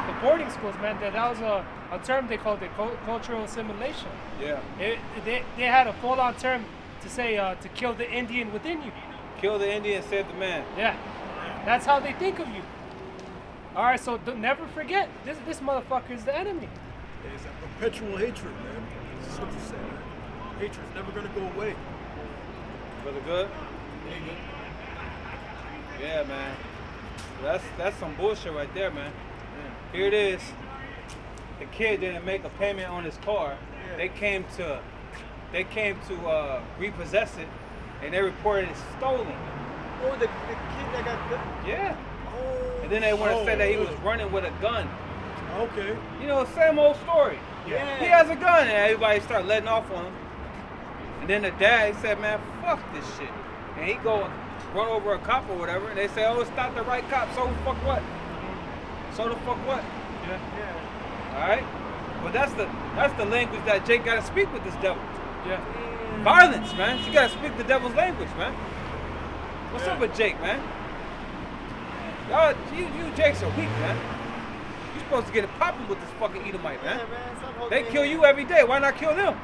the boarding schools, man. That was a term they called it, cultural assimilation. Yeah. They had a full-on term to say to kill the Indian within you. Kill the Indian, save the man. Yeah, that's how they think of you. All right, so never forget, this motherfucker is the enemy. It's a perpetual hatred, man. This is what you say, man. Hatred's never gonna go away. Brother Good. Yeah, man. That's some bullshit right there, man. Here it is. The kid didn't make a payment on his car. They came to repossess it, and they reported it stolen. Oh, the kid that got killed? Yeah. Oh. And then they want to say that he was running with a gun. Okay. You know, same old story. Yeah. He has a gun, and everybody start letting off on him. And then the dad, he said, man, fuck this shit. And he go and run over a cop or whatever, and they say, oh, it's not the right cop, so the fuck what? So the fuck what? Yeah. All right? But that's the language that Jake got to speak with this devil. Yeah. Violence, man. You got to speak the devil's language, man. What's up with Jake, man? Y'all, you Jakes are weak, man. You supposed to get it popping with this fucking Edomite, man. Yeah, man. Stop They holding kill in. you every day. Why not kill them?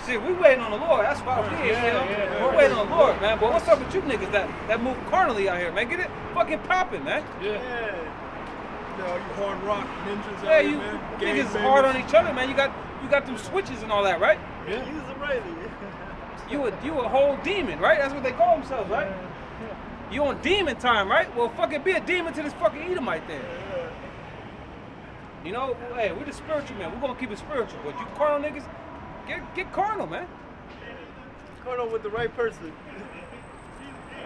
Shit, we waiting on the Lord. That's why we're here, you know? We're waiting on the Lord, man. But what's up with you niggas that move carnally out here, man? Get it fucking popping, man. Yeah. Yeah. You know, you hard rock ninjas Yeah, out you here, man. niggas Gang hard bangers. on each other, man. You got them switches and all that, right? Use them rightly. You a whole demon, right? That's what they call themselves, right? You on demon time, right? Well, fucking be a demon to this fucking Edomite then. You know, hey, we're the spiritual man. We're gonna keep it spiritual. But you carnal niggas, get carnal, man. Carnal with the right person.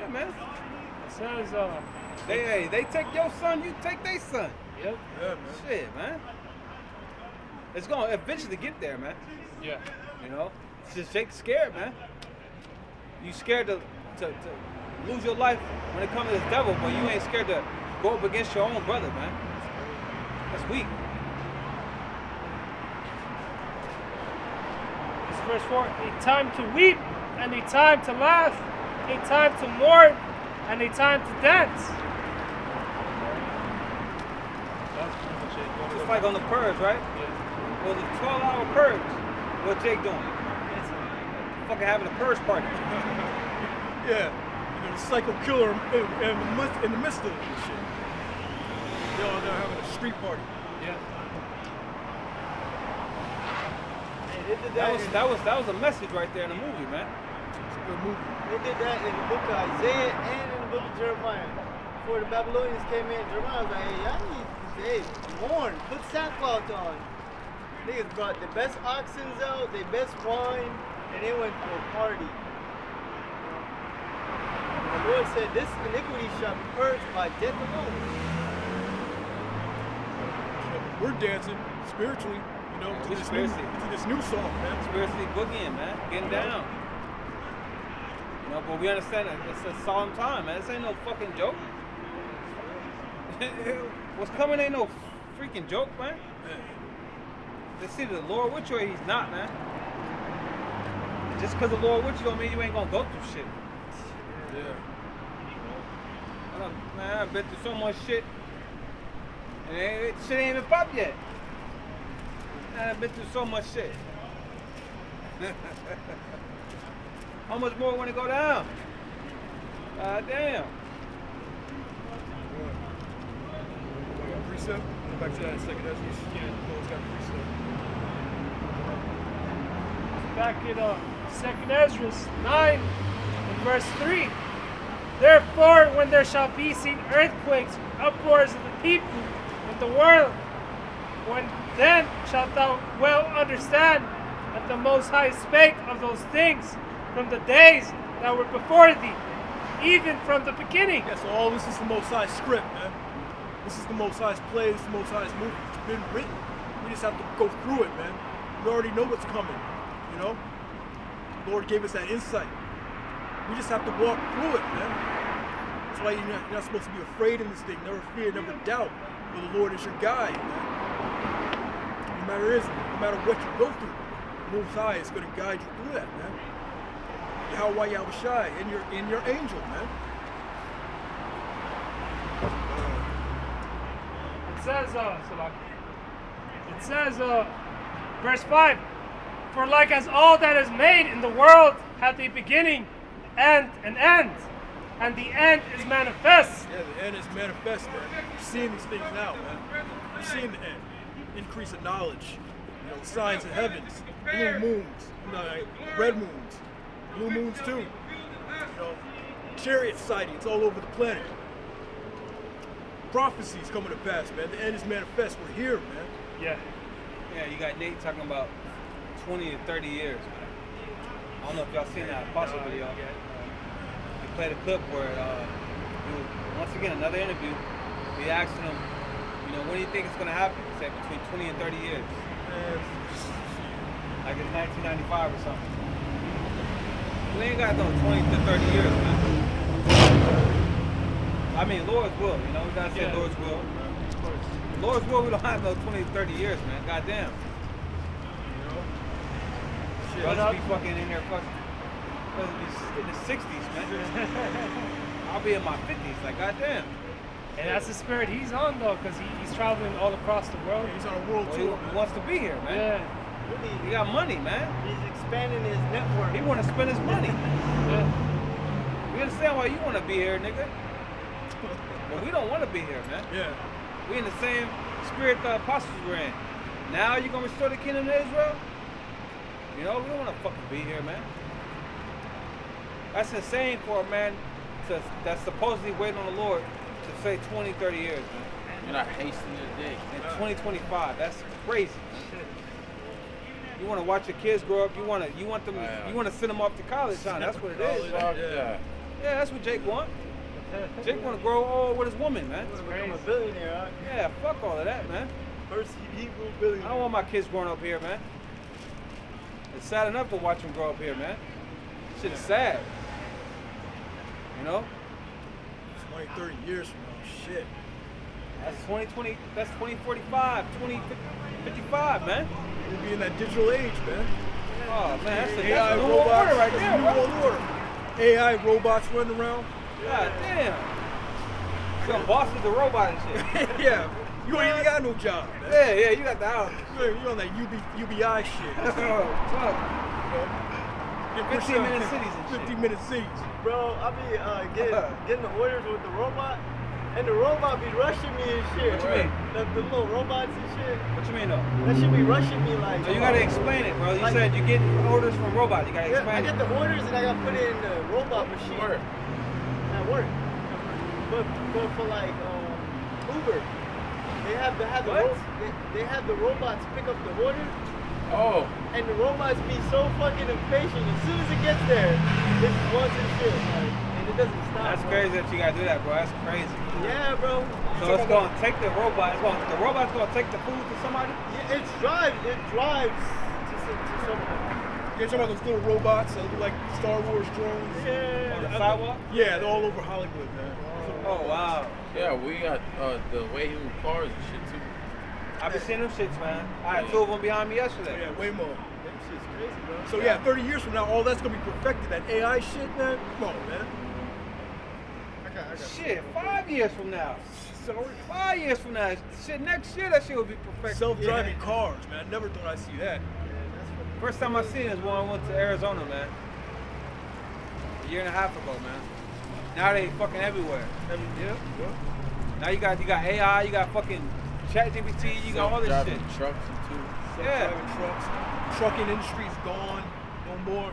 Yeah, man. It says, They take your son, you take their son. yep. Yeah, man. Shit, man. It's gonna eventually get there, man. Yeah. You know, it's just Jake's scared, man. You scared to lose your life when it comes to this devil, but you ain't scared to go up against your own brother, man. That's weak. This is verse 4. A time to weep and a time to laugh, a time to mourn and a time to dance. That's pretty much it. Just like on the purge, right? Yeah. Well, the 12-hour purge. What Jake doing? Fucking having a purge party. Yeah. You know, the psycho killer in the midst of this shit. They're having a street party. Yeah. Hey, they did that. That was a message right there in the movie, man. It's a good movie. They did that in the book of Isaiah and in the book of Jeremiah. Before the Babylonians came in, Jeremiah was like, hey, y'all need to mourn, put sackcloth on. Niggas brought the best oxen out, the best wine, and they went to a party. The Lord said, this iniquity shall be purged by death alone. We're dancing spiritually, you know, to We this new song, man. Spiritually boogieing, man. Getting down. You know, but we understand that it's a solemn time, man. This ain't no fucking joke. What's coming ain't no freaking joke, man. It's either the Lord with you or he's not, man. Just because the Lord with you don't mean you ain't gonna go through shit. Yeah. Man, I've been through so much shit. And shit ain't even popped yet. Man, I've been through so much shit. How much more want to go down? Damn. Precept? Go back to that second Ezra. Yeah. It's got precept. Back in 2 Ezra 9 and verse 3. Therefore, when there shall be seen earthquakes, uproars of the people in the world, when then shalt thou well understand that the Most High spake of those things from the days that were before thee, even from the beginning. Yeah, so all this is the Most High script, man. This is the Most High's play, this is the Most High's movie. It's been written. We just have to go through it, man. We already know what's coming, you know? The Lord gave us that insight. We just have to walk through it, man. That's why you're not supposed to be afraid in this thing. Never fear, never doubt. For the Lord is your guide, man. No matter what you go through, the Most High is going to guide you through that, man. Yahweh Yahushai and your angel, man. It says, verse 5, for like as all that is made in the world hath a beginning and an end, and the end is manifest. Yeah, the end is manifest, man. You're seeing these things now, man. You're seeing the end. Increase of knowledge. You know, signs of heavens, blue moons, red moons, blue moons too. You know, chariot sightings all over the planet. Prophecies coming to pass, man. The end is manifest. We're here, man. Yeah. Yeah, you got Nate talking about 20 to 30 years, man. I don't know if y'all seen that Apostle video. He played a clip where he was, once again, another interview. He asked him, you know, when do you think it's going to happen? He said between 20 and 30 years. Like it's 1995 or something. We ain't got no 20 to 30 years, man. I mean, Lord's will, you know, we got to say Lord's will. Lord's will, we don't have no 20 to 30 years, man. Goddamn. Brothers be fucking in there fucking. Brothers be in the 60s, man. I'll be in my 50s, like goddamn. And that's the spirit he's on, though, because he's traveling all across the world. He's on a world Well, tour. he wants to be here, man. Yeah. Really, He got money, man. he's expanding his network. He want to spend his money. Yeah. We understand why you want to be here, nigga. But we don't want to be here, man. Yeah. We in the same spirit the apostles were in. Now you gonna restore the kingdom to Israel? You know, we don't want to fucking be here, man. That's insane for a man that's supposedly waiting on the Lord to say 20, 30 years, man. You're not hastening the day. In 2025, that's crazy. You want to watch your kids grow up. You want them. You want to send them off to college, huh? That's what it is. Fuck that. Yeah, that's what Jake want. Jake want to grow old with his woman, man. Become a billionaire, huh? Yeah, fuck all of that, man. First Hebrew I billionaire. don't want my kids growing up here, man. It's sad enough to watch them grow up here, man. Shit is sad. You know? It's 20, 30 years from now. Shit. That's 2020. That's 2045, 2055, man. We'll be in that digital age, man. Oh man, that's a AI new world robots. order right That's there, the new bro. world order. AI robots running around. God damn. Some bosses the robot and shit. Yeah. You ain't even got no job, man. Yeah, you got the house. You're on that UBI shit. Fuck. Get 15-minute cities and shit. 15-minute cities. Bro, I be getting the orders with the robot, and the robot be rushing me and shit. What you mean? The little robots and shit. What you mean though? That should be rushing me like. So you gotta explain it, bro. You Like- said you're getting orders from robots. You gotta Yeah, I explain get it. the orders and I gotta put it in the robot machine. Work. At work. But for like Uber, they have the What? they have the robots pick up the order, Oh, and the robots be so fucking impatient. As soon as it gets there, it wants and shit, like, and it doesn't stop. That's bro. crazy that you gotta do that, bro. That's crazy. Yeah, bro. So it's gonna take the robot. The robot's gonna take the food to somebody. Yeah, it drives to someone. You're talking about those little robots that look like Star Wars drones? On the Yeah. sidewalk. Yeah, they're all over Hollywood, man. Oh wow. yeah, we got the way he moves cars and shit too. I been seeing them shits, man. I had two of them behind me yesterday. Yeah, way more. That shit's crazy, bro. So yeah, 30 years from now, all that's gonna be perfected. That AI shit, man. Come on, man. I got Shit, 5 years from now. 5 years from now. Shit, next year that shit will be perfect. self-driving cars, man. I never thought I'd see that. First time I seen it was when I went to Arizona, man. A year and a half ago, man. Now they fucking everywhere. Yeah. Now you got AI, you got fucking ChatGPT, you got all this shit. Self-driving trucks and too. Yeah. Self-driving trucks. Trucking industry's gone. No more.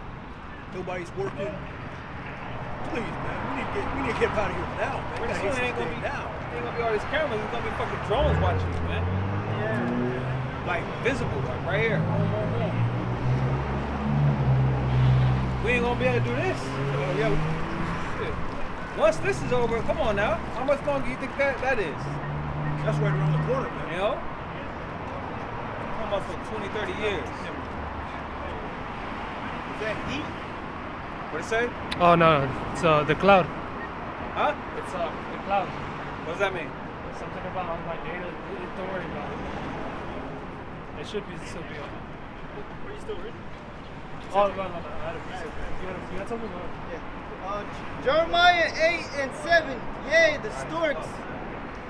Nobody's working. Please, man. We need to get out of here now, man. We Pretty gotta soon get ain't gonna something be now. ain't gonna be all these cameras. It's gonna be fucking drones watching you, man. Yeah. Like visible, like right here. We ain't gonna be able to do this. Shit. Once this is over, come on now. How much longer do you think that is? That's right around the corner, man. You know? Talking about for 20, 30 years. Is that heat? What it say? Oh no, it's the cloud. Huh? It's the cloud. What does that mean? Something about all my data. Don't worry about it. It should still be on. Are you still reading? Oh no, I had a piece of it. You got something? Jeremiah 8:7. Yea, the storks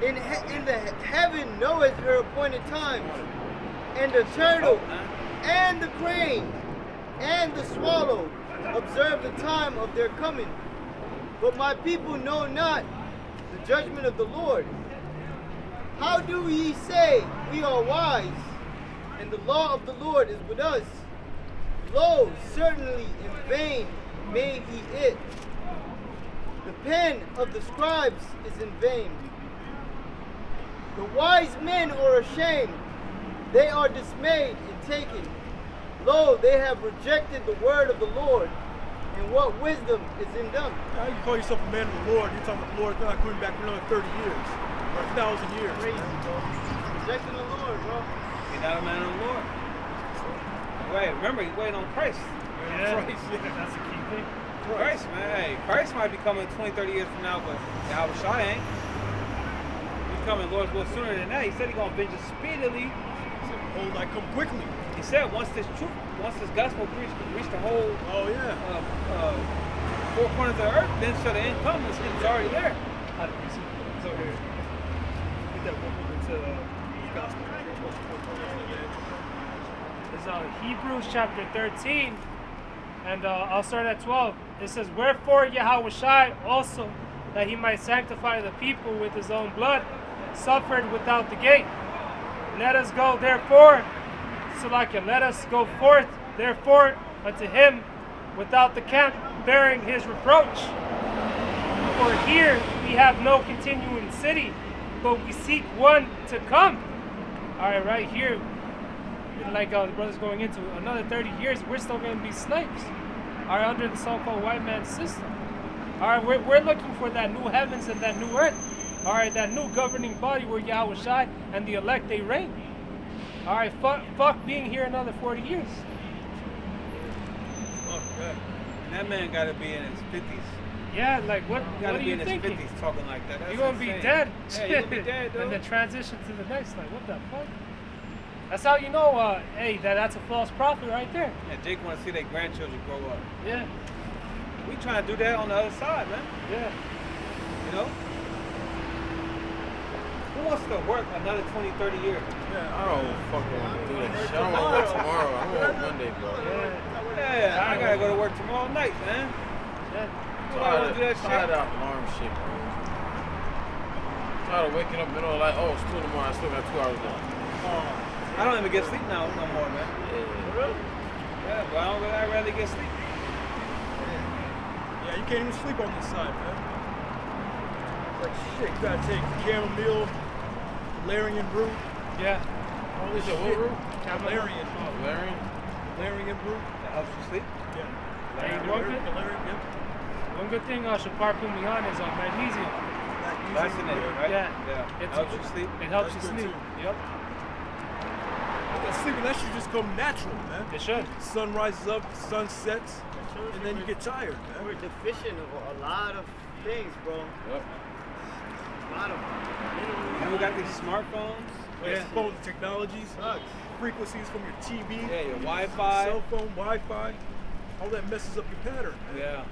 in the heaven knoweth her appointed times, and the turtle, and the crane, and the swallow observe the time of their coming. But my people know not the judgment of the Lord. How do ye say, we are wise, and the law of the Lord is with us? Lo, certainly in vain made he it, The pen of the scribes is in vain. The wise men are ashamed. They are dismayed and taken. Lo, they have rejected the word of the Lord. And what wisdom is in them? Now you call yourself a man of the Lord. You're talking about the Lord not coming back for another 30 years or 1,000 years. Crazy, bro. Rejecting the Lord, bro. You're not a man of the Lord. Wait, remember, he's waiting on Christ. Yeah, that's a key thing. Christ, man. Hey, Christ might be coming 20, 30 years from now, but Yahweh Shai ain't. He's coming, Lord's will, sooner than that. He said he's going to avenge us speedily. He said, behold, I come quickly. He said once this gospel reach the whole Oh, yeah. four corners of the earth, then shall the end come. It's already there. So here. Get that one moving to the gospel. It's Hebrews chapter 13, and I'll start at 12. It says, Wherefore Yahweh Shai also, that he might sanctify the people with his own blood, suffered without the gate. Let us go therefore, Salakia, let us go forth therefore unto him without the camp, bearing his reproach. For here we have no continuing city, but we seek one to come. Alright, right here, like the brother's going into another 30 years, we're still going to be slaves. Alright, under the so-called white man's system. Alright, we're looking for that new heavens and that new earth. Alright, that new governing body where Yahweh Shai and the elect, they reign. Alright, fuck being here another 40 years. Oh, good. And that man got to be in his 50s. Yeah, like what He got to are be you in his thinking? 50s talking like that. That's You're going to be insane. dead. Yeah, you're going to be dead, dude. And then transition to the next, like, what the fuck? That's how you know, hey, that's a false prophet right there. Yeah, Jake want to see their grandchildren grow up. Yeah, We trying to do that on the other side, man. yeah. You know? Who wants to work another 20, 30 years? I don't fucking want to do that shit. I don't want to work tomorrow. I want Monday, bro. Yeah, I got to go to work tomorrow night, man. Yeah. Who want to do that Tired shit? of alarm shit, bro. Tired of waking up middle of like, oh, it's 2 in the morning. I still got 2 hours left. I don't even get sleep now no more, man. Yeah. Yeah, but I'd rather get sleep. Yeah, you can't even sleep on this side, man. Like shit, you gotta take chamomile, valerian root, Yeah. all this You said shit. what root? Valerian. Valerian? Valerian root. That helps you sleep. Yeah. Hey, one Valerian, One good thing Shapar put me on is magnesium. That's in it, right? Yeah. It helps you sleep. It helps That's you good sleep. too. Yep. That sleeping, that should just come natural, man. It should. Sun rises up, sun sets, and then you get tired, We're man. deficient of a lot of things, bro. Yep. A lot of And we got these smartphones. Yeah. Phone technologies, sucks. frequencies from your TV, Yeah, your Wi-Fi. cell phone, Wi-Fi, all that messes up your pattern, man. Yeah.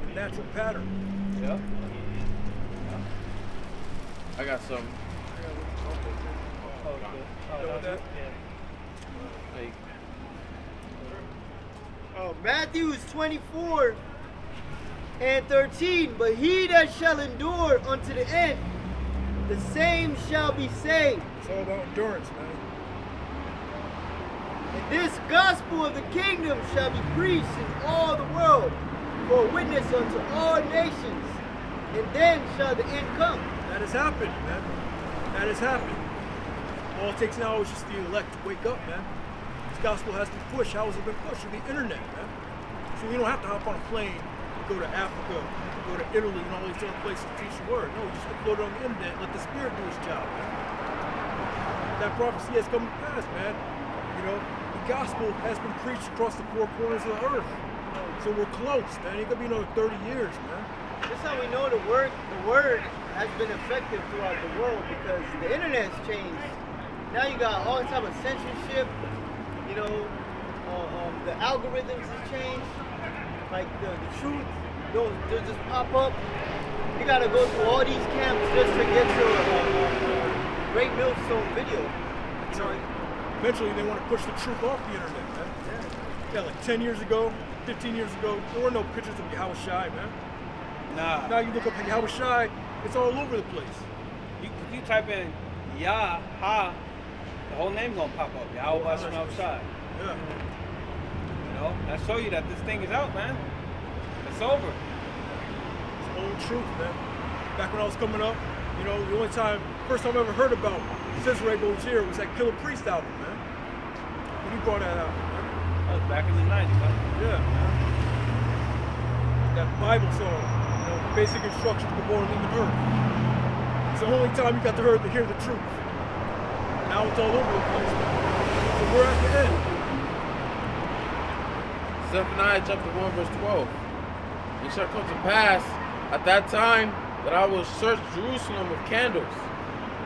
Your natural pattern. Yep. I got some. Hey, Oh, Matthew 24 and 13. But he that shall endure unto the end, the same shall be saved. It's all about endurance, man. And this gospel of the kingdom shall be preached in all the world for a witness unto all nations. And then shall the end come. That has happened, man. That has happened. All it takes now is just the elect to wake up, man. This gospel has been pushed. How has it been pushed? Through the internet, man. So we don't have to hop on a plane, go to Africa, go to Italy, and all these other places to teach the word. No, we just upload it on the internet and let the Spirit do his job, man. That prophecy has come to pass, man. You know, the gospel has been preached across the four corners of the earth. So we're close, man. It could be another 30 years, man. That's how we know the word has been effective throughout the world, because the internet's changed. Now you got all type of censorship. You know, the algorithms have changed. Like the truth, they'll just pop up. You gotta go through all these camps just to get to a Great Millstone video. You know, Eventually, they want to push the truth off the internet, man. Yeah, like 10 years ago, 15 years ago, there were no pictures of Yahweh Shai, man. Nah. Now you look up Yahweh Shai, it's all over the place. You type in Yah, Ha, the whole name gonna pop up. Yahweh Bashem outside. Yeah. You know, that show you that this thing is out, man. It's over. It's own truth, man. Back when I was coming up, you know, the only time, first time I ever heard about Scissor Rainbows here was that Killer Priest album, man. When you brought that out, man. That was back in the 90s, huh? Yeah, man. That Bible song, you know, basic instructions before leaving Earth. It's the only time you got to hear the truth. Now it's all over the place, man. So we're at the end. Zephaniah chapter 1 verse 12. It shall come to pass at that time that I will search Jerusalem with candles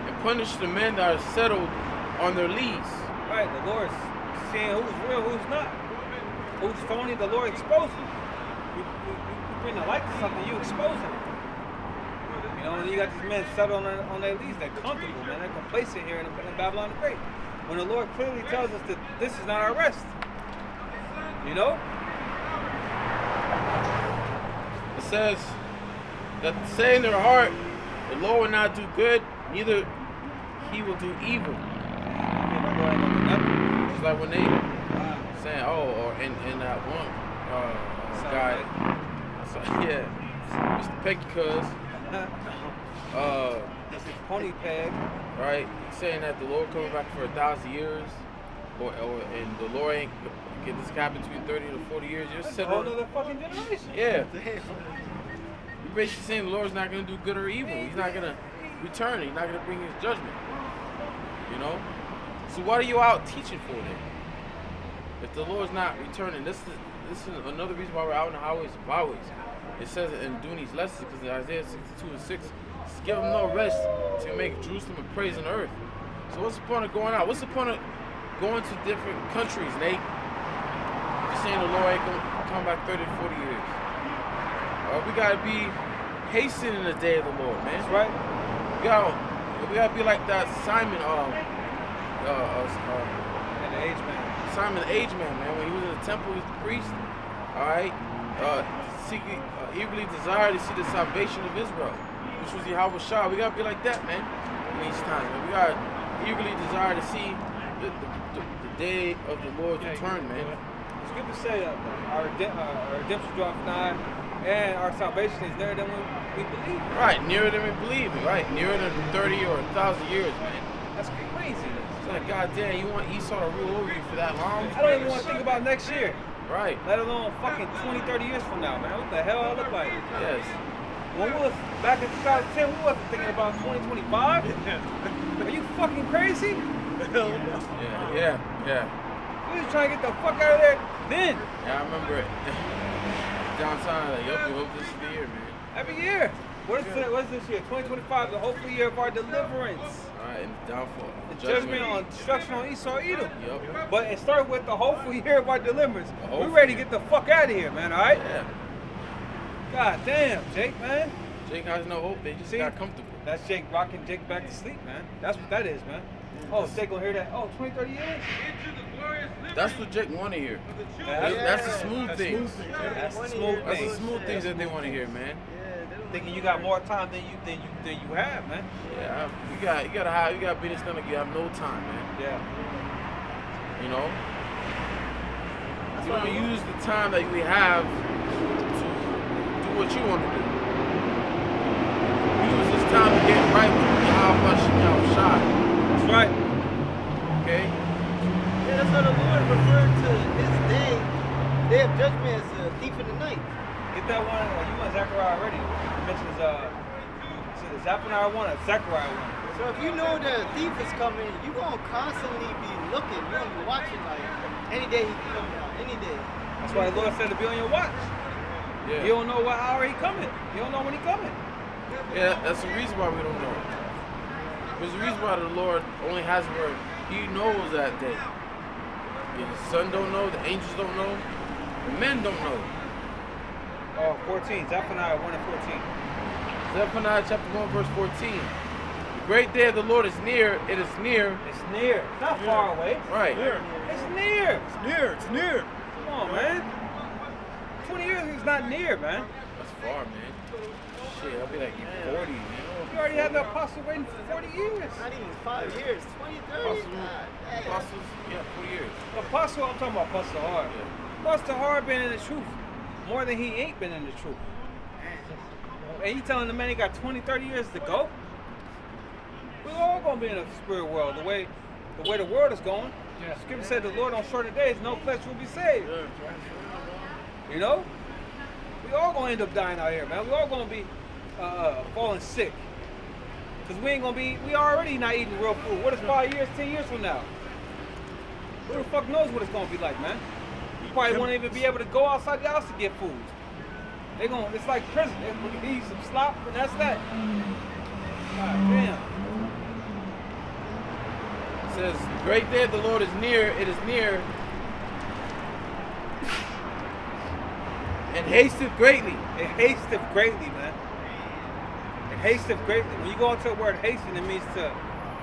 and punish the men that are settled on their lees. Right, the Lord's seeing who's real, who's not. Who's phony, the Lord exposes. You bring the light to something, you expose it. You know, and you got these men settled on their lees. They're comfortable, man. They're complacent here in Babylon the Great. When the Lord clearly tells us that this is not our rest. You know? It says that say in their heart, the Lord will not do good, neither he will do evil. It's like when they saying, or in that one guy, so, yeah, Mr. Pecky Cuz, Mr. Pony Peg, right, saying that the Lord coming back for 1,000 years, and the Lord ain't get this guy between 30 to 40 years. You're that's a sitting whole on, other fucking generation. yeah. You're basically saying the Lord's not going to do good or evil. He's not going to return. He's not going to bring his judgment. You know? So what are you out teaching for then? If the Lord's not returning, this is another reason why we're out in the highways and byways. It says it in doing these lessons, because in Isaiah 62 and 6, give them no rest to make Jerusalem a praise on earth. So what's the point of going out? What's the point of going to different countries and they just saying the Lord ain't going to come back 30 to 40 years? We got to be hastening the day of the Lord, man. That's right. We got to be like that Simon, And the age man. Simon the aged man, man. When he was in the temple, he was the priest. All right, eagerly desired to see the salvation of Israel, which was Yahweh Shah. We gotta be like that, man. In these times, man. We gotta eagerly desire to see the day of the Lord's return, man. It's good to say that our redemption draweth nigh, and our salvation is nearer than we believe. Right, nearer than we believe. Right, nearer than 30 or 1,000 years, man. That's crazy. It's like, goddamn, you want Esau to rule over you for that long? I don't even want to think about next year. Right. Let alone fucking 20, 30 years from now, man. What the hell I look like? Yes. When we was back in 2010, we wasn't thinking about 2025. Are you fucking crazy? Yeah. We was trying to get the fuck out of there then. Yeah, I remember it. Downtown, like, yup, we hope this is the year, man. Every year. What is this year? 2025, the hopeful year of our deliverance. Alright, and downfall. The judgment on destruction on Esau, Edom. Yep. But it started with the hopeful year of our deliverance. We're hopeful ready to year. get the fuck out of here, man, alright? Yeah. God damn, Jake, man. Jake has no hope. They just got comfortable. That's Jake rocking Jake back to sleep, man. That's what that is, man. Oh, Jake gonna hear that. Oh, 20, 30 years? That's what Jake want to hear. Yeah, That's the smooth things. That's the smooth That's the things. smooth things that they want to hear, man. Thinking you got more time than you have, man. Yeah, you gotta be this thing like you have no time, man. Yeah. You know, you don't use the time that we have to do what you want to do. Use this time to get right with Yahweh Shah. That's right. Okay. Yeah, that's how the Lord referred to his day of judgment, as a thief in the night. Get that one. You went Zechariah already. You mentioned is it Zephaniah 1 or Zechariah 1? So if you know that a thief is coming, you're going to constantly be looking. You're going to be watching, like, any day he can come down, any day. That's why the Lord said to be on your watch. Yeah. You don't know what hour he coming. You don't know when he coming. Yeah, that's the reason why we don't know. There's a reason why the Lord only has a word. He knows that day. Yeah, the son don't know, the angels don't know, the men don't know. Oh, 14. Zephaniah 1 and 14. Zephaniah chapter 1 verse 14. The great day of the Lord is near. It is near. It's near. It's not far away. Right. It's near. It's near. Come on, man. 20 years is not near, man. That's far, man. Shit, I'll be like 40, man. You already had the apostle waiting for 40 years. Not even 5 years, 20, 30. Apostles, yeah, 4 years. Apostle, I'm talking about Apostle Hard. Yeah. Apostle Hard been in the truth more than he ain't been in the truth. And you telling the man he got 20, 30 years to go? We're all gonna be in a spirit world the way the world is going. Yeah. Scripture said the Lord on shorter days, no flesh will be saved. You know? We all gonna end up dying out here, man. We all gonna be falling sick. Cause we already not eating real food. What is 5 years, 10 years from now? Who the fuck knows what it's gonna be like, man? You probably won't even be able to go outside the house to get food. It's like prison. They're gonna give you some slop and that's that. God damn. It says, great day of the Lord is near, it is near, and hasteth greatly. It hasteth greatly, man. It hasteth greatly. When you go into the word hasten, it means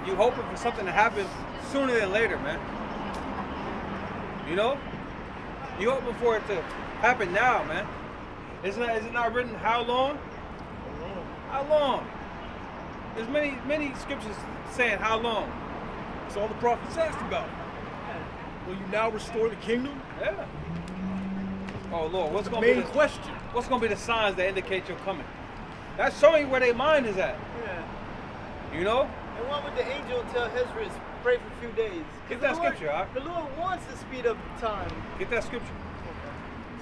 you hoping for something to happen sooner than later, man. You know? You hoping for it to happen now, man. Is it not written how long? How long? There's many scriptures saying how long. That's all the prophets asked about. Will you now restore the kingdom? Yeah. Oh Lord, what's The gonna be main question. What's gonna be the signs that indicate you're coming? That's showing you where their mind is at. Yeah. You know? And what would the angel tell Hezron? Pray for a few days. Get that scripture, all right? The Lord wants to speed up the time. Get that scripture.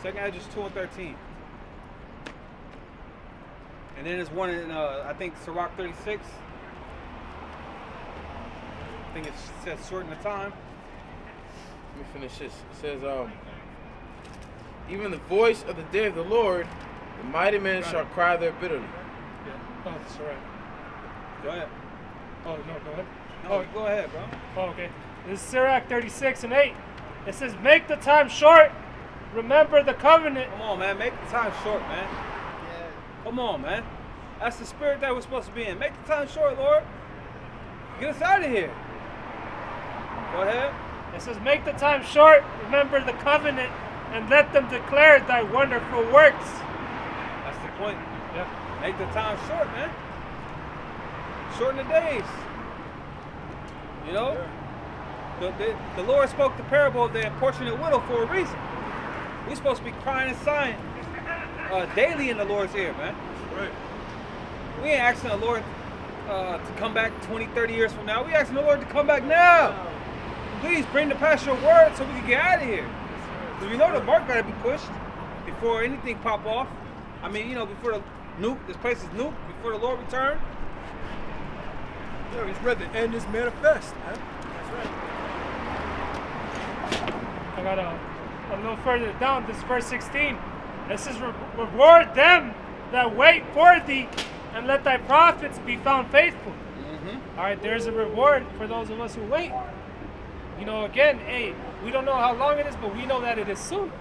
2 Ezra 2:13. And then there's one in I think Sirach 36. I think it says shorten the time. Let me finish this. It says, even the voice of the day of the Lord, the mighty men shall cry there bitterly. Oh, that's all right. Go ahead. Oh, no, go ahead. No, go ahead, bro. Oh, okay. This is Sirach 36:8. It says, make the time short. Remember the covenant. Come on, man. Make the time short, man. Yeah. Come on, man. That's the spirit that we're supposed to be in. Make the time short, Lord. Get us out of here. Go ahead. It says, make the time short. Remember the covenant. And let them declare thy wonderful works. That's the point. Yeah. Make the time short, man. Shorten the days. You know? The Lord spoke the parable of the unfortunate widow for a reason. We're supposed to be crying and sighing daily in the Lord's ear, man. Right. We ain't asking the Lord to come back 20, 30 years from now. We asking the Lord to come back now. Please bring to pass your word so we can get out of here. Because we know the mark got to be pushed before anything pop off. I mean, you know, before the nuke, this place is nuked, before the Lord return. Yeah, he's ready. The end is manifest, man. I got a little further down. This is verse 16. It says, reward them that wait for thee, and let thy prophets be found faithful. All right, there's a reward for those of us who wait. You know, again, hey, we don't know how long it is, but we know that it is soon.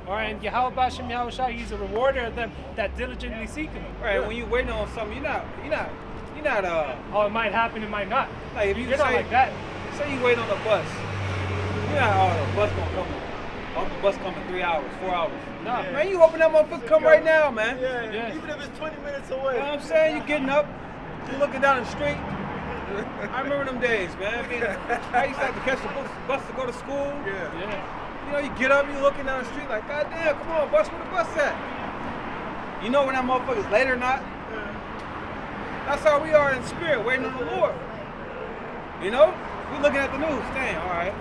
All right, and Yahweh Bashem Yahushua, he's a rewarder of them that diligently seek him. Right, when you waiting on something, you're not Oh, it might happen, it might not. like if you You're not say, like that. say you wait on the bus. You're not, oh, the bus gonna come. Oh, the bus come in 3 hours, 4 hours. Nah, Man, you hoping that motherfucker come right now, man. Yeah. Yeah. Even if it's 20 minutes away. You know what I'm saying? You getting up, you looking down the street. I remember them days, man. I used to have to catch the bus to go to school. Yeah. Yeah. You know, you get up, you looking down the street like, God damn, come on, bus, where the bus at? You know when that motherfucker's late or not? That's how we are in spirit, waiting on the Lord. You know? We looking at the news, damn, all right.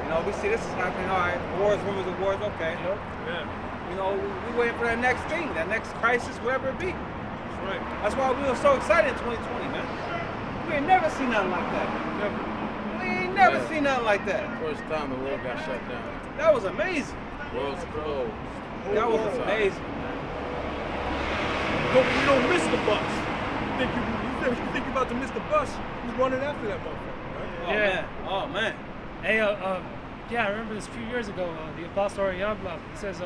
You know, we see this is happening, all right. Wars, rumors of wars, okay. Yeah. You know, we waiting for that next thing, that next crisis, whatever it be. That's right. That's why we were so excited in 2020, man. We ain't never seen nothing like that. Never. We ain't never Yeah. seen nothing like that. First time the world got shut down. That was amazing. World's closed. That was amazing. You don't miss the bus. You think you're about to miss the bus, who's running after that motherfucker, right? Oh, Yeah. man. Oh, man. Hey, yeah, I remember this a few years ago. The Apostle Ariambla says,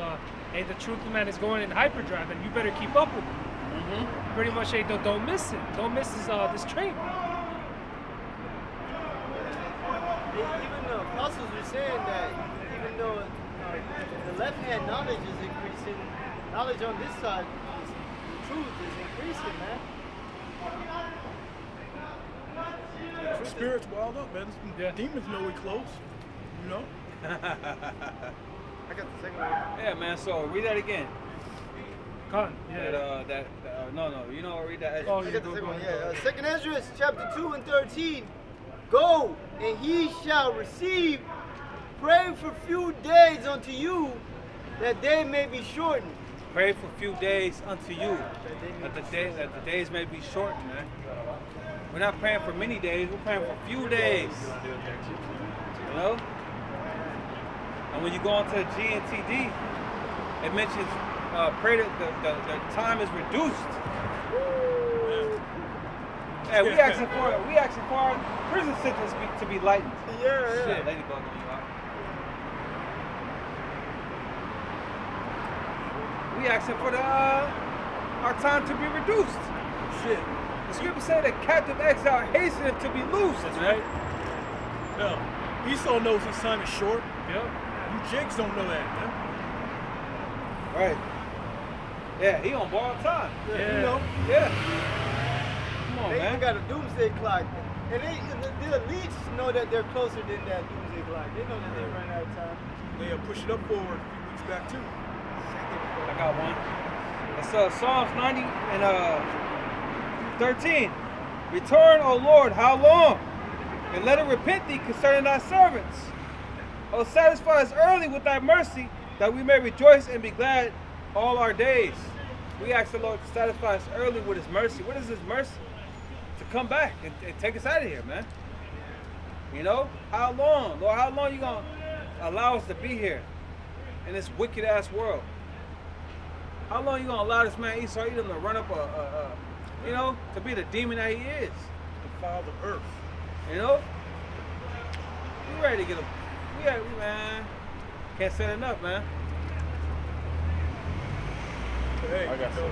hey, the truth man is going in hyperdrive, and you better keep up with it. Pretty much, hey, don't miss it. Don't miss this train. Even the apostles were saying that even though the left-hand knowledge is increasing, knowledge on this side, the truth is increasing, man. The spirit's wild up, man. Yeah. Demons know we close. You know? I got the second one. Yeah, man. So read that again. Con. Yeah. No. You know, read that. Oh, I yeah, get the go, second go, one, go. yeah. Second Ezra, chapter 2 and 13. Go, and he shall receive. Pray for few days unto you, that they may be shortened. Pray for few days unto you, that the days may be shortened, man. We're not praying for many days, we're praying for few days. You know? And when you go onto GNTD, it mentions pray that the time is reduced. Hey, we asking for our prison sentence to be lightened. Yeah. Shit, ladybug on you out. We asking for our time to be reduced. Shit. The scripture say that captive exile hasteneth to be loosed. That's right. No. Esau knows his time is short. Yep. You jigs don't know that, man. Right. Yeah, he on borrowed time. You know, Yeah. Come on, they man. even got a doomsday clock. And the elites know that they're closer than that doomsday clock. They know that they're running out of time. They push it up forward a few weeks back, too. I got one. It's Psalms 90 and 13. Return, O Lord, how long? And let it repent thee concerning thy servants. O satisfy us early with thy mercy, that we may rejoice and be glad all our days. We ask the Lord to satisfy us early with his mercy. What is his mercy? To come back and take us out of here, man. You know? How long? Lord, how long you going to allow us to be here in this wicked ass world? How long you going to allow this man Esau Edom to run up to be the demon that he is? Defile the earth. You know? We ready to get him. Man. Can't say it enough, man. But hey, I got you know,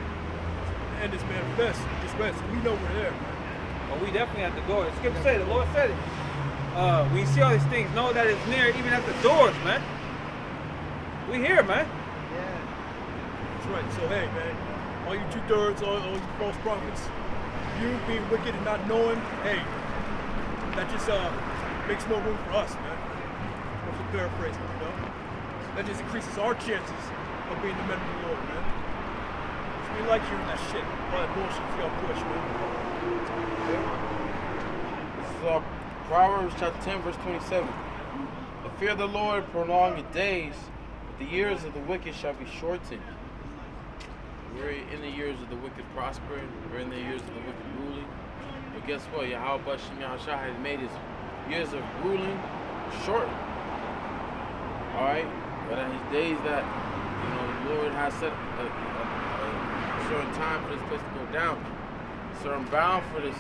and this manifest, we know we're there, man. But we definitely at the door. The scripture said, the Lord said it. We see all these things, know that it's near even at the doors, man. We here, man. That's right. So hey, man, all you 2/3, all you false prophets, you being wicked and not knowing, hey, that just makes more room for us, man. Or for paraphrasing, you know? That just increases our chances of being the men of the Lord, man. We like hearing that shit. All that bullshit y'all push, man. This is Proverbs chapter 10, verse 27. The fear of the Lord prolong the days, but the years of the wicked shall be shortened. We're in the years of the wicked prospering. We're in the years of the wicked ruling. But guess what? Yahweh Bashem Yahushua has made his years of ruling shortened. Alright? But in his days that, the Lord has set a certain time for this place to go down, certain bound for this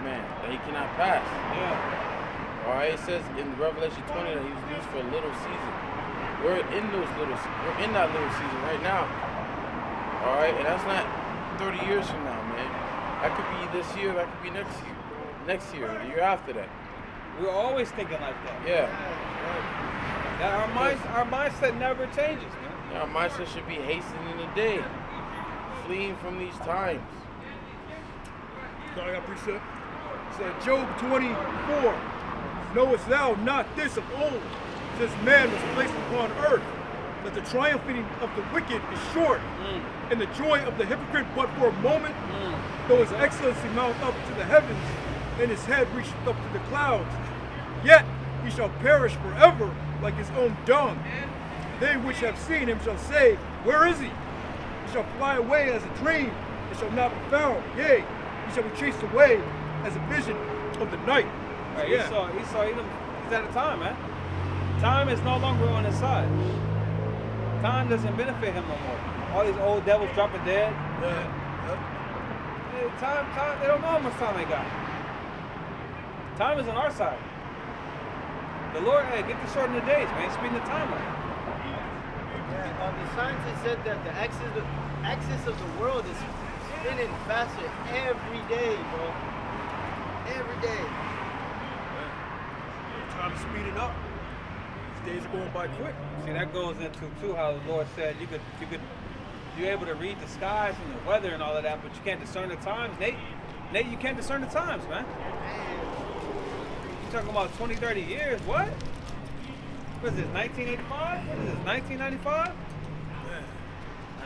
man that he cannot pass. Yeah. All right, it says in Revelation 20 that he was used for a little season. We're in that little season right now. All right, and that's not 30 years from now, man. That could be this year. That could be next year, the year after that. We're always thinking like that. Yeah. That our mindset never changes, man. Yeah, our mindset should be hastening the day, fleeing from these times. So I got precept. It said, Job 24, knowest thou not this of old, since man was placed upon earth, that the triumphing of the wicked is short, and the joy of the hypocrite but for a moment, though his excellency mount up to the heavens, and his head reacheth up to the clouds, yet he shall perish forever like his own dung. They which have seen him shall say, where is he? He shall fly away as a dream, and shall not be found. Yea, he shall be chased away as a vision of the night. Right, Yeah. Esau Edom, he's at a time, man. Time is no longer on his side. Time doesn't benefit him no more. All these old devils dropping dead. Time, they don't know how much time they got. Time is on our side. The Lord, get to shorten the days, man. Speeding the time up. Yeah, the scientists said that the axis of the world is spinning faster every day, bro. Every day. Time is speeding up. These days are going by quick. See, that goes into too how the Lord said you're able to read the skies and the weather and all of that, but you can't discern the times. Nate, you can't discern the times, man. You talking about 20, 30 years? What? What is this? 1985? What is this? 1995?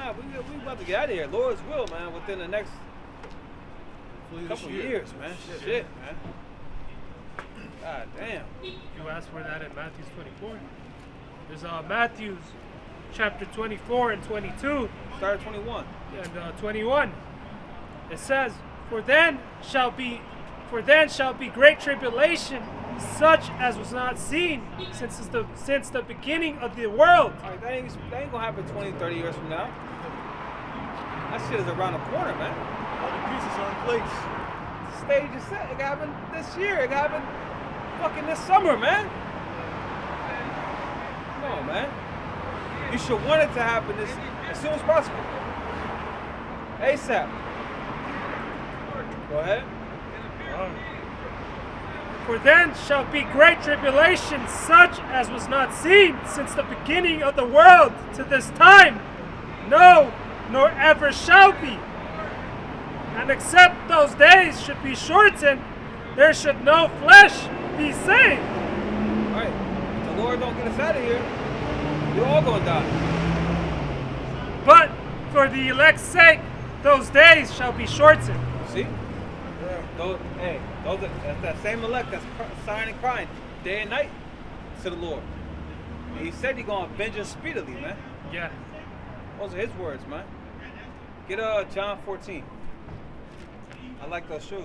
Nah, we about to get out of here. Lord's will, man, within the next couple of years, man. Shit, man. God damn. You asked for that in Matthew 24. There's Matthew chapter 24 and 22 Start at 21. and 21. It says, For then shall be great tribulation, such as was not seen since the beginning of the world. All right, that ain't gonna happen 20, 30 years from now. That shit is around the corner, man. All the pieces are in place. The stage is set. It can happen this year. It can happen fucking this summer, man. Come on, man. You should want it to happen as soon as possible. ASAP. Go ahead. For then shall be great tribulation, such as was not seen since the beginning of the world to this time, no, nor ever shall be. And except those days should be shortened, there should no flesh be saved. All right. If the Lord don't get us out of here, we're all gonna die. But for the elect's sake, those days shall be shortened. See? That's that same elect that's sighing and crying day and night to the Lord. And he said he's gonna avenge us speedily, man. Yeah. Those are his words, man. Get John 14. I like those shoes.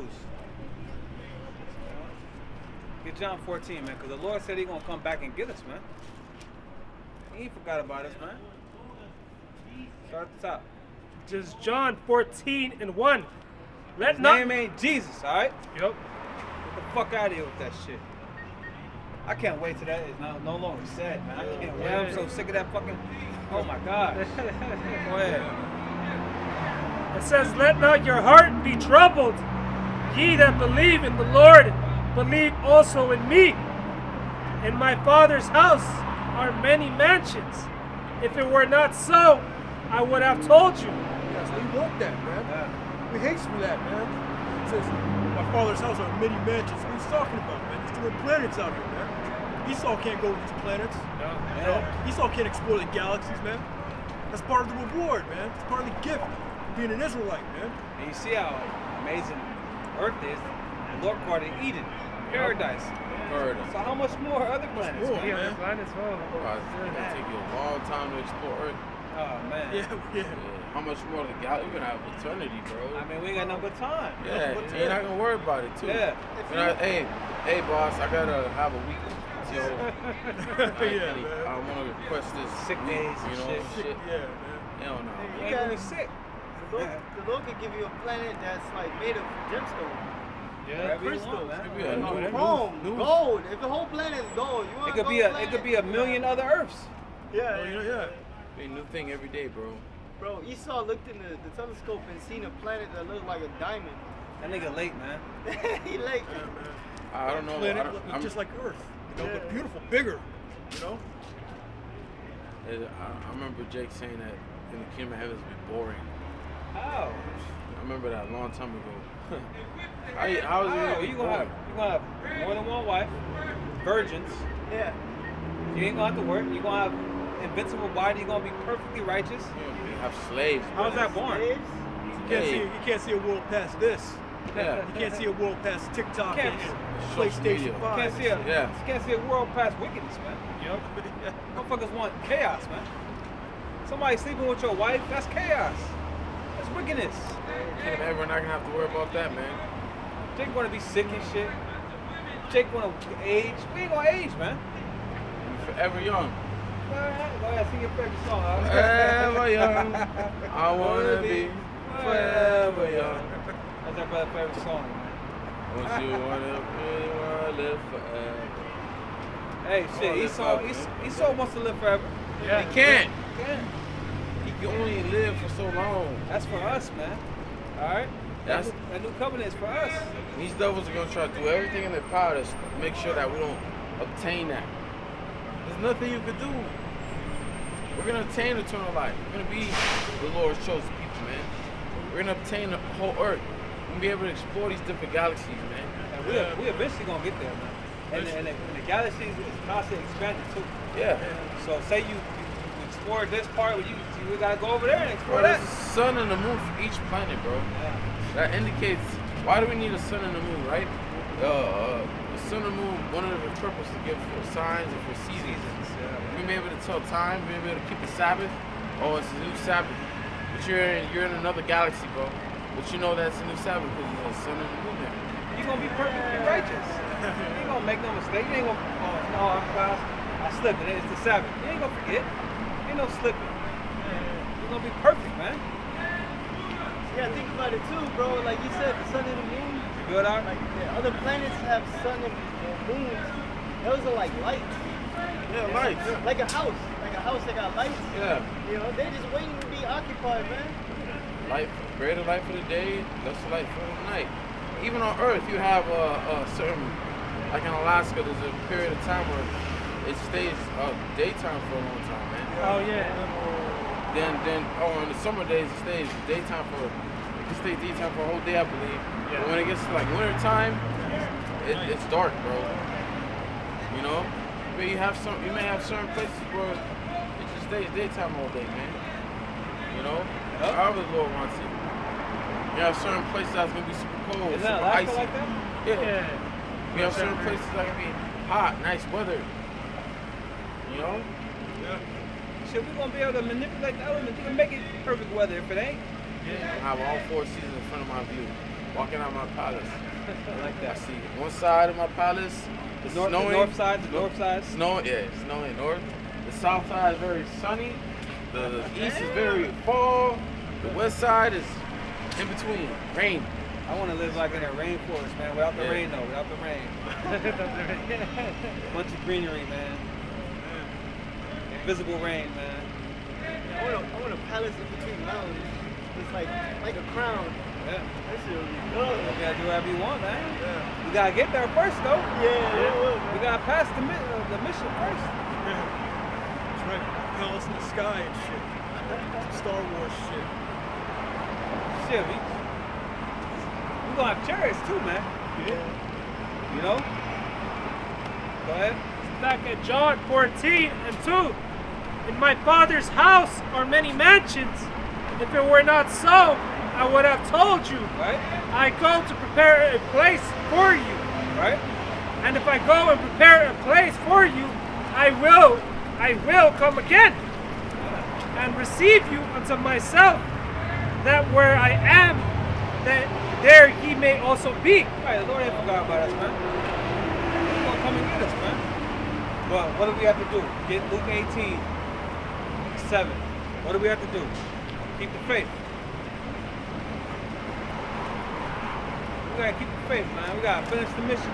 Get John 14, man, because the Lord said he's gonna come back and get us, man. He ain't forgot about us, man. Start at the top. Just John 14 and 1. His name ain't Jesus, all right? Yep. Get the fuck out of here with that shit. I can't wait till that is no longer said, man. I can't wait. I'm so sick of that fucking. Oh my gosh. Go ahead. It says, Let not your heart be troubled. Ye that believe in the Lord, believe also in me. In my Father's house are many mansions. If it were not so, I would have told you. Yeah, so we want that, man. Yeah. We haste for that, man. It says, my father's house are many mansions. What he's talking about, man? There's different planets out here, man. Esau can't go to these planets. No. You know? Esau can't explore the galaxies, man. That's part of the reward, man. It's part of the gift of being an Israelite, man. And you see how amazing Earth is. The Lord called it Eden, paradise. So how much more other planets? More, man? Yeah, man. the planets, well. It's gonna take you a long time to explore Earth. Oh man. Yeah. How much more of the galaxy? You're gonna have eternity, bro. I mean, we ain't got no but time. Yeah, But you're not gonna worry about it too. Yeah. Hey, boss, I gotta have a week. So Yeah, man. I want to request this Sick week, days and you know, shit. Yeah, man. Hell no. You You ain't gonna be guys- sick. The Lord could give you a planet that's like made of gemstone, Yeah. Whatever you crystal, want, man. Maybe a new- chrome, new- gold. If the whole planet is gold, you want It could be a million other Earths. Yeah, Oh, yeah. a new thing every day, bro. Bro, Esau looked in the telescope and seen a planet that looked like a diamond. That nigga late, man. He like, Yeah, man. I don't know. Planet I'm, look just like Earth, you know, but beautiful, bigger, you know. I remember Jake saying that in the kingdom of heaven would be boring. How? I remember that a long time ago. How is it gonna be You gonna have more than one wife, virgins. yeah. You ain't gonna have to work. You gonna have invincible body. You gonna be perfectly righteous. You have slaves. How's brother. that born? Slaves? You can't see a world past this. Yeah. You can't see a world past TikTok Can't- and Social media. PlayStation 5. Can't see a world past wickedness, man. Yep. Motherfuckers want chaos, man. Somebody sleeping with your wife, that's chaos. That's wickedness. Kingdom of heaven, we're not gonna have to worry about that, man. Jake wanna be sick and shit. Jake wanna age. We ain't gonna age, man. We're forever young. Go ahead, sing your favorite song. Huh? Forever young. I wanna be forever young. That's our brother's favorite song, man. Once you wanna live forever. Hey, Oh, shit, live Esau, forever, Esau wants to live forever. Yeah. He can't. Yeah. He can only live for so long. That's for us, man. All right. That's- That new covenant is for us. These devils are gonna try to do everything in their power to make sure that we don't obtain that. There's nothing you could do. We're gonna obtain eternal life. We're gonna be the Lord's chosen people, man. We're gonna obtain the whole earth. We're gonna be able to explore these different galaxies, man. And we eventually gonna get there, man. And the galaxies is constantly expanding too. Yeah. So say you explore this part, we gotta go over there and explore Bro, that. there's a sun and the moon for each planet, bro. Yeah. That indicates why do we need a sun and a moon, right? The sun and moon, one of the purpose to give for signs and for seasons. Yeah. We may be able to tell time, we may be able to keep the Sabbath. Oh, it's a new Sabbath. But you're in another galaxy, bro. But you know that's a new Sabbath because there's a sun and a moon there. You're gonna be perfectly righteous. You ain't gonna make no mistake. You ain't gonna, oh no, I slipped it. It's the Sabbath. You ain't gonna forget. Ain't no slipping. You're gonna be perfect, man. Yeah, think about it too, bro. Like you said, the sun and the moon. You good out? Like the other planets have sun and moons. Those are like lights. Yeah, lights. Like a house. Like a house that got lights. Yeah. You know, they just waiting to be occupied, man. Light, greater light for the day, lesser light for the night. Even on Earth, you have a certain, like in Alaska, there's a period of time where it stays daytime for a long time, man. Oh yeah. Then in the summer days, it stays daytime for, it can stay daytime for a whole day, I believe. Yeah. But when it gets to like winter time, it's dark, bro. You know, but you may have certain places where it just stays daytime all day, man. You know, however the Lord wants it. You have certain places that's gonna be super cold, Is super that Alaska icy. like that? Yeah. You have certain places that can be hot, nice weather. You know? Yeah. Shit, we're gonna be able to manipulate the elements. You can make it perfect weather if it ain't. I have all four seasons in front of my view. Walking out my palace. I like I that. see one side of my palace, it's The snowing. north side, the north side. Snowing, yeah, it's snowing north. The south side is very sunny. The east is very fall. The west side is in between. Rain. I want to live like in a rainforest, man. Without the Yeah. rain, though. Without the rain. Bunch of greenery, man. Invisible rain, man. I want a palace in between mountains. It's like a crown. Yeah. That shit would be You good. gotta do whatever you want, man. Yeah. You gotta get there first, though. Yeah. We gotta pass the mission first. That's right. Palace in the sky and shit. Some Star Wars shit. Shit, we gonna have chariots too, man. Yeah. You know? Go ahead. Back at John 14 and 2. In my Father's house are many mansions. If it were not so, I would have told you. Right? I go to prepare a place for you. Right? And if I go and prepare a place for you, I will come again and receive you unto myself, that where I am, that there ye may also be. Right, the Lord ain't forgot about us, man. He's gonna come and get us, man. But what do we have to do? Get Luke 18, 7. What do we have to do? Keep the faith. We gotta keep the faith, man. We gotta finish the mission.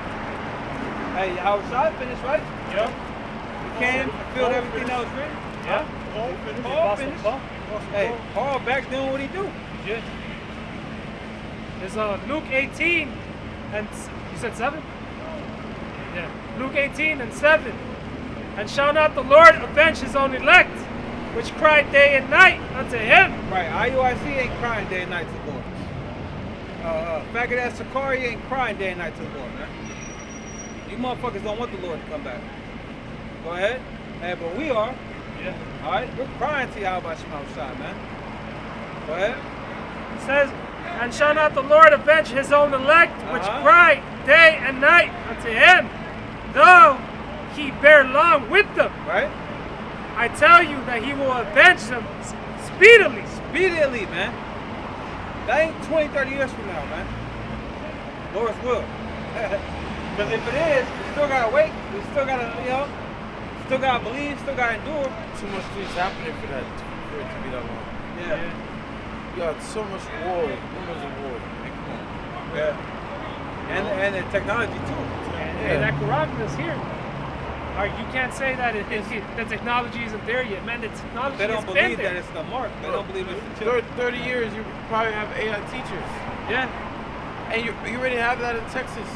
Hey, how shall I finish, right? Yeah. We came, fulfilled everything that was written. Yeah. Paul finished. Hey, Paul back doing what he do. Yeah. There's Luke 18 and you said 7? Yeah. Luke 18 and 7. And shall not the Lord avenge his own elect, which cry day and night unto him? Right, IUIC ain't crying day and night to the Lord. Faggot ass Sakari ain't crying day and night to the Lord, man. You motherfuckers don't want the Lord to come back. Go ahead. Hey, but we are. Yeah. Alright? We're crying to Yahweh Shema Shai, man. Go ahead. It says, and shall not the Lord avenge his own elect, which Uh-huh. cry day and night unto him, though he bear long with them? Right? I tell you that he will avenge them speedily. Speedily, man. That ain't 20, 30 years from now, man. Lord's will. Because if it is, we still gotta wait. We still gotta, still gotta believe, still gotta endure. Too much things happening for it to be that long. Yeah. You got so much war, rumors of war. Man, come on. Yeah. And the technology too. And that Quran is here. You can't say that the technology isn't there yet, man. The technology They don't has been believe there. that it's the mark. They don't believe it's the chip. 30 years, you probably have AI teachers. Yeah. And you already have that in Texas.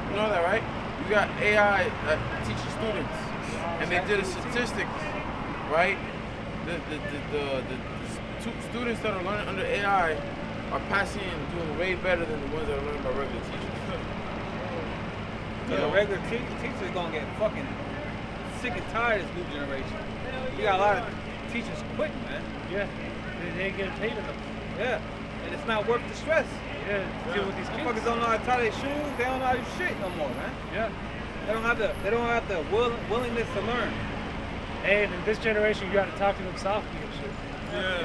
You know that, right? You got AI that teaches students. And they did a statistics, right? The students that are learning under AI are passing and doing way better than the ones that are learning by regular teachers. The regular teachers gonna get fucking sick and tired of this new generation. You got a lot of teachers quit, man. Yeah, they ain't getting paid enough. Yeah, and it's not worth the stress. Yeah, to deal with these Motherfuckers kids. don't know how to tie their shoes. They don't know how to do shit no more, man. Yeah. They don't have the willingness to learn. And in this generation, you got to talk to them softly and shit.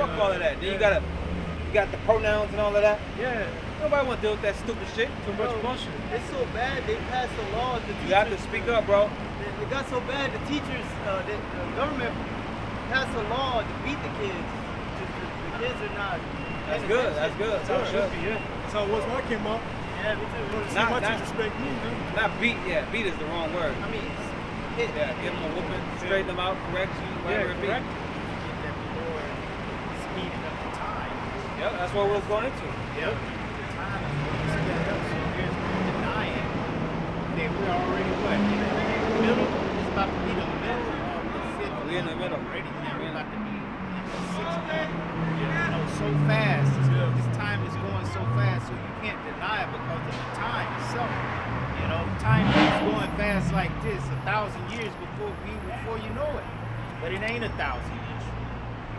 Fuck all of that. Then you got the pronouns and all of that. Yeah, Nobody want to deal with that stupid shit. too much bullshit. It's so bad they passed a law. The You have to teachers- speak up, bro. It got so bad the teachers, the government passed a law to beat the kids. The kids are not. That's paying good. attention. That's good. That's how it should be, yeah. That's how it was when I came up. Yeah, me too. See Not- my not- teacher spank me, man. Not beat. Yeah, beat is the wrong word. I mean, hit. Yeah, give them a whooping, straighten them out, correct you, whatever it be. correct. That Lord speeding up the time. Yep, that's what we was going into. Yep. The time is going to speed up, so here's denying that we're already what? In the middle? It's about to be the middle of the fifth. We in the middle. Already now. We're about to be in the sixth month. You know, so fast. This time is going so fast, so you can't deny it because of the time itself. You know, time keeps going fast like this, 1,000 years before you know it. But it ain't 1,000 years.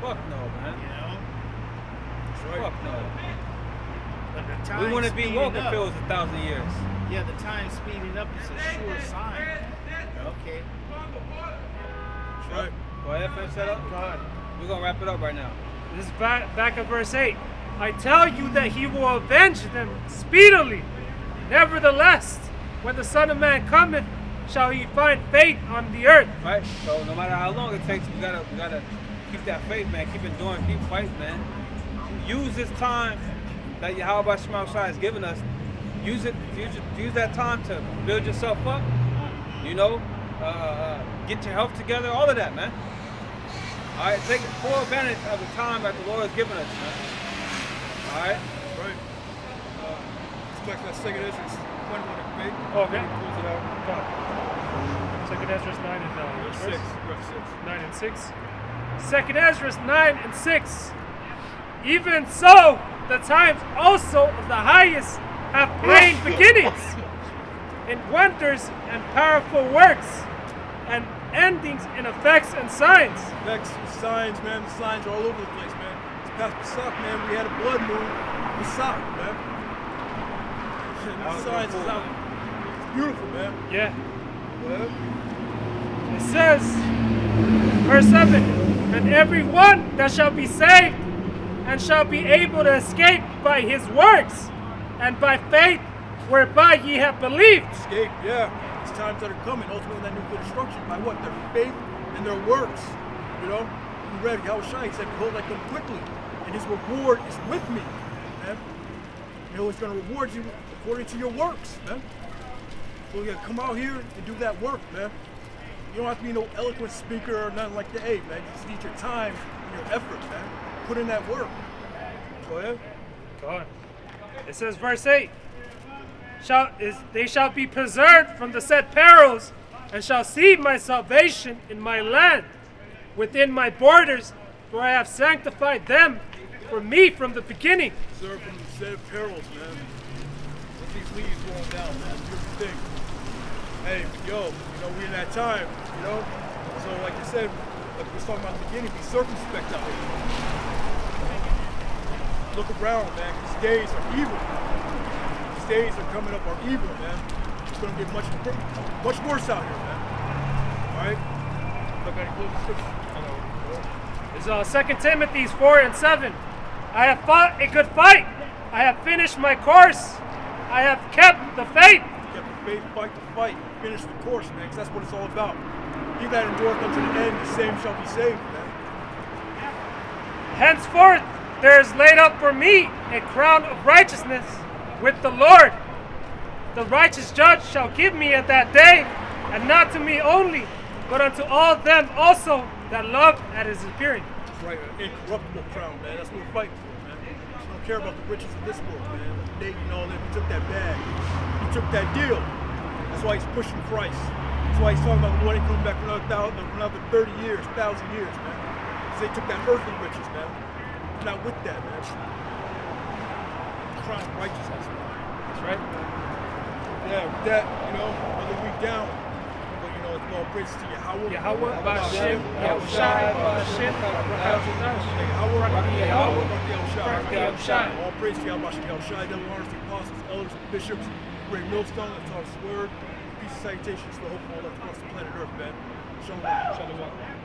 Fuck no, man. You know? Fuck no. But the time We wouldn't be speeding woke if up. it was 1,000 years. Yeah, the time speeding up is a sure sign. Okay. Right. Go ahead, finish that up. Go ahead. We're gonna wrap it up right now. This is back at verse 8. I tell you that he will avenge them speedily. Nevertheless, when the Son of Man cometh, shall he find faith on the earth. Right? So no matter how long it takes, we gotta keep that faith, man. Keep enduring, keep fighting, man. Use this time that Yahweh Shema Shai has given us. Use that time to build yourself up. You know, get your health together, all of that, man. All right, take full advantage of the time that the Lord has given us, man. All right. Right. Respect that second Ezra's 21 and 8. Okay. Close it out. Go on. Second Ezra 9 and Verse 6. Verse 6. 9 and 6. Second Ezra 9 and 6. Even so, the times also of the highest have plain beginnings, in wonders and powerful works, and endings in effects and signs. Next, signs, man. The signs are all over the place, man. This past Pesach, man, we had a blood moon. Pesach, man. The signs is out. It's beautiful, man. Yeah. Go ahead. It says, verse 7, and every one that shall be saved and shall be able to escape by his works and by faith whereby ye have believed. Escape, yeah. It's times that are coming. Ultimately, that nuclear destruction by what? Their faith and their works. You know? You read Yahushua, he said, behold, I come quickly, and his reward is with me, man. You know, he's going to reward you according to your works, man. So you got to come out here and do that work, man. You don't have to be no eloquent speaker or nothing like that. Hey, man, you just need your time and your effort, man. Put in that work. Go ahead. Go on. It says, verse 8, they shall be preserved from the said perils, and shall see my salvation in my land, within my borders, for I have sanctified them for me from the beginning. Serve from the set of perils, man. Let these leaves rolling down, man. Beautiful thing. Hey, yo, you know, we're in that time, you know? So, like I said, like we was talking about in the beginning, be circumspect out here. Look around, man. These days are evil. These days are coming up are evil, man. It's going to get much worse out here, man. All right? Look at the closing scripture. It's 2 Timothy 4 and 7. I have fought a good fight. I have finished my course. I have kept the faith. Kept the faith, fight the fight. Finish the course, man, because that's what it's all about. He that endureth unto the end, the same shall be saved, man. Henceforth, there is laid up for me a crown of righteousness with the Lord. The righteous judge shall give me at that day, and not to me only, but unto all them also that love at his appearing. That's right, an incorruptible crown, man. That's what we're fighting for, man. We don't care about the riches of this world, man. Nate and all that, he took that bag. He took that deal. That's why he's pushing Christ. That's why he's talking about the Lord ain't coming back for another 30 years, 1,000 years, man. Because they took that earthly riches, man. We're not with that, man. Crown of righteousness, man. That's right. Yeah, with that, you know, another week down. But, you know, it's all praises to Yahweh. Yahweh, Ba'ashem, Yahushai, Ba'ashem, Barakatuh, Yahushai. All praise to Yahweh, Yahushai, double honors to the apostles, elders, and bishops, great millstone that taught us the word. Peace and salutations to the hopeful elect across the planet Earth, man. Shalom.